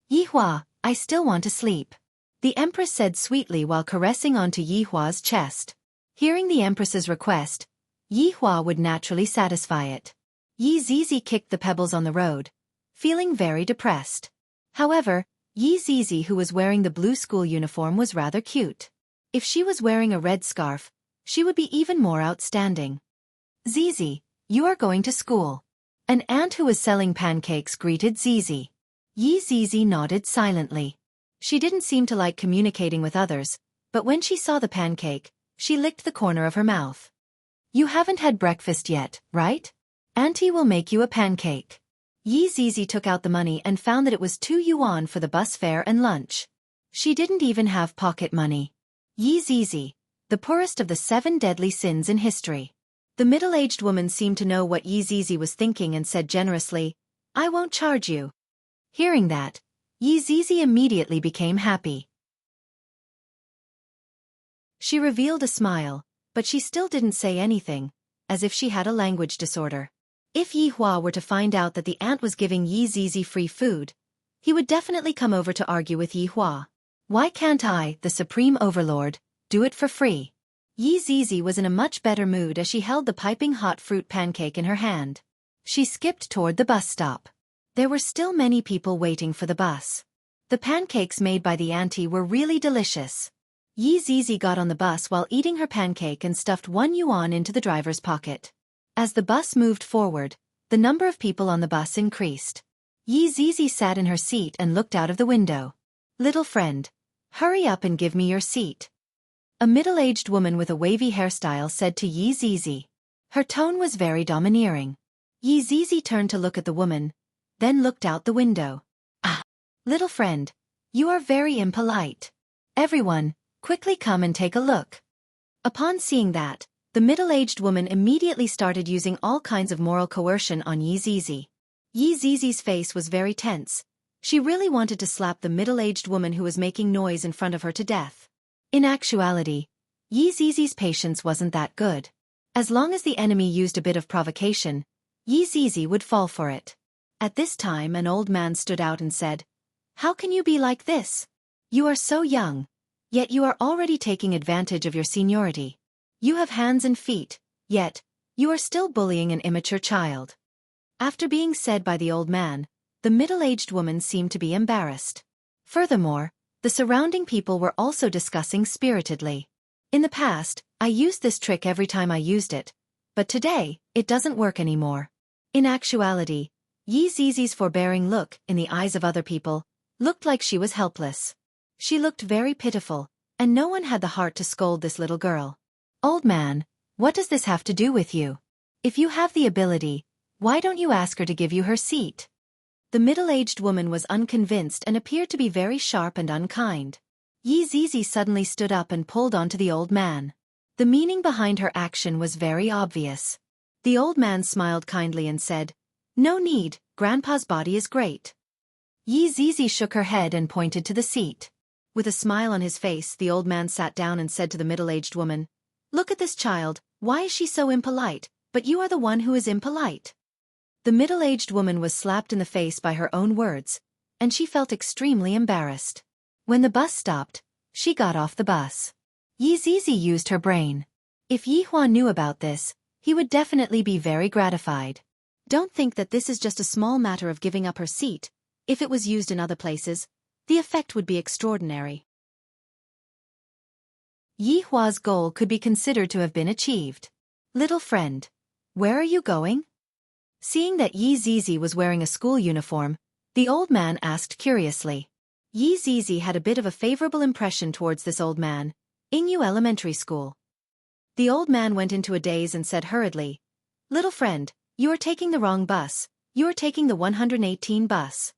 Yi Hua, I still want to sleep. The Empress said sweetly while caressing onto Yi Hua's chest. Hearing the Empress's request, Yi Hua would naturally satisfy it. Yi Zizi kicked the pebbles on the road, feeling very depressed. However, Yi Zizi, who was wearing the blue school uniform, was rather cute. If she was wearing a red scarf, she would be even more outstanding. Zizi, you are going to school. An aunt who was selling pancakes greeted Zizi. Yi Zizi nodded silently. She didn't seem to like communicating with others, but when she saw the pancake, she licked the corner of her mouth. You haven't had breakfast yet, right? Auntie will make you a pancake. Yi Zizi took out the money and found that it was 2 yuan for the bus fare and lunch. She didn't even have pocket money. Yi Zizi, the poorest of the 7 deadly sins in history. The middle-aged woman seemed to know what Yi Zizi was thinking and said generously, I won't charge you. Hearing that, Yi Zizi immediately became happy. She revealed a smile, but she still didn't say anything, as if she had a language disorder. If Yi Hua were to find out that the aunt was giving Yi Zizi free food, he would definitely come over to argue with Yi Hua. Why can't I, the supreme overlord, do it for free? Yi Zizi was in a much better mood as she held the piping hot fruit pancake in her hand. She skipped toward the bus stop. There were still many people waiting for the bus. The pancakes made by the auntie were really delicious. Yi Zizi got on the bus while eating her pancake and stuffed 1 yuan into the driver's pocket. As the bus moved forward, the number of people on the bus increased. Yi Zizi sat in her seat and looked out of the window. Little friend, hurry up and give me your seat. A middle-aged woman with a wavy hairstyle said to Yi Zizi. Her tone was very domineering. Yi Zizi turned to look at the woman, then looked out the window. Ah! Little friend, you are very impolite. Everyone, quickly come and take a look. Upon seeing that, the middle-aged woman immediately started using all kinds of moral coercion on Yi Zizi. Yi Zizi's face was very tense. She really wanted to slap the middle-aged woman who was making noise in front of her to death. In actuality, Yi Zizi's patience wasn't that good. As long as the enemy used a bit of provocation, Yi Zizi would fall for it. At this time an old man stood out and said, How can you be like this? You are so young, yet you are already taking advantage of your seniority. You have hands and feet, yet you are still bullying an immature child. After being said by the old man, the middle-aged woman seemed to be embarrassed. Furthermore, the surrounding people were also discussing spiritedly. In the past, I used this trick every time I used it, but today, it doesn't work anymore. In actuality, Yi Zizi's forbearing look in the eyes of other people looked like she was helpless. She looked very pitiful, and no one had the heart to scold this little girl. Old man, what does this have to do with you? If you have the ability, why don't you ask her to give you her seat? The middle-aged woman was unconvinced and appeared to be very sharp and unkind. Yi Zizi suddenly stood up and pulled onto the old man. The meaning behind her action was very obvious. The old man smiled kindly and said, No need, Grandpa's body is great. Yi Zizi shook her head and pointed to the seat. With a smile on his face, the old man sat down and said to the middle-aged woman, "Look at this child, why is she so impolite, but you are the one who is impolite." The middle-aged woman was slapped in the face by her own words, and she felt extremely embarrassed. When the bus stopped, she got off the bus. Yi Zizi used her brain. If Yi Hua knew about this, he would definitely be very gratified. Don't think that this is just a small matter of giving up her seat. If it was used in other places, the effect would be extraordinary. Yi Hua's goal could be considered to have been achieved. Little friend, where are you going? Seeing that Yi Zizi was wearing a school uniform, the old man asked curiously. Yi Zizi had a bit of a favorable impression towards this old man. Ingyu Elementary School. The old man went into a daze and said hurriedly, "Little friend, you are taking the wrong bus. You are taking the 118 bus.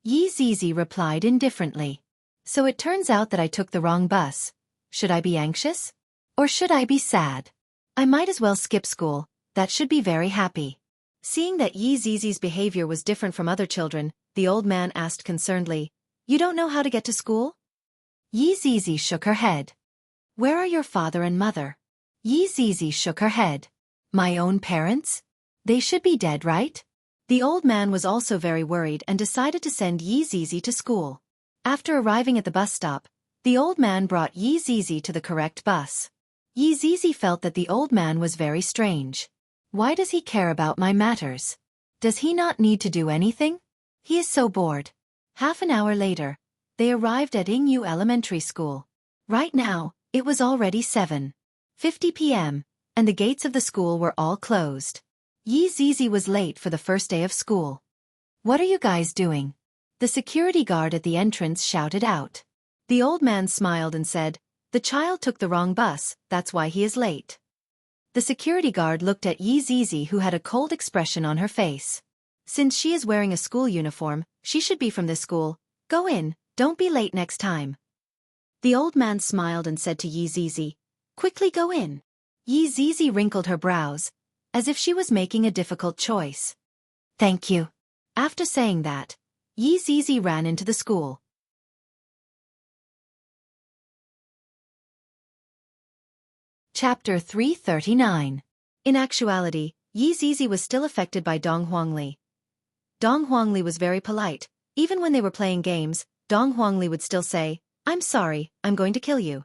Yi Zizi replied indifferently. So it turns out that I took the wrong bus. Should I be anxious? Or should I be sad? I might as well skip school, that should be very happy. Seeing that Yi Zizi's behavior was different from other children, the old man asked concernedly, "You don't know how to get to school?" Yi Zizi shook her head. "Where are your father and mother?" Yi Zizi shook her head. "My own parents? They should be dead, right?" The old man was also very worried and decided to send Yi Zizi to school. After arriving at the bus stop, the old man brought Yi Zizi to the correct bus. Yi Zizi felt that the old man was very strange. Why does he care about my matters? Does he not need to do anything? He is so bored. Half an hour later, they arrived at Ingyu Elementary School. Right now, it was already 7:50 p.m., and the gates of the school were all closed. Yi Zizi was late for the first day of school. "What are you guys doing?" The security guard at the entrance shouted out. The old man smiled and said, "The child took the wrong bus, that's why he is late." The security guard looked at Yi Zizi, who had a cold expression on her face. "Since she is wearing a school uniform, she should be from this school. Go in, don't be late next time." The old man smiled and said to Yi Zizi, "Quickly go in." Yi Zizi wrinkled her brows, as if she was making a difficult choice. "Thank you." After saying that, Yi Zizi ran into the school. Chapter 339. In actuality, Yi Zizi was still affected by Dong Huangli. Dong Huangli was very polite. Even when they were playing games, Dong Huangli would still say, "I'm sorry, I'm going to kill you."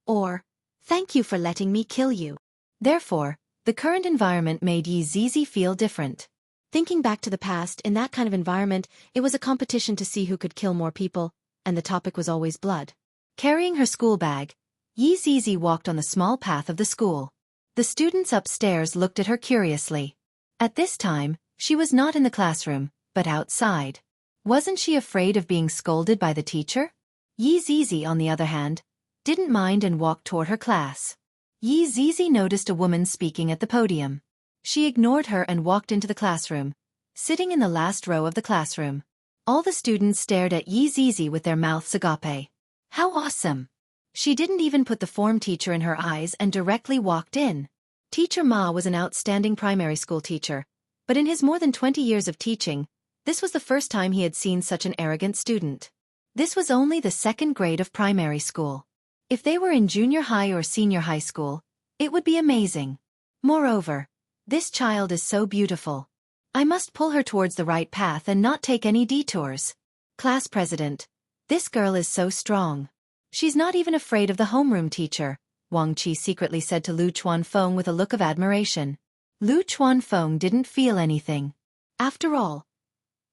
Or, "Thank you for letting me kill you." Therefore, the current environment made Yi Zizi feel different. Thinking back to the past, in that kind of environment, it was a competition to see who could kill more people, and the topic was always blood. Carrying her school bag, Yi Zizi walked on the small path of the school. The students upstairs looked at her curiously. At this time, she was not in the classroom, but outside. Wasn't she afraid of being scolded by the teacher? Yi Zizi, on the other hand, didn't mind and walked toward her class. Yi Zizi noticed a woman speaking at the podium. She ignored her and walked into the classroom, sitting in the last row of the classroom. All the students stared at Yi Zizi with their mouths agape. How awesome! She didn't even put the form teacher in her eyes and directly walked in. Teacher Ma was an outstanding primary school teacher, but in his more than 20 years of teaching, this was the first time he had seen such an arrogant student. This was only the second grade of primary school. If they were in junior high or senior high school, it would be amazing. Moreover, this child is so beautiful. I must pull her towards the right path and not take any detours. Class president, this girl is so strong. She's not even afraid of the homeroom teacher, Wang Qi secretly said to Lu Chuanfeng with a look of admiration. Lu Chuanfeng didn't feel anything. After all,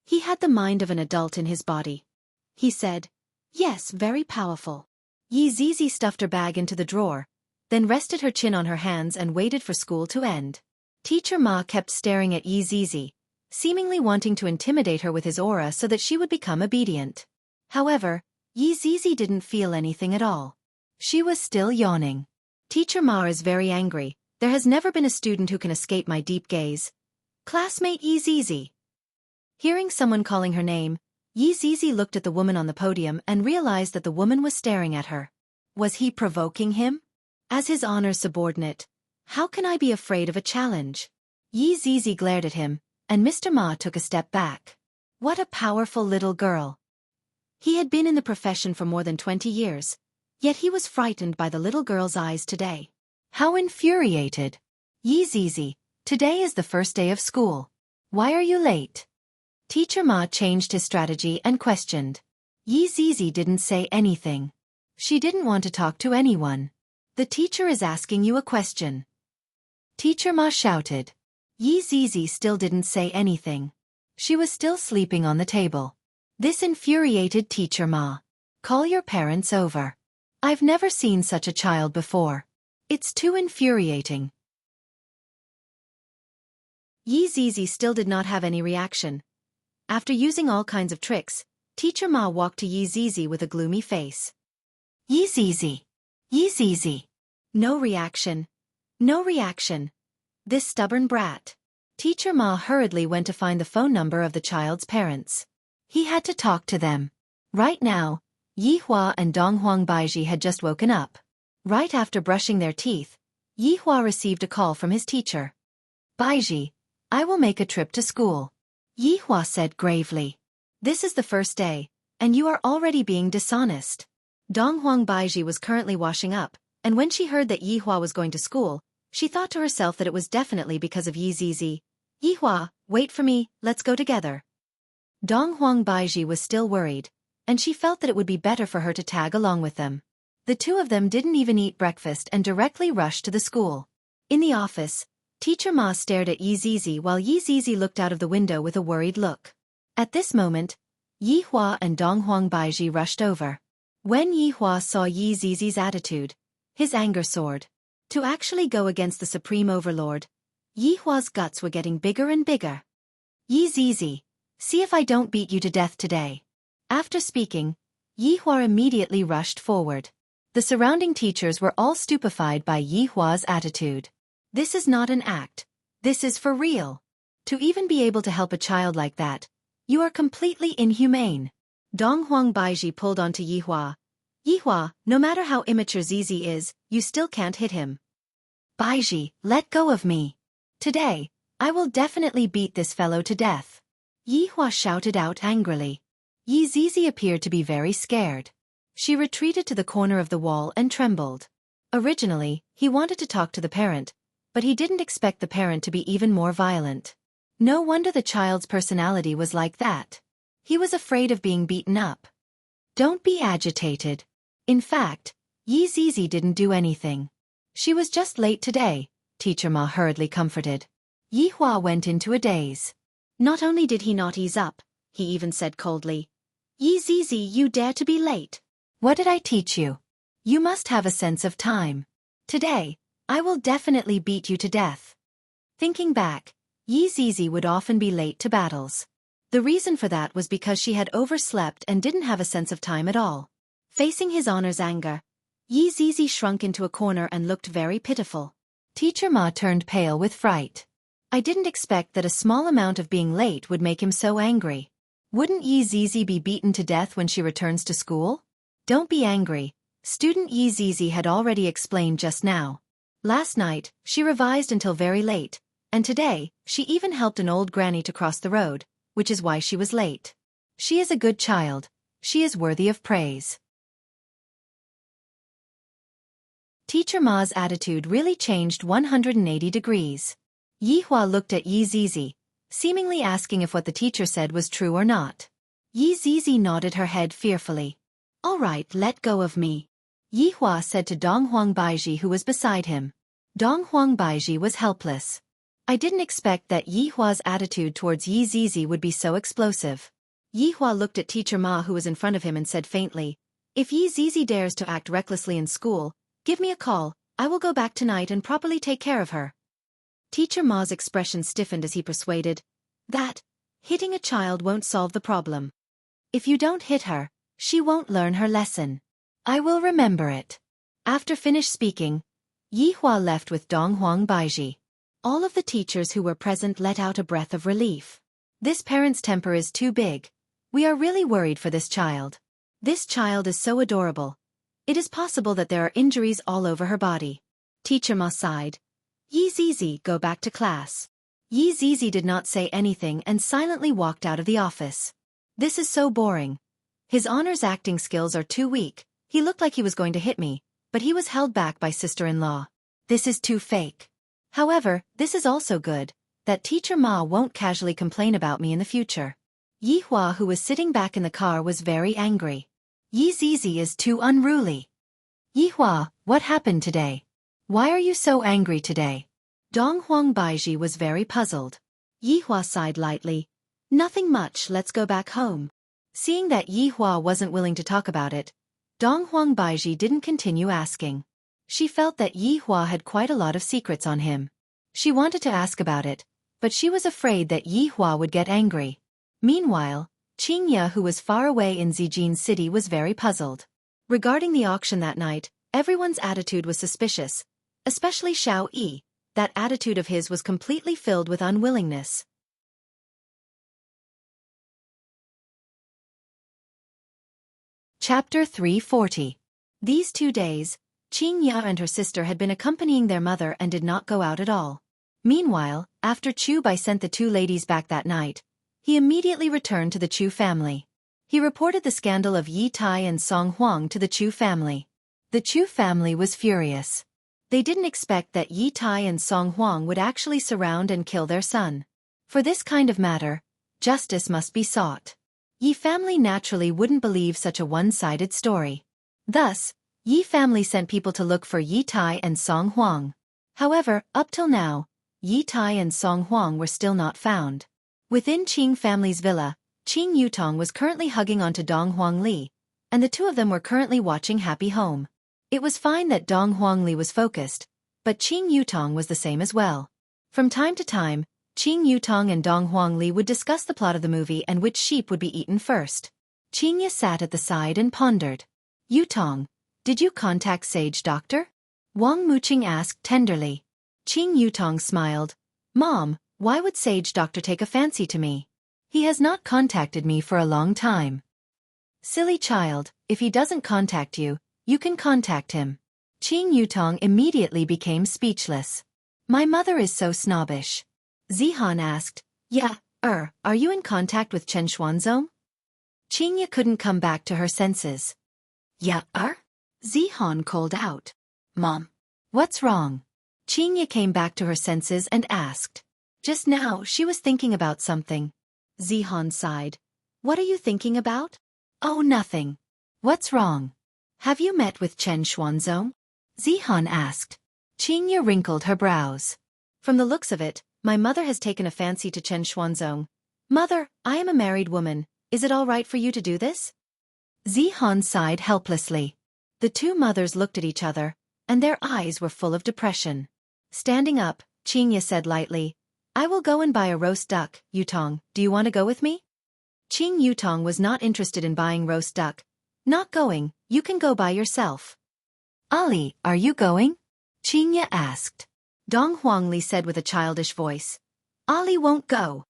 he had the mind of an adult in his body. He said, "Yes, very powerful." Yi Zizi stuffed her bag into the drawer, then rested her chin on her hands and waited for school to end. Teacher Ma kept staring at Yi Zizi, seemingly wanting to intimidate her with his aura so that she would become obedient. However, Yi Zizi didn't feel anything at all. She was still yawning. Teacher Ma is very angry. There has never been a student who can escape my deep gaze. Classmate Yi Zizi. Hearing someone calling her name, Yi Zizi looked at the woman on the podium and realized that the woman was staring at her. Was he provoking him? As his honor subordinate, how can I be afraid of a challenge? Yi Zizi glared at him, and Mr. Ma took a step back. What a powerful little girl. He had been in the profession for more than 20 years, yet he was frightened by the little girl's eyes today. How infuriated. Yi Zizi, today is the first day of school. Why are you late? Teacher Ma changed his strategy and questioned. Yi Zizi didn't say anything. She didn't want to talk to anyone. The teacher is asking you a question. Teacher Ma shouted. Yi Zizi still didn't say anything. She was still sleeping on the table. This infuriated Teacher Ma. Call your parents over. I've never seen such a child before. It's too infuriating. Yi Zizi still did not have any reaction. After using all kinds of tricks, Teacher Ma walked to Yi Zizi with a gloomy face. Yi Zizi. Yi Zizi. No reaction. No reaction. This stubborn brat. Teacher Ma hurriedly went to find the phone number of the child's parents. He had to talk to them. Right now, Yi Hua and Donghuang Baiji had just woken up. Right after brushing their teeth, Yi Hua received a call from his teacher. Baiji, I will make a trip to school. Yi Hua said gravely. This is the first day, and you are already being dishonest. Donghuang Baiji was currently washing up, and when she heard that Yi Hua was going to school, she thought to herself that it was definitely because of Yi Zizi. Yi Hua, wait for me, let's go together. Donghuang Baiji was still worried, and she felt that it would be better for her to tag along with them. The two of them didn't even eat breakfast and directly rushed to the school. In the office, Teacher Ma stared at Yi Zizi while Yi Zizi looked out of the window with a worried look. At this moment, Yi Hua and Donghuang Baiji rushed over. When Yi Hua saw Yi Zizi's attitude, his anger soared. To actually go against the Supreme Overlord, Yi Hua's guts were getting bigger and bigger. Yi Zizi, see if I don't beat you to death today. After speaking, Yi Hua immediately rushed forward. The surrounding teachers were all stupefied by Yi Hua's attitude. This is not an act. This is for real. To even be able to help a child like that, you are completely inhumane. Donghuang Baiji pulled onto Yi Hua. Yi Hua, no matter how immature Zizi is, you still can't hit him. Baiji, let go of me. Today, I will definitely beat this fellow to death. Yi Hua shouted out angrily. Yi Zizi appeared to be very scared. She retreated to the corner of the wall and trembled. Originally, he wanted to talk to the parent, but he didn't expect the parent to be even more violent. No wonder the child's personality was like that. He was afraid of being beaten up. Don't be agitated. In fact, Yi Zizi didn't do anything. She was just late today, Teacher Ma hurriedly comforted. Yi Hua went into a daze. Not only did he not ease up, he even said coldly, Yi Zizi, you dare to be late. What did I teach you? You must have a sense of time. Today, I will definitely beat you to death. Thinking back, Yi Zizi would often be late to battles. The reason for that was because she had overslept and didn't have a sense of time at all. Facing his honor's anger, Yi Zizi shrunk into a corner and looked very pitiful. Teacher Ma turned pale with fright. I didn't expect that a small amount of being late would make him so angry. Wouldn't Yi Zizi be beaten to death when she returns to school? Don't be angry. Student Yi Zizi had already explained just now. Last night, she revised until very late, and today, she even helped an old granny to cross the road, which is why she was late. She is a good child. She is worthy of praise. Teacher Ma's attitude really changed 180 degrees. Yi Hua looked at Yi Zizi, seemingly asking if what the teacher said was true or not. Yi Zizi nodded her head fearfully. All right, let go of me. Yi Hua said to Donghuang Baiji who was beside him. Donghuang Baiji was helpless. I didn't expect that Yi Hua's attitude towards Yi Zizi would be so explosive. Yi Hua looked at Teacher Ma who was in front of him and said faintly, if Yi Zizi dares to act recklessly in school, give me a call, I will go back tonight and properly take care of her. Teacher Ma's expression stiffened as he persuaded that hitting a child won't solve the problem. If you don't hit her, she won't learn her lesson. I will remember it. After finished speaking, Yi Hua left with Donghuang Baiji. All of the teachers who were present let out a breath of relief. This parent's temper is too big. We are really worried for this child. This child is so adorable. It is possible that there are injuries all over her body. Teacher Ma sighed. Yi Zizi, go back to class. Yi Zizi did not say anything and silently walked out of the office. This is so boring. His honors acting skills are too weak. He looked like he was going to hit me, but he was held back by sister-in-law. This is too fake. However, this is also good, that teacher Ma won't casually complain about me in the future. Yi Hua, who was sitting back in the car, was very angry. Yi Zizi is too unruly. Yi Hua, what happened today? Why are you so angry today? Dong Huang Baiji was very puzzled. Yi Hua sighed lightly. Nothing much, let's go back home. Seeing that Yi Hua wasn't willing to talk about it, Dong Huang Baiji didn't continue asking. She felt that Yi Hua had quite a lot of secrets on him. She wanted to ask about it, but she was afraid that Yi Hua would get angry. Meanwhile, Qingya, who was far away in Zijin City, was very puzzled. Regarding the auction that night, everyone's attitude was suspicious, especially Xiao Yi. That attitude of his was completely filled with unwillingness. Chapter 340. These 2 days, Qingya and her sister had been accompanying their mother and did not go out at all. Meanwhile, after Chu Bai sent the 2 ladies back that night, he immediately returned to the Chu family. He reported the scandal of Yi Tai and Song Huang to the Chu family. The Chu family was furious. They didn't expect that Yi Tai and Song Huang would actually surround and kill their son. For this kind of matter, justice must be sought. Yi family naturally wouldn't believe such a one-sided story. Thus, Yi family sent people to look for Yi Tai and Song Huang. However, up till now, Yi Tai and Song Huang were still not found. Within Qing family's villa, Qing Yutong was currently hugging onto Dong Huang Li, and the 2 of them were currently watching Happy Home. It was fine that Dong Huang Li was focused, but Qing Yutong was the same as well. From time to time, Qing Yutong and Dong Huang Li would discuss the plot of the movie and which sheep would be eaten first. Qingya sat at the side and pondered. Yutong, did you contact Sage Doctor? Wang Muqing asked tenderly. Qing Yutong smiled. Mom, why would Sage Doctor take a fancy to me? He has not contacted me for a long time. Silly child, if he doesn't contact you, you can contact him. Qing Yutong immediately became speechless. My mother is so snobbish. Zihan asked, Yeah, are you in contact with Chen Xuanzong? Qingya couldn't come back to her senses. Yeah, Zihan called out. Mom, what's wrong? Qingya came back to her senses and asked. Just now she was thinking about something. Zihan sighed. What are you thinking about? Oh, nothing. What's wrong? Have you met with Chen Xuanzong? Zihan asked. Qingya wrinkled her brows. From the looks of it, my mother has taken a fancy to Chen Xuanzong. Mother, I am a married woman. Is it all right for you to do this? Zihan sighed helplessly. The 2 mothers looked at each other, and their eyes were full of depression. Standing up, Qingya said lightly, I will go and buy a roast duck. Yutong, do you want to go with me? Qing Yutong was not interested in buying roast duck. Not going, you can go by yourself. Ali, are you going? Qingya asked. Dong Huangli said with a childish voice. Ali won't go.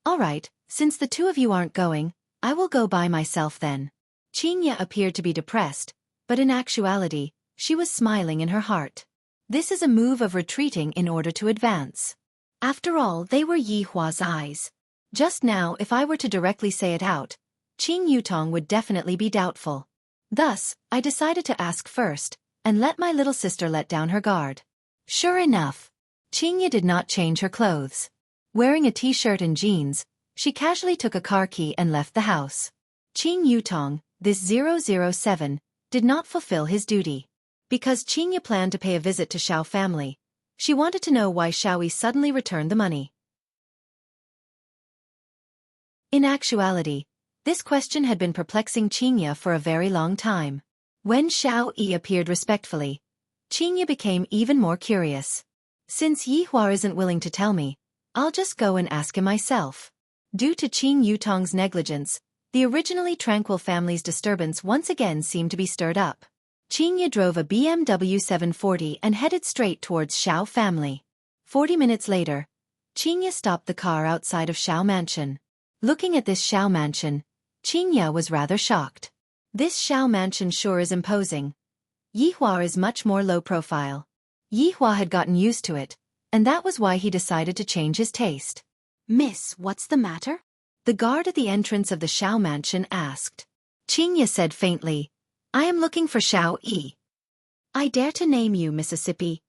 All right, since the 2 of you aren't going, I will go by myself then. Qingya appeared to be depressed, but in actuality, she was smiling in her heart. This is a move of retreating in order to advance. After all, they were Yi Hua's eyes. Just now, if I were to directly say it out, Qing Yutong would definitely be doubtful. Thus, I decided to ask first, and let my little sister let down her guard. Sure enough, Qingya did not change her clothes. Wearing a t-shirt and jeans, she casually took a car key and left the house. Qing Yutong, this 007, did not fulfill his duty. Because Qingya planned to pay a visit to Xiao family, she wanted to know why Xiaoyi suddenly returned the money. In actuality, this question had been perplexing Qingya for a very long time. When Xiao Yi appeared respectfully, Qingya became even more curious. Since Yi Hua isn't willing to tell me, I'll just go and ask him myself. Due to Qing Yutong's negligence, the originally tranquil family's disturbance once again seemed to be stirred up. Qingya drove a BMW 740 and headed straight towards Xiao family. 40 minutes later, Qingya stopped the car outside of Xiao mansion. Looking at this Xiao mansion, Qingya was rather shocked. This Xiao mansion sure is imposing. Yi Hua is much more low profile. Yi Hua had gotten used to it, and that was why he decided to change his taste. "Miss, what's the matter?" the guard at the entrance of the Xiao mansion asked. Qingya said faintly, "I am looking for Xiao Yi." "I dare to name you, Mississippi."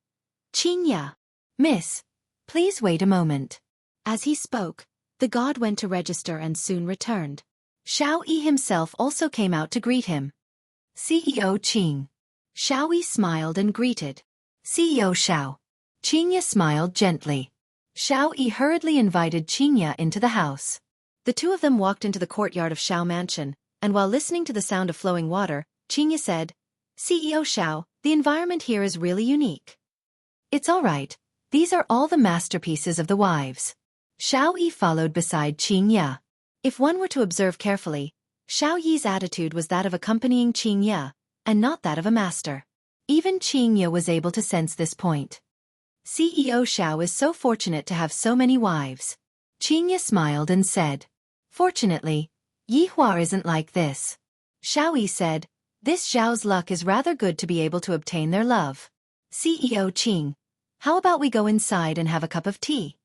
"Qingya." "Miss, please wait a moment." As he spoke, the guard went to register and soon returned. Xiao Yi himself also came out to greet him. "CEO Qing." Xiao Yi smiled and greeted. "CEO Xiao." Qingya smiled gently. Xiao Yi hurriedly invited Qingya into the house. The two of them walked into the courtyard of Xiao Mansion, and while listening to the sound of flowing water, Qingya said, "CEO Xiao, the environment here is really unique." "It's all right. These are all the masterpieces of the wives." Xiao Yi followed beside Qingya. If one were to observe carefully, Xiao Yi's attitude was that of accompanying Qingya, and not that of a master. Even Qingya was able to sense this point. CEO Xiao is so fortunate to have so many wives. Qingya smiled and said, "Fortunately, Yihua isn't like this." Xiao Yi said, "This Zhao's luck is rather good to be able to obtain their love." "CEO Qing, how about we go inside and have a cup of tea?"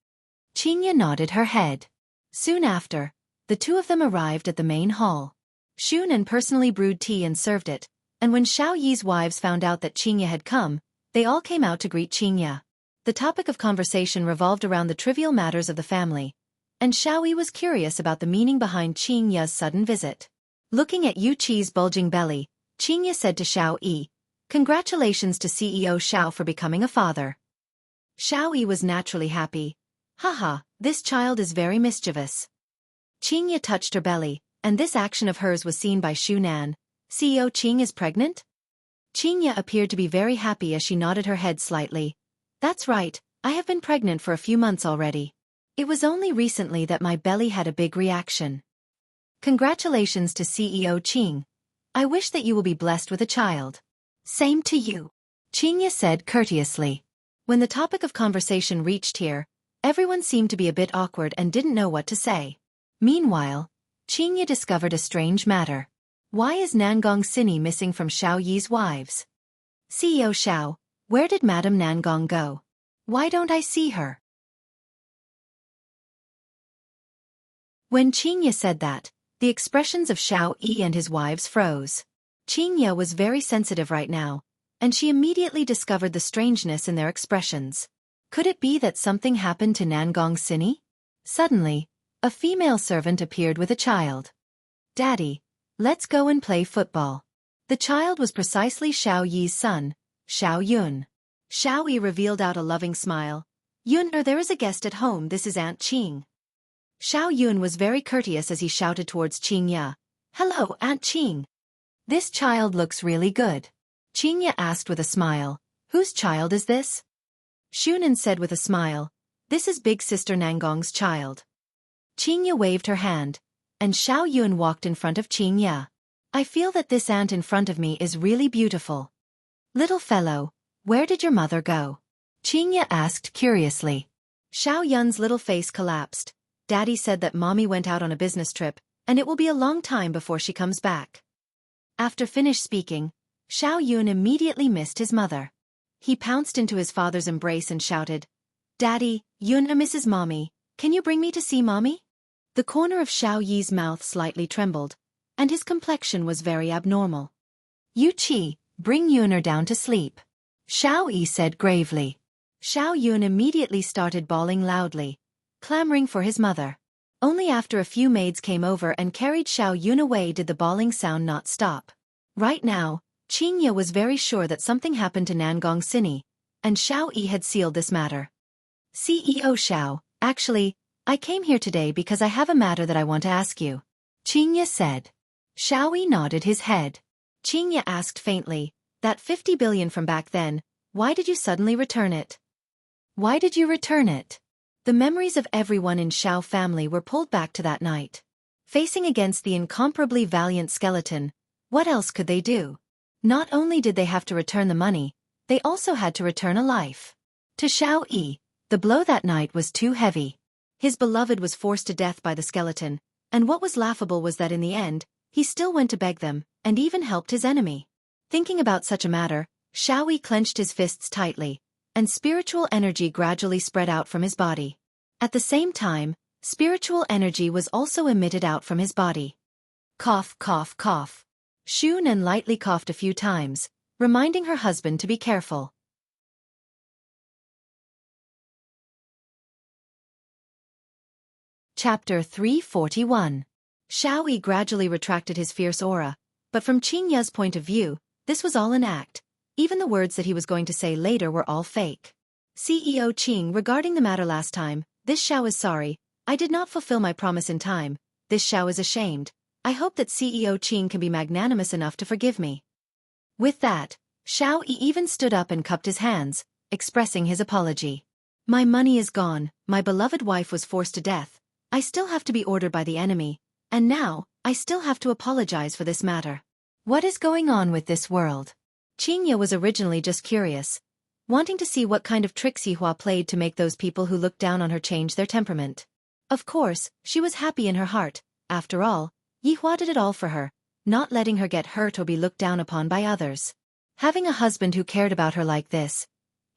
Qingya nodded her head. Soon after, the two of them arrived at the main hall. Xunan personally brewed tea and served it, and when Xiao Yi's wives found out that Qingya had come, they all came out to greet Qingya. The topic of conversation revolved around the trivial matters of the family, and Xiao Yi was curious about the meaning behind Qingya's sudden visit. Looking at Yu Qi's bulging belly, Qingya said to Xiao Yi, "Congratulations to CEO Xiao for becoming a father." Xiao Yi was naturally happy. "Haha, this child is very mischievous." Qingya touched her belly, and this action of hers was seen by Xunan. "CEO Qing is pregnant?" Qingya appeared to be very happy as she nodded her head slightly. "That's right, I have been pregnant for a few months already. It was only recently that my belly had a big reaction." "Congratulations to CEO Qing. I wish that you will be blessed with a child." "Same to you," Qingya said courteously. When the topic of conversation reached here, everyone seemed to be a bit awkward and didn't know what to say. Meanwhile, Qingya discovered a strange matter. Why is Nangong Sini missing from Xiao Yi's wives? "CEO Xiao, where did Madame Nangong go? Why don't I see her?" When Qingya said that, the expressions of Xiao Yi and his wives froze. Qingya was very sensitive right now, and she immediately discovered the strangeness in their expressions. Could it be that something happened to Nangong Sini? Suddenly, a female servant appeared with a child. "Daddy, let's go and play football." The child was precisely Xiao Yi's son, Xiao Yun. Xiao Yi revealed out a loving smile. "Yun, there is a guest at home, this is Aunt Qing." Xiao Yun was very courteous as he shouted towards Qingya, "Hello, Aunt Qing. This child looks really good." Qingya asked with a smile, "Whose child is this?" Xunan said with a smile, "This is big sister Nangong's child." Qingya waved her hand, and Xiao Yun walked in front of Qingya. "I feel that this aunt in front of me is really beautiful." "Little fellow, where did your mother go?" Qingya asked curiously. Xiao Yun's little face collapsed. "Daddy said that mommy went out on a business trip, and it will be a long time before she comes back." After finished speaking, Xiao Yun immediately missed his mother. He pounced into his father's embrace and shouted, "Daddy, Yun misses mommy, can you bring me to see mommy?" The corner of Xiao Yi's mouth slightly trembled, and his complexion was very abnormal. "Yu Qi, bring Yuner down to sleep," Xiao Yi said gravely. Xiao Yun immediately started bawling loudly, clamoring for his mother. Only after a few maids came over and carried Xiao Yun away did the bawling sound not stop. Right now, Qingya was very sure that something happened to Nangong Sini, and Xiao Yi had sealed this matter. "CEO Xiao, actually, I came here today because I have a matter that I want to ask you," Qingya said. Xiao Yi nodded his head. Qingya asked faintly, "That 50 billion from back then, why did you suddenly return it?" "Why did you return it?" The memories of everyone in Xiao family were pulled back to that night. Facing against the incomparably valiant skeleton, what else could they do? Not only did they have to return the money, they also had to return a life. To Xiao Yi, the blow that night was too heavy. His beloved was forced to death by the skeleton, and what was laughable was that in the end, he still went to beg them, and even helped his enemy. Thinking about such a matter, Xiao Yi clenched his fists tightly, and spiritual energy gradually spread out from his body. At the same time, spiritual energy was also emitted out from his body. Cough, cough, cough. Shu Nan lightly coughed a few times, reminding her husband to be careful. Chapter 341. Xiao Yi gradually retracted his fierce aura, but from Qing Ye's point of view, this was all an act. Even the words that he was going to say later were all fake. CEO Qing, regarding the matter last time, this Xiao is sorry. I did not fulfill my promise in time. This Xiao is ashamed. I hope that CEO Qing can be magnanimous enough to forgive me. With that, Xiao Yi even stood up and cupped his hands, expressing his apology. My money is gone, my beloved wife was forced to death. I still have to be ordered by the enemy, and now, I still have to apologize for this matter. What is going on with this world? Qing Ye was originally just curious, wanting to see what kind of tricks Yihua played to make those people who looked down on her change their temperament. Of course, she was happy in her heart. After all, Yihua did it all for her, not letting her get hurt or be looked down upon by others. Having a husband who cared about her like this,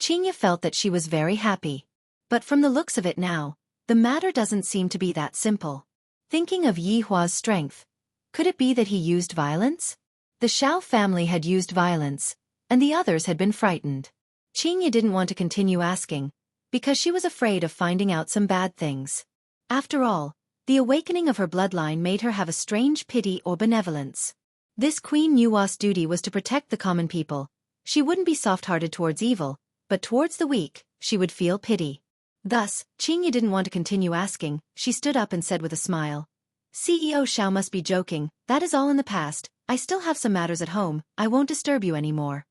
Qing Ye felt that she was very happy. But from the looks of it now, the matter doesn't seem to be that simple. Thinking of Yihua's strength, could it be that he used violence? The Xiao family had used violence, and the others had been frightened. Qing Ye didn't want to continue asking, because she was afraid of finding out some bad things. After all, the awakening of her bloodline made her have a strange pity or benevolence. This Queen Yua's duty was to protect the common people. She wouldn't be soft-hearted towards evil, but towards the weak, she would feel pity. Thus, Qing Ye didn't want to continue asking. She stood up and said with a smile, CEO Xiao must be joking, that is all in the past. I still have some matters at home, I won't disturb you anymore.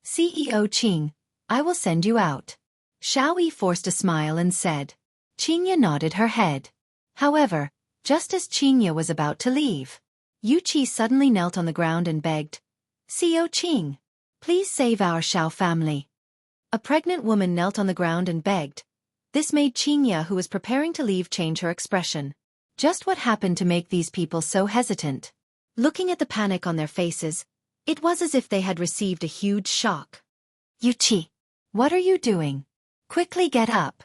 CEO Qing, I will send you out. Xiao Yi forced a smile and said. Qing Ye nodded her head. However, just as Qing Ye was about to leave, Yu Qi suddenly knelt on the ground and begged, CEO Qing, please save our Xiao family. A pregnant woman knelt on the ground and begged. This made Qing Ye, who was preparing to leave, change her expression. Just what happened to make these people so hesitant? Looking at the panic on their faces, it was as if they had received a huge shock. Yu Qi, what are you doing? Quickly get up.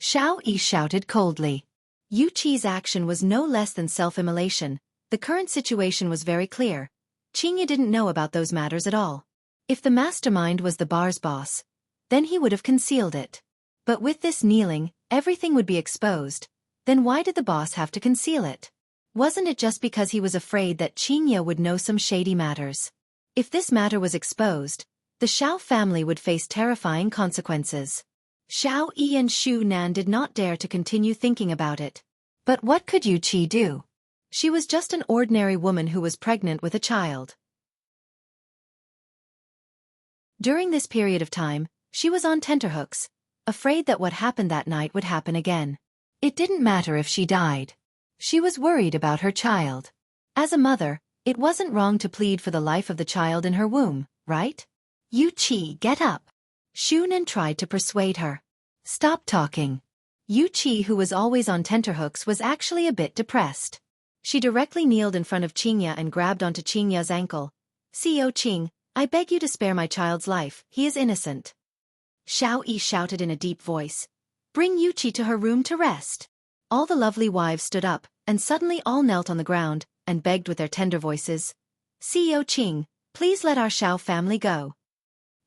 Xiao Yi shouted coldly. Yu Qi's action was no less than self-immolation. The current situation was very clear. Qing Ye didn't know about those matters at all. If the mastermind was the bar's boss, then he would have concealed it. But with this kneeling, everything would be exposed. Then why did the boss have to conceal it? Wasn't it just because he was afraid that Qing Ye would know some shady matters? If this matter was exposed, the Xiao family would face terrifying consequences. Xiao Yi and Shu Nan did not dare to continue thinking about it. But what could Yu Qi do? She was just an ordinary woman who was pregnant with a child. During this period of time, she was on tenterhooks, afraid that what happened that night would happen again. It didn't matter if she died. She was worried about her child. As a mother, it wasn't wrong to plead for the life of the child in her womb, right? Yu Qi, get up. Shu Nan tried to persuade her. Stop talking. Yu Qi, who was always on tenterhooks, was actually a bit depressed. She directly kneeled in front of Qing Ye and grabbed onto Qing Ye's ankle. CEO Qing, I beg you to spare my child's life, he is innocent. Xiao Yi shouted in a deep voice. Bring Yu Qi to her room to rest. All the lovely wives stood up, and suddenly all knelt on the ground, and begged with their tender voices. CEO Qing, please let our Xiao family go.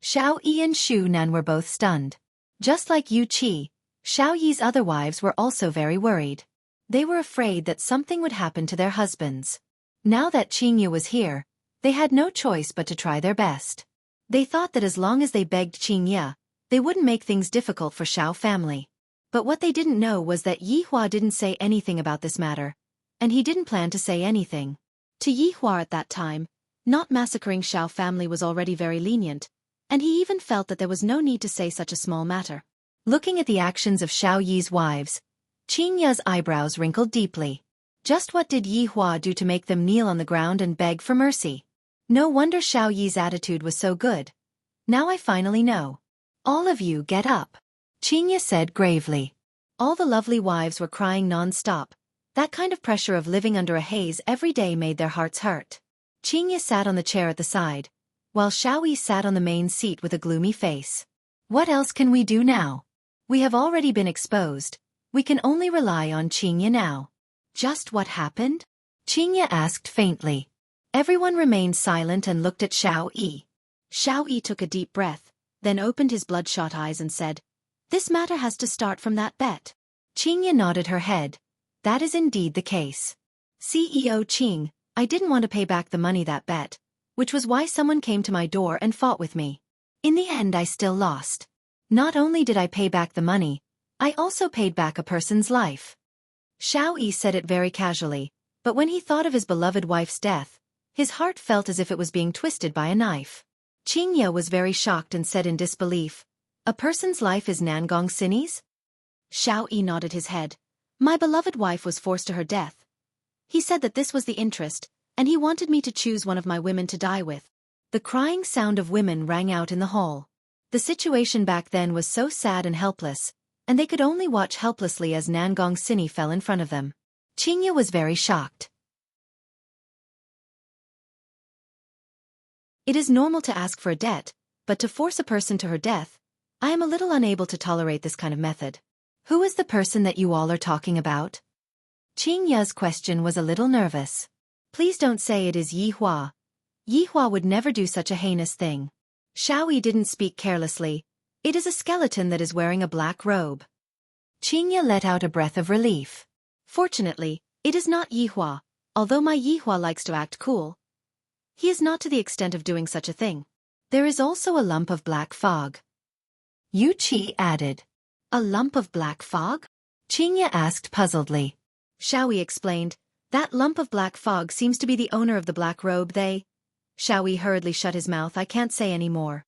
Xiao Yi and Shu Nan were both stunned. Just like Yu Qi, Xiao Yi's other wives were also very worried. They were afraid that something would happen to their husbands. Now that Qing Ye was here, they had no choice but to try their best. They thought that as long as they begged Qing Ye, they wouldn't make things difficult for Xiao family. But what they didn't know was that Yihua didn't say anything about this matter, and he didn't plan to say anything. To Yihua at that time, not massacring Xiao family was already very lenient, and he even felt that there was no need to say such a small matter. Looking at the actions of Xiao Yi's wives, Qing Ye's eyebrows wrinkled deeply. Just what did Yihua do to make them kneel on the ground and beg for mercy? No wonder Xiao Yi's attitude was so good. Now I finally know. All of you get up. Qing Ye said gravely. All the lovely wives were crying non-stop. That kind of pressure of living under a haze every day made their hearts hurt. Qing Ye sat on the chair at the side, while Xiao Yi sat on the main seat with a gloomy face. What else can we do now? We have already been exposed. We can only rely on Qingye now. Just what happened? Qingye asked faintly. Everyone remained silent and looked at Xiao Yi. Xiao Yi took a deep breath, then opened his bloodshot eyes and said, "This matter has to start from that bet." Qingye nodded her head. That is indeed the case. CEO Qing, I didn't want to pay back the money that bet, which was why someone came to my door and fought with me. In the end I still lost. Not only did I pay back the money, I also paid back a person's life. Xiao Yi said it very casually, but when he thought of his beloved wife's death, his heart felt as if it was being twisted by a knife. Qingye was very shocked and said in disbelief, "A person's life is Nangong Sini's?" Xiao Yi nodded his head. "My beloved wife was forced to her death. He said that this was the interest, and he wanted me to choose one of my women to die with." The crying sound of women rang out in the hall. The situation back then was so sad and helpless, and they could only watch helplessly as Nangong Sini fell in front of them. Qingye was very shocked. It is normal to ask for a debt, but to force a person to her death, I am a little unable to tolerate this kind of method. Who is the person that you all are talking about? Qingye's question was a little nervous. Please don't say it is Yi Hua. Yi Hua would never do such a heinous thing. Xiao Yi didn't speak carelessly. It is a skeleton that is wearing a black robe. Qingye let out a breath of relief. Fortunately, it is not Yi Hua, although my Yi Hua likes to act cool. He is not to the extent of doing such a thing. There is also a lump of black fog. Yu Qi added. A lump of black fog? Qingye asked puzzledly. Xiao Yi explained, that lump of black fog seems to be the owner of the black robe. Xiao Yi hurriedly shut his mouth. I can't say any more.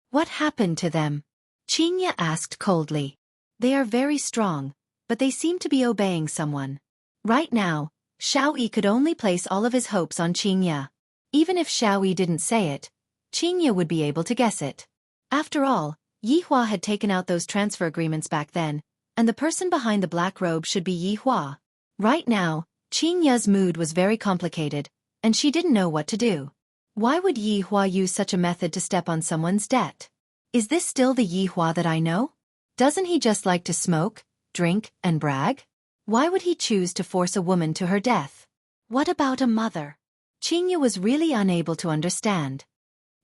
What happened to them? Qingye asked coldly. They are very strong, but they seem to be obeying someone. Right now, Xiao Yi could only place all of his hopes on Qingye. Even if Xiao Yi didn't say it, Qingye would be able to guess it. After all, Yi Hua had taken out those transfer agreements back then, and the person behind the black robe should be Yi Hua. Right now, Qingye's mood was very complicated, and she didn't know what to do. Why would Yi Hua use such a method to step on someone's debt? Is this still the Yi Hua that I know? Doesn't he just like to smoke, drink, and brag? Why would he choose to force a woman to her death? What about a mother? Qingye was really unable to understand.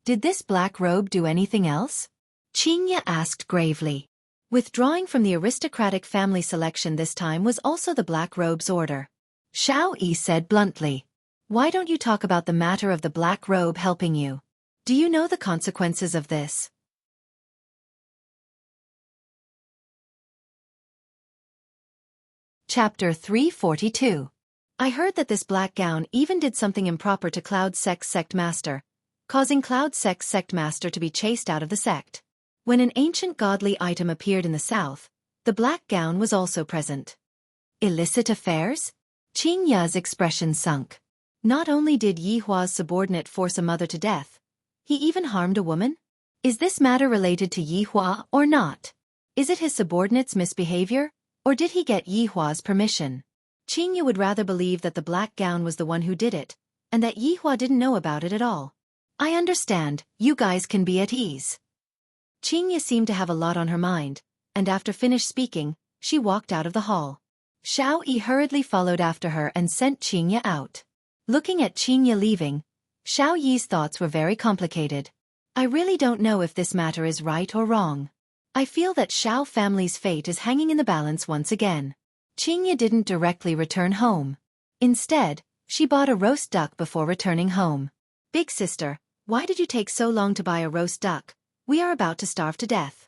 Did this black robe do anything else? Qingye asked gravely. Withdrawing from the aristocratic family selection this time was also the black robe's order. Xiao Yi said bluntly. Why don't you talk about the matter of the black robe helping you? Do you know the consequences of this? Chapter 342. I heard that this black gown even did something improper to Cloud Sect's sect master, causing Cloud Sect's sect master to be chased out of the sect. When an ancient godly item appeared in the south, the black gown was also present. Illicit affairs? Qingye's expression sunk. Not only did Yi Hua's subordinate force a mother to death, he even harmed a woman? Is this matter related to Yi Hua or not? Is it his subordinate's misbehavior, or did he get Yi Hua's permission? Qingye would rather believe that the black gown was the one who did it, and that Yi Hua didn't know about it at all. I understand, you guys can be at ease. Qingye seemed to have a lot on her mind, and after finished speaking, she walked out of the hall. Xiao Yi hurriedly followed after her and sent Qingye out. Looking at Qingye leaving, Xiao Yi's thoughts were very complicated. I really don't know if this matter is right or wrong. I feel that Xiao family's fate is hanging in the balance once again. Qingye didn't directly return home. Instead, she bought a roast duck before returning home. Big sister, why did you take so long to buy a roast duck? We are about to starve to death.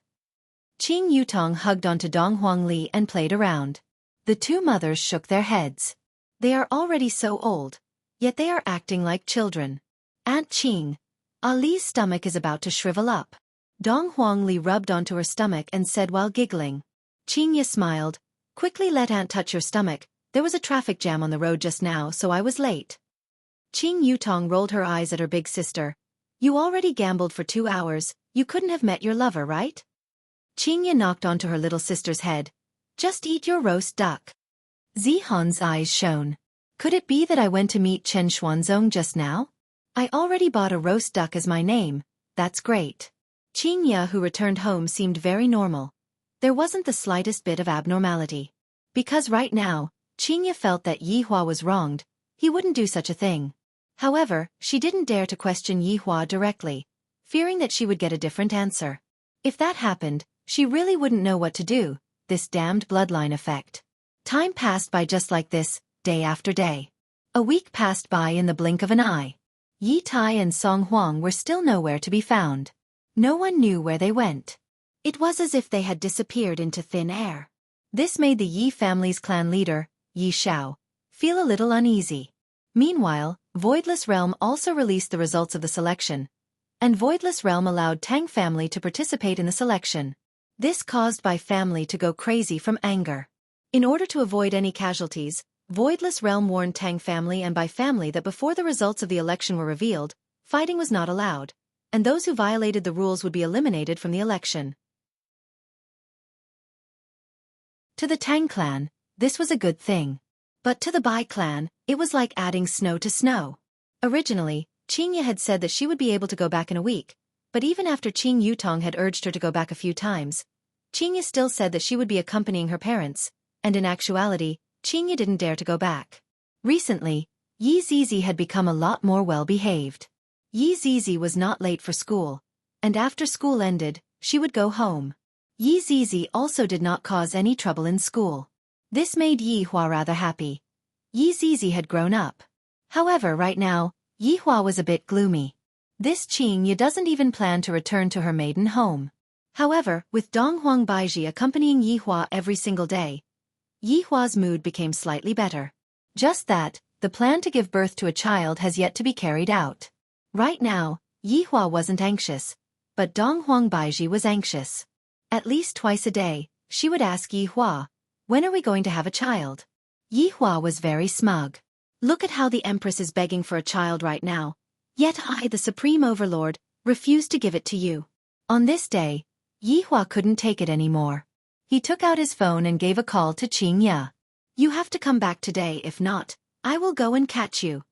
Qing Yutong hugged onto Dong Huangli and played around. The two mothers shook their heads. They are already so old, yet they are acting like children. Aunt Qing, Ali's stomach is about to shrivel up. Dong Huangli rubbed onto her stomach and said while giggling. Qingye smiled. Quickly let Aunt touch your stomach, there was a traffic jam on the road just now so I was late. Qing Yutong rolled her eyes at her big sister. You already gambled for 2 hours, you couldn't have met your lover, right? Qingye knocked onto her little sister's head. Just eat your roast duck. Zihan's eyes shone. Could it be that I went to meet Chen Xuanzong just now? I already bought a roast duck as my name, that's great. Qingya, who returned home, seemed very normal. There wasn't the slightest bit of abnormality. Because right now, Qingya felt that Yihua was wronged, he wouldn't do such a thing. However, she didn't dare to question Yihua directly, fearing that she would get a different answer. If that happened, she really wouldn't know what to do, this damned bloodline effect. Time passed by just like this, day after day. A week passed by in the blink of an eye. Yi Tai and Song Huang were still nowhere to be found. No one knew where they went. It was as if they had disappeared into thin air. This made the Yi family's clan leader, Yi Xiao, feel a little uneasy. Meanwhile, Voidless Realm also released the results of the selection, and Voidless Realm allowed Tang family to participate in the selection. This caused Bai family to go crazy from anger. In order to avoid any casualties, Voidless Realm warned Tang family and Bai family that before the results of the election were revealed, fighting was not allowed, and those who violated the rules would be eliminated from the election. To the Tang clan, this was a good thing. But to the Bai clan, it was like adding snow to snow. Originally, Qingya had said that she would be able to go back in a week, but even after Qing Yutong had urged her to go back a few times, Qingya still said that she would be accompanying her parents, and in actuality, Qingya didn't dare to go back. Recently, Yi Zizi had become a lot more well-behaved. Yi Zizi was not late for school, and after school ended, she would go home. Yi Zizi also did not cause any trouble in school. This made Yi Hua rather happy. Yi Zizi had grown up. However, right now, Yi Hua was a bit gloomy. This Qingya doesn't even plan to return to her maiden home. However, with Donghuang Baiji accompanying Yi Hua every single day, Yi Hua's mood became slightly better. Just that, the plan to give birth to a child has yet to be carried out. Right now, Yi Hua wasn't anxious, but Donghuang Baiji was anxious. At least twice a day, she would ask Yi Hua, "When are we going to have a child?" Yi Hua was very smug. "Look at how the Empress is begging for a child right now, yet I, the Supreme Overlord, refuse to give it to you." On this day, Yi Hua couldn't take it anymore. He took out his phone and gave a call to Qingya. "You have to come back today, if not, I will go and catch you."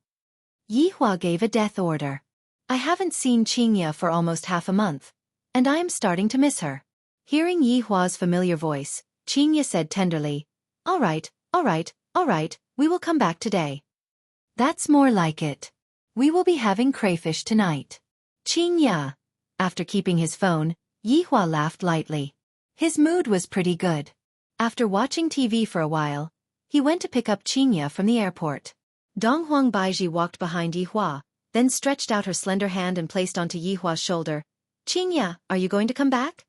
Yi Hua gave a death order. "I haven't seen Qingya for almost half a month, and I am starting to miss her." Hearing Yi Hua's familiar voice, Qingya said tenderly, all right, we will come back today." "That's more like it. We will be having crayfish tonight." "Qingya." After keeping his phone, Yi Hua laughed lightly. His mood was pretty good. After watching TV for a while, he went to pick up Qingya from the airport. Donghuang Baiji walked behind Yi Hua, then stretched out her slender hand and placed onto Yi Hua's shoulder. "Qingya, are you going to come back?"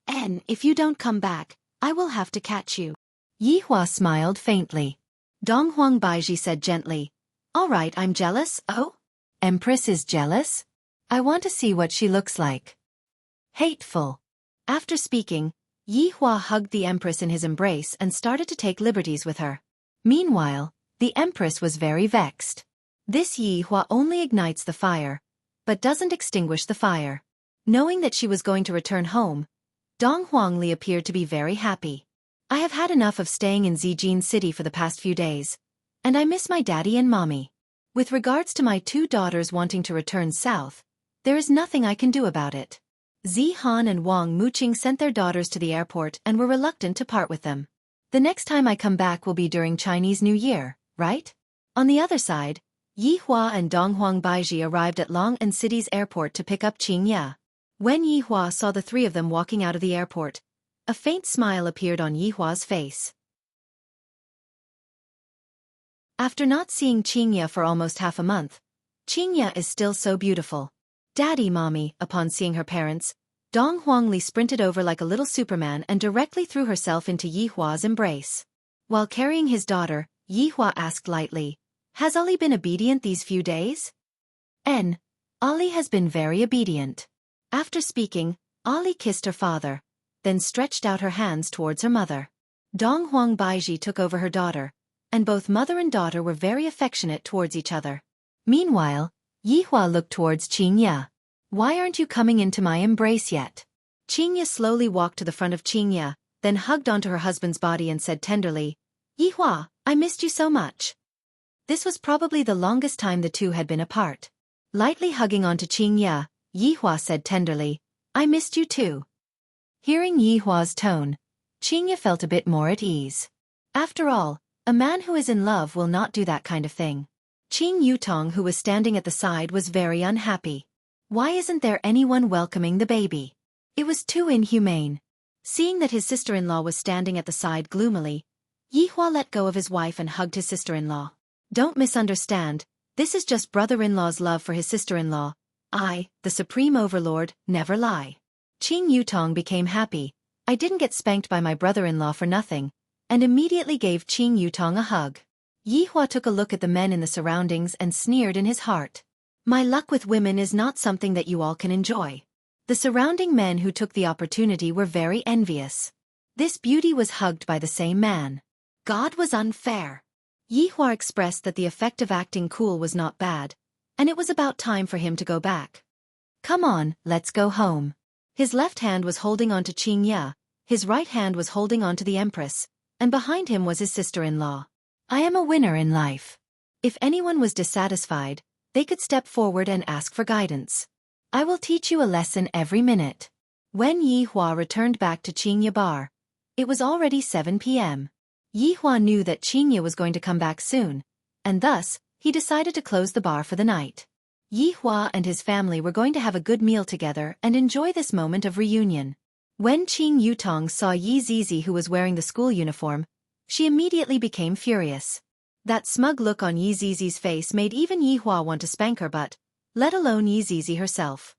"And if you don't come back, I will have to catch you." Yi Hua smiled faintly. Donghuang Baiji said gently, "All right, I'm jealous." "Oh? Empress is jealous? I want to see what she looks like." Hateful. After speaking, Yi Hua hugged the Empress in his embrace and started to take liberties with her. Meanwhile, the Empress was very vexed. This Yi Hua only ignites the fire, but doesn't extinguish the fire. Knowing that she was going to return home, Dong Huangli appeared to be very happy. "I have had enough of staying in Zijin City for the past few days, and I miss my daddy and mommy. With regards to my two daughters wanting to return south, there is nothing I can do about it." Zihan and Wang Muqing sent their daughters to the airport and were reluctant to part with them. "The next time I come back will be during Chinese New Year, right?" On the other side, Yi Hua and Donghuang Baiji arrived at Long'an City's airport to pick up Qingya. When Yi Hua saw the three of them walking out of the airport, a faint smile appeared on Yi Hua's face. After not seeing Qingya for almost half a month, Qingya is still so beautiful. "Daddy, Mommy," upon seeing her parents, Dong Huangli sprinted over like a little Superman and directly threw herself into Yi Hua's embrace. While carrying his daughter, Yi Hua asked lightly, "Has Ali been obedient these few days?" Ali has been very obedient." After speaking, Ali kissed her father, then stretched out her hands towards her mother. Donghuang Baiji took over her daughter, and both mother and daughter were very affectionate towards each other. Meanwhile, Yi Hua looked towards Qingya. "Why aren't you coming into my embrace yet?" Qingya slowly walked to the front of Qingya, then hugged onto her husband's body and said tenderly, "Yi Hua, I missed you so much." This was probably the longest time the two had been apart. Lightly hugging onto Qingya, Yi Hua said tenderly, I missed you too. Hearing Yi Hua's tone, Qingya felt a bit more at ease. After all, a man who is in love will not do that kind of thing. Qing Yutong, who was standing at the side, was very unhappy. Why isn't there anyone welcoming the baby? It was too inhumane. Seeing that his sister-in-law was standing at the side gloomily, Yi Hua let go of his wife and hugged his sister-in-law. Don't misunderstand, this is just brother-in-law's love for his sister-in-law. I, the supreme overlord, never lie. Qing Yutong became happy. I didn't get spanked by my brother-in-law for nothing, and immediately gave Qing Yutong a hug. Yi Hua took a look at the men in the surroundings and sneered in his heart. My luck with women is not something that you all can enjoy. The surrounding men who took the opportunity were very envious. This beauty was hugged by the same man. God was unfair. Yi Hua expressed that the effect of acting cool was not bad, and it was about time for him to go back. Come on, let's go home. His left hand was holding on to Qingya, his right hand was holding on to the Empress, and behind him was his sister-in-law. I am a winner in life. If anyone was dissatisfied, they could step forward and ask for guidance. I will teach you a lesson every minute. When Yi Hua returned back to Qingya Bar, it was already 7 p.m. Yi Hua knew that Qingya was going to come back soon, and thus, he decided to close the bar for the night. Yi Hua and his family were going to have a good meal together and enjoy this moment of reunion. When Qing Yutong saw Yi Zizi, who was wearing the school uniform, she immediately became furious. That smug look on Yi Zizi's face made even Yi Hua want to spank her butt, let alone Yi Zizi herself.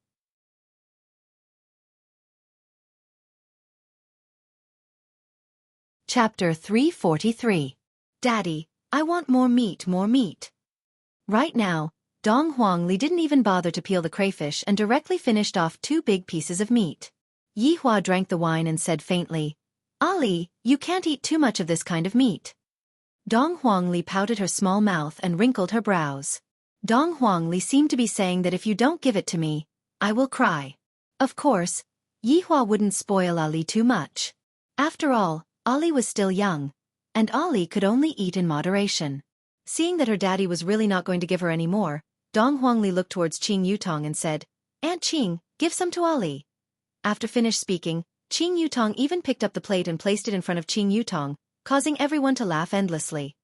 Chapter 343. Daddy, I want more meat, more meat. Right now, Dong Huangli didn't even bother to peel the crayfish and directly finished off 2 big pieces of meat. Yi Hua drank the wine and said faintly, Ali, you can't eat too much of this kind of meat. Dong Huangli pouted her small mouth and wrinkled her brows. Dong Huangli seemed to be saying that if you don't give it to me, I will cry. Of course, Yi Hua wouldn't spoil Ali too much. After all, Ali was still young, and Ali could only eat in moderation. Seeing that her daddy was really not going to give her any more, Dong Huangli looked towards Qing Yutong and said, Aunt Qing, give some to Ali. After finished speaking, Qing Yutong even picked up the plate and placed it in front of Qing Yutong, causing everyone to laugh endlessly.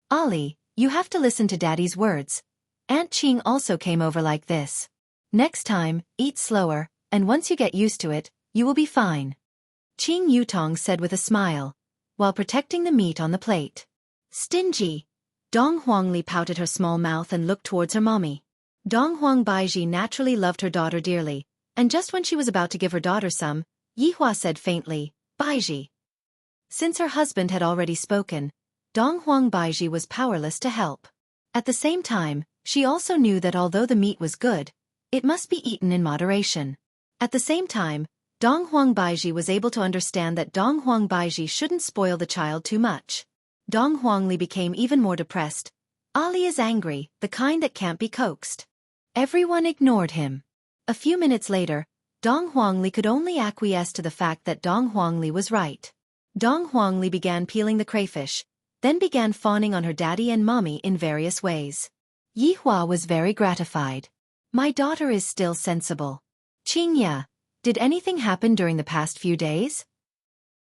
Ali, you have to listen to Daddy's words. Aunt Qing also came over like this. Next time, eat slower, and once you get used to it, you will be fine. Qing Yutong said with a smile, while protecting the meat on the plate. Stingy. Dong Huangli pouted her small mouth and looked towards her mommy. Dong Huang Baiji naturally loved her daughter dearly, and just when she was about to give her daughter some, Yi Hua said faintly, Baiji. Since her husband had already spoken, Dong Huang Baiji was powerless to help. At the same time, she also knew that although the meat was good, it must be eaten in moderation. At the same time, Dong Huang Baiji was able to understand that Dong Huang Baiji shouldn't spoil the child too much. Dong Huangli became even more depressed. Ali is angry, the kind that can't be coaxed. Everyone ignored him. A few minutes later, Dong Huangli could only acquiesce to the fact that Dong Huangli was right. Dong Huangli began peeling the crayfish, then began fawning on her daddy and mommy in various ways. Yi Hua was very gratified. My daughter is still sensible. Qingya, did anything happen during the past few days?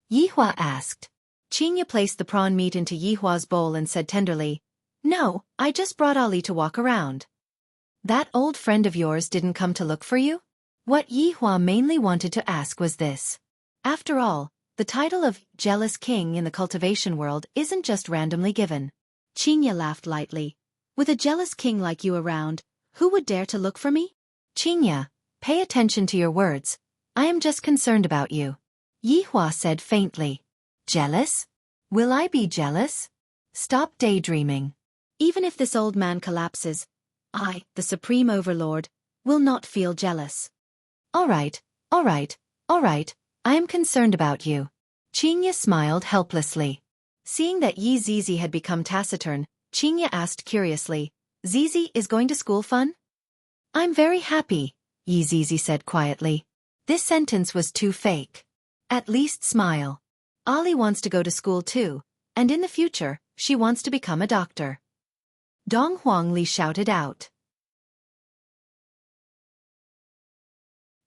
Yi Hua asked. Qingya placed the prawn meat into Yi Hua's bowl and said tenderly, No, I just brought Ali to walk around. That old friend of yours didn't come to look for you? What Yi Hua mainly wanted to ask was this. After all, the title of Jealous King in the cultivation world isn't just randomly given. Qingya laughed lightly. With a jealous king like you around, who would dare to look for me? Qingya, pay attention to your words. I am just concerned about you. Yi Hua said faintly. Jealous? Will I be jealous? Stop daydreaming. Even if this old man collapses, I, the Supreme Overlord, will not feel jealous. All right, I am concerned about you. Qingya smiled helplessly. Seeing that Yi Zizi had become taciturn, Qingya asked curiously, Zizi is going to school fun? I'm very happy, Yi Zizi said quietly. This sentence was too fake. At least smile. Ali wants to go to school too, and in the future, she wants to become a doctor. Dong Huangli shouted out.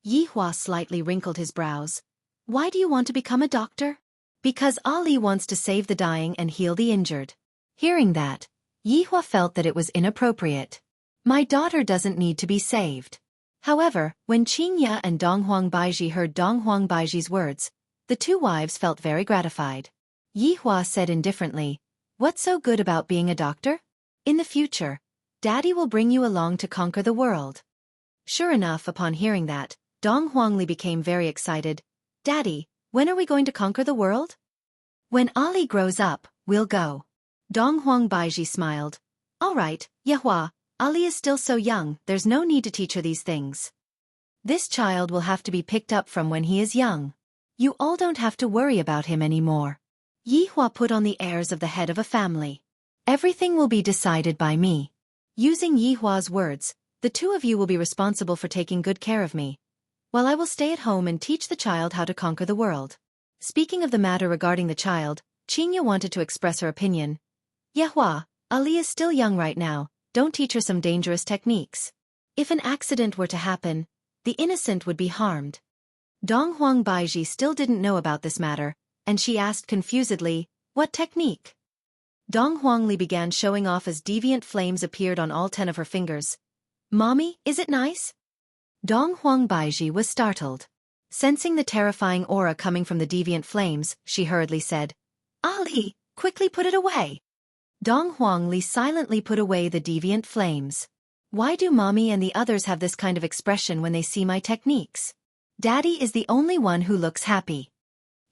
Yihua slightly wrinkled his brows. Why do you want to become a doctor? Because Ali wants to save the dying and heal the injured. Hearing that, Yihua felt that it was inappropriate. My daughter doesn't need to be saved. However, when Qingya and Donghuang Baiji heard Donghuang Baiji's words, the two wives felt very gratified. Yihua said indifferently, "What's so good about being a doctor? In the future, Daddy will bring you along to conquer the world." Sure enough, upon hearing that, Dong Huangli became very excited. "Daddy, when are we going to conquer the world?" "When Ali grows up, we'll go." Donghuang Baiji smiled. "All right, Yehua, Ali is still so young, there's no need to teach her these things. This child will have to be picked up from when he is young. You all don't have to worry about him anymore." Yihua put on the airs of the head of a family. "Everything will be decided by me." Using Yihua's words, "The two of you will be responsible for taking good care of me, while I will stay at home and teach the child how to conquer the world." Speaking of the matter regarding the child, Qingya wanted to express her opinion. "Yehua, Ali is still young right now, don't teach her some dangerous techniques. If an accident were to happen, the innocent would be harmed." Donghuang Baiji still didn't know about this matter, and she asked confusedly, "What technique?" Donghuangli began showing off as deviant flames appeared on all 10 of her fingers. "Mommy, is it nice?" Donghuang Baiji was startled. Sensing the terrifying aura coming from the deviant flames, she hurriedly said, "Ali, quickly put it away." Donghuangli silently put away the deviant flames. "Why do Mommy and the others have this kind of expression when they see my techniques? Daddy is the only one who looks happy.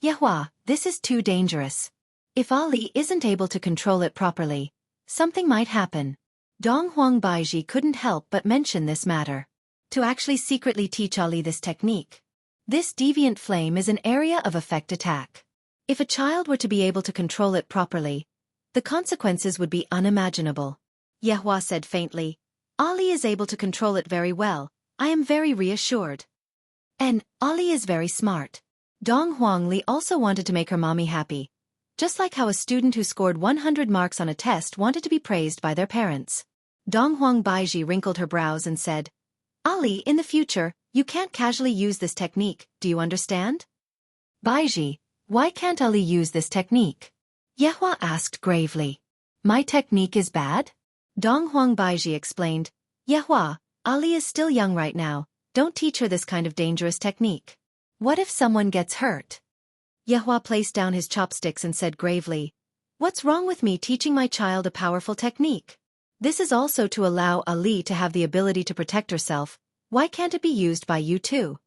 Yehua, this is too dangerous. If Ali isn't able to control it properly, something might happen." Donghuang Baiji couldn't help but mention this matter. To actually secretly teach Ali this technique. This deviant flame is an area of effect attack. If a child were to be able to control it properly, the consequences would be unimaginable. Yehua said faintly, "Ali is able to control it very well, I am very reassured. And Ali is very smart." Donghuangli also wanted to make her mommy happy, just like how a student who scored 100 marks on a test wanted to be praised by their parents. Donghuang Baiji wrinkled her brows and said, "Ali, in the future, you can't casually use this technique, do you understand?" "Baiji, why can't Ali use this technique?" Yehua asked gravely. "My technique is bad?" Donghuang Baiji explained, "Yehua, Ali is still young right now, don't teach her this kind of dangerous technique. What if someone gets hurt?" Yehua placed down his chopsticks and said gravely, "What's wrong with me teaching my child a powerful technique? This is also to allow Ali to have the ability to protect herself. Why can't it be used by you too?"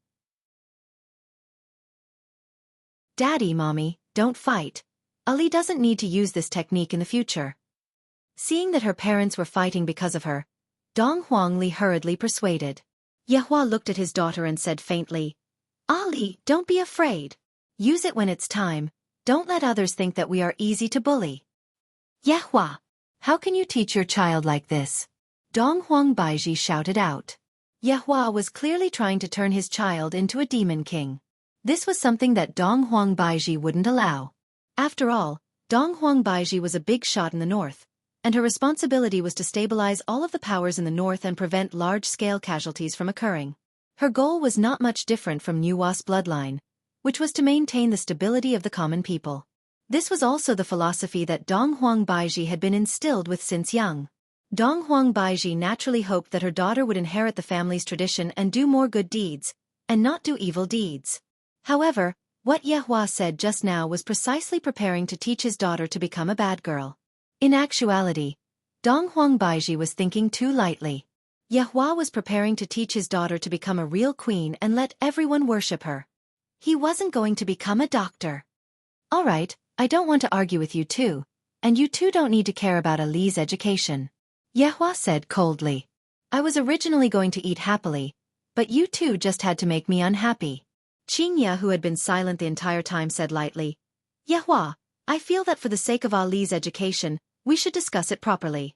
"Daddy, Mommy, don't fight. Ali doesn't need to use this technique in the future." Seeing that her parents were fighting because of her, Donghuangli hurriedly persuaded. Yehua looked at his daughter and said faintly, "Ali, don't be afraid. Use it when it's time. Don't let others think that we are easy to bully." "Yehua, how can you teach your child like this?" Donghuang Baiji shouted out. Yehua was clearly trying to turn his child into a demon king. This was something that Donghuang Baiji wouldn't allow. After all, Donghuang Baiji was a big shot in the north, and her responsibility was to stabilize all of the powers in the north and prevent large-scale casualties from occurring. Her goal was not much different from Nuwa's bloodline, which was to maintain the stability of the common people. This was also the philosophy that Donghuang Baiji had been instilled with since young. Donghuang Baiji naturally hoped that her daughter would inherit the family's tradition and do more good deeds, and not do evil deeds. However, what Yehua said just now was precisely preparing to teach his daughter to become a bad girl. In actuality, Donghuang Baiji was thinking too lightly. Yehua was preparing to teach his daughter to become a real queen and let everyone worship her. He wasn't going to become a doctor. "All right, I don't want to argue with you two, and you two don't need to care about Ali's education," Yehua said coldly. "I was originally going to eat happily, but you two just had to make me unhappy." Qingya, who had been silent the entire time, said lightly, "Yehua, I feel that for the sake of Ali's education, we should discuss it properly."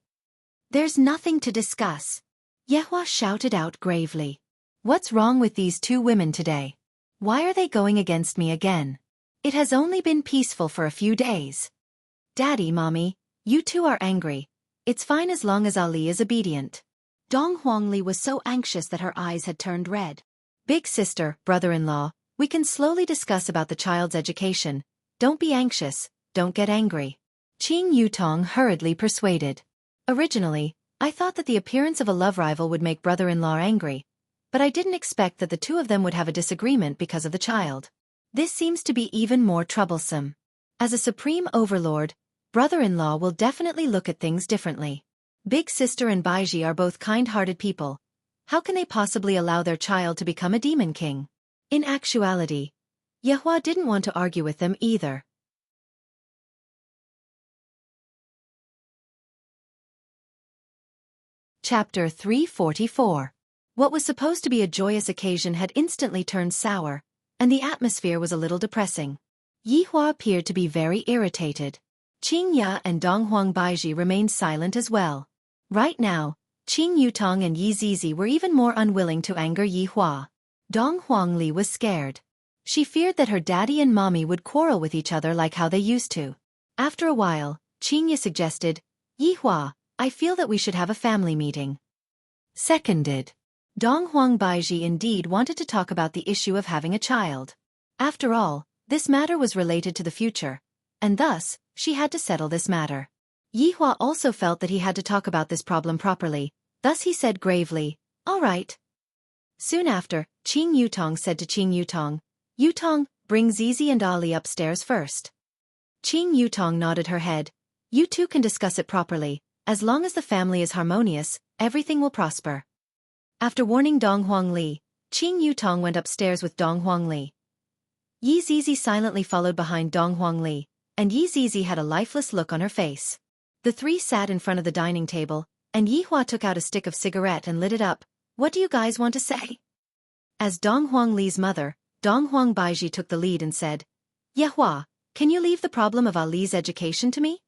"There's nothing to discuss," Yehua shouted out gravely. "What's wrong with these two women today? Why are they going against me again? It has only been peaceful for a few days." "Daddy, Mommy, you two are angry. It's fine as long as Ali is obedient." Donghuangli was so anxious that her eyes had turned red. Big sister, brother-in-law, we can slowly discuss about the child's education. Don't be anxious, don't get angry. Qing Yutong hurriedly persuaded. Originally, I thought that the appearance of a love rival would make brother-in-law angry, but I didn't expect that the two of them would have a disagreement because of the child. This seems to be even more troublesome. As a supreme overlord, brother-in-law will definitely look at things differently. Big sister and Baiji are both kind-hearted people. How can they possibly allow their child to become a demon king? In actuality, Yehua didn't want to argue with them either. Chapter 344. What was supposed to be a joyous occasion had instantly turned sour, and the atmosphere was a little depressing. Yihua appeared to be very irritated. Qing Ya and Donghuang Baiji remained silent as well. Right now, Qing Yutong and Yi Zizi were even more unwilling to anger Yihua. Donghuang Li was scared. She feared that her daddy and mommy would quarrel with each other like how they used to. After a while, Qing Ya suggested, Yihua, I feel that we should have a family meeting. Seconded. Donghuang Baiji indeed wanted to talk about the issue of having a child. After all, this matter was related to the future, and thus, she had to settle this matter. Yihua also felt that he had to talk about this problem properly, thus he said gravely, all right. Soon after, Qing Yutong said to Qing Yutong, Yutong, bring Zizi and Ali upstairs first. Qing Yutong nodded her head. You two can discuss it properly. As long as the family is harmonious, everything will prosper. After warning Donghuang Li, Qing Yutong went upstairs with Donghuang Li. Yi Zizi silently followed behind Donghuang Li, and Yi Zizi had a lifeless look on her face. The three sat in front of the dining table, and Yihua took out a stick of cigarette and lit it up. What do you guys want to say? As Donghuang Li's mother, Donghuang Baiji took the lead and said, Yehua, can you leave the problem of Ali's education to me?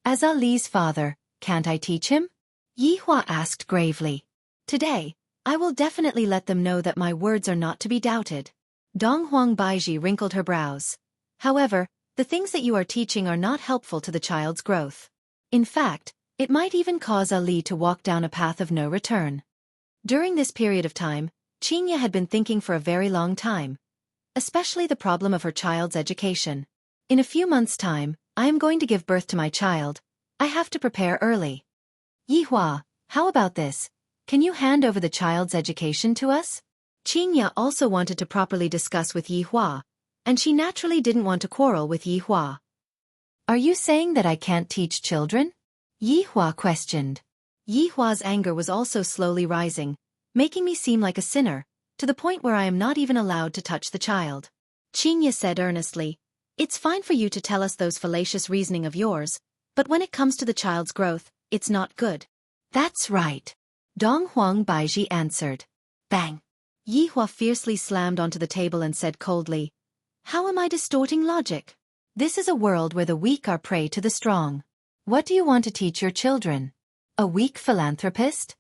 As Ali's father, can't I teach him? Yihua asked gravely. Today, I will definitely let them know that my words are not to be doubted. Donghuang Baiji wrinkled her brows. However, the things that you are teaching are not helpful to the child's growth. In fact, it might even cause Ali to walk down a path of no return. During this period of time, Qingya had been thinking for a very long time, especially the problem of her child's education. In a few months' time, I am going to give birth to my child. I have to prepare early. Yihua, how about this? Can you hand over the child's education to us? Qingya also wanted to properly discuss with Yihua, and she naturally didn't want to quarrel with Yihua. Are you saying that I can't teach children? Yihua questioned. Yihua's anger was also slowly rising, making me seem like a sinner, to the point where I am not even allowed to touch the child. Qingya said earnestly, it's fine for you to tell us those fallacious reasoning of yours, but when it comes to the child's growth, it's not good. That's right. Donghuang Baiji answered. Bang! Yihua fiercely slammed onto the table and said coldly, how am I distorting logic? This is a world where the weak are prey to the strong. What do you want to teach your children? A weak philanthropist?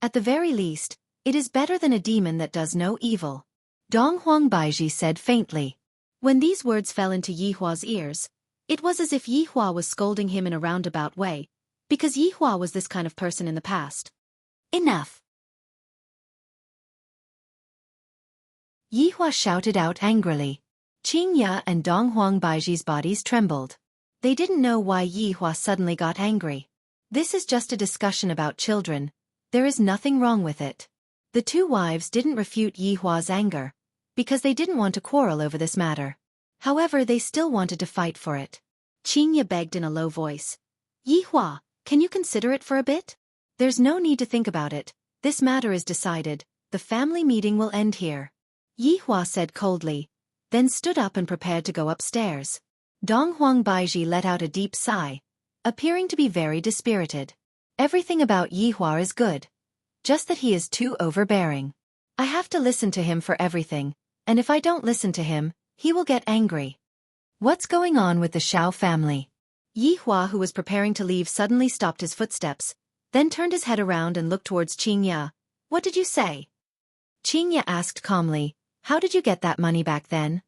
At the very least, it is better than a demon that does no evil. Donghuang Baiji said faintly. When these words fell into Yihua's ears, it was as if Yihua was scolding him in a roundabout way, because Yihua was this kind of person in the past. Enough! Yihua shouted out angrily. Qingya and Donghuang Baiji's bodies trembled. They didn't know why Yihua suddenly got angry. This is just a discussion about children. There is nothing wrong with it. The two wives didn't refute Yihua's anger, because they didn't want to quarrel over this matter. However, they still wanted to fight for it. Qingya begged in a low voice. Yihua, can you consider it for a bit? There's no need to think about it. This matter is decided. The family meeting will end here. Yihua said coldly, then stood up and prepared to go upstairs. Donghuang Baiji let out a deep sigh, appearing to be very dispirited. Everything about Yihua is good, just that he is too overbearing. I have to listen to him for everything, and if I don't listen to him, he will get angry. What's going on with the Xiao family? Yihua, who was preparing to leave, suddenly stopped his footsteps, then turned his head around and looked towards Qingya. What did you say? Qingya asked calmly, how did you get that money back then?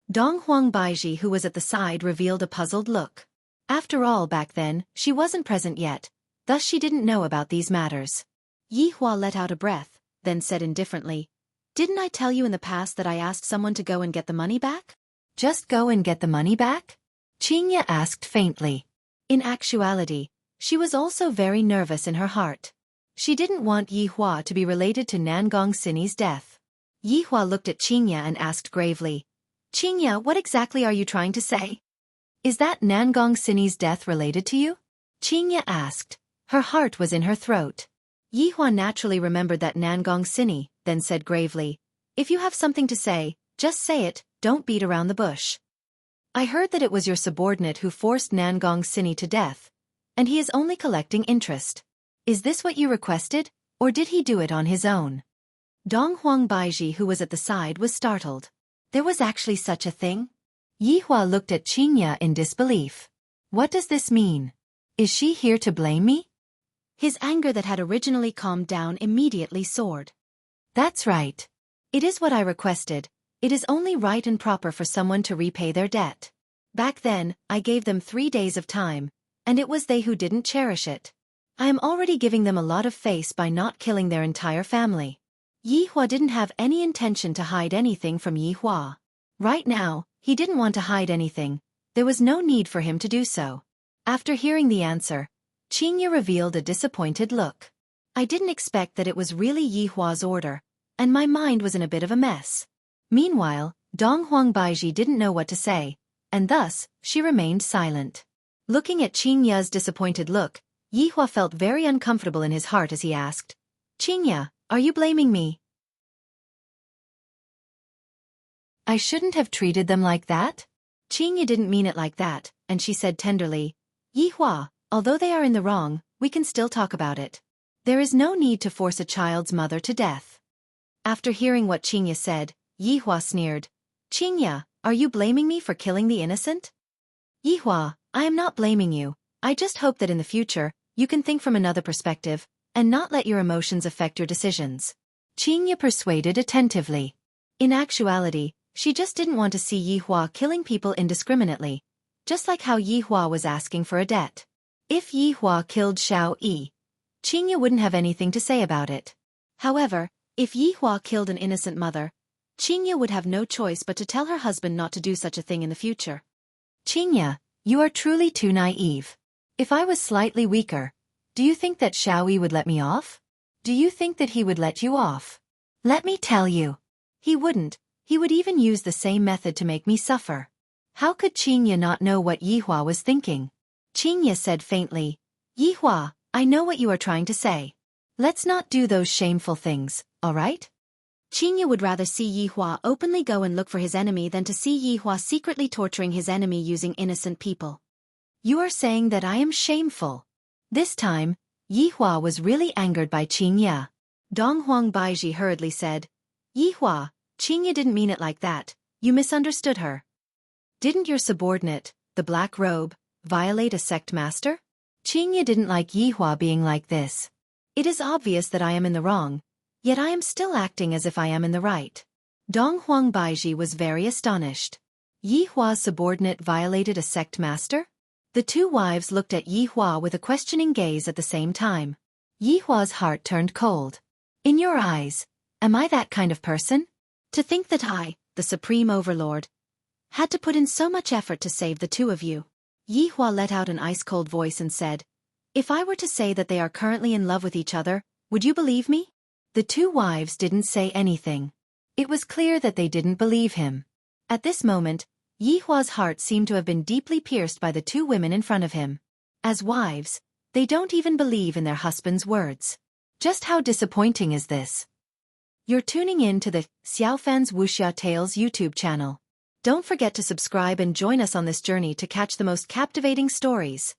Donghuang Baiji, who was at the side, revealed a puzzled look. After all, back then, she wasn't present yet, thus she didn't know about these matters. Yihua let out a breath, then said indifferently, Didn't I tell you in the past that I asked someone to go and get the money back? Just go and get the money back? Qingya asked faintly. In actuality, she was also very nervous in her heart. She didn't want Yi Hua to be related to Nangong Sini's death. Yi Hua looked at Qingya and asked gravely, Qingya, what exactly are you trying to say? Is that Nangong Sini's death related to you? Qingya asked. Her heart was in her throat. Yi Hua naturally remembered that Nangong Sini, then said gravely, if you have something to say, just say it, don't beat around the bush. I heard that it was your subordinate who forced Nangong Sini to death, and he is only collecting interest. Is this what you requested, or did he do it on his own? Dong Huang Baiji, who was at the side, was startled. There was actually such a thing? Yi Hua looked at Qingya in disbelief. What does this mean? Is she here to blame me? His anger that had originally calmed down immediately soared. That's right. It is what I requested. It is only right and proper for someone to repay their debt. Back then, I gave them 3 days of time, and it was they who didn't cherish it. I am already giving them a lot of face by not killing their entire family. Yi Hua didn't have any intention to hide anything from Yi Hua. Right now, he didn't want to hide anything. There was no need for him to do so. After hearing the answer, Qingya revealed a disappointed look. I didn't expect that it was really Yi Hua's order, and my mind was in a bit of a mess. Meanwhile, Dong Huang Baiji didn't know what to say, and thus, she remained silent. Looking at Qingya's disappointed look, Yi Hua felt very uncomfortable in his heart as he asked, Qingya, are you blaming me? I shouldn't have treated them like that? Qingya didn't mean it like that, and she said tenderly, Yi Hua, although they are in the wrong, we can still talk about it. There is no need to force a child's mother to death. After hearing what Qingya said, Yi Hua sneered, Qingya, are you blaming me for killing the innocent? Yi Hua, I am not blaming you. I just hope that in the future, you can think from another perspective, and not let your emotions affect your decisions. Qingya persuaded attentively. In actuality, she just didn't want to see Yi Hua killing people indiscriminately, just like how Yi Hua was asking for a debt. If Yi Hua killed Xiao Yi, Qingya wouldn't have anything to say about it. However, if Yi Hua killed an innocent mother, Qingya would have no choice but to tell her husband not to do such a thing in the future. Qingya, you are truly too naive. If I was slightly weaker, do you think that Xiao Yi would let me off? Do you think that he would let you off? Let me tell you. He wouldn't. He would even use the same method to make me suffer. How could Qingya not know what Yi Hua was thinking? Qingya said faintly, Yi Hua, I know what you are trying to say. Let's not do those shameful things, alright? Qingya would rather see Yi Hua openly go and look for his enemy than to see Yi Hua secretly torturing his enemy using innocent people. You are saying that I am shameful. This time, Yi Hua was really angered by Qingya. Dong Huang Baiji hurriedly said, Yi Hua, Qingya didn't mean it like that, you misunderstood her. Didn't your subordinate, the black robe, violate a sect master? Qingya didn't like Yi Hua being like this. It is obvious that I am in the wrong, yet I am still acting as if I am in the right. Dong Huang Baiji was very astonished. Yi Hua's subordinate violated a sect master? The two wives looked at Yi Hua with a questioning gaze at the same time. Yi Hua's heart turned cold. In your eyes, am I that kind of person? To think that I, the supreme overlord, had to put in so much effort to save the two of you. Yi Hua let out an ice-cold voice and said, if I were to say that they are currently in love with each other, would you believe me? The two wives didn't say anything. It was clear that they didn't believe him. At this moment, Yi Hua's heart seemed to have been deeply pierced by the two women in front of him. As wives, they don't even believe in their husband's words. Just how disappointing is this? You're tuning in to the Xiaofan's Wuxia Tales YouTube channel. Don't forget to subscribe and join us on this journey to catch the most captivating stories.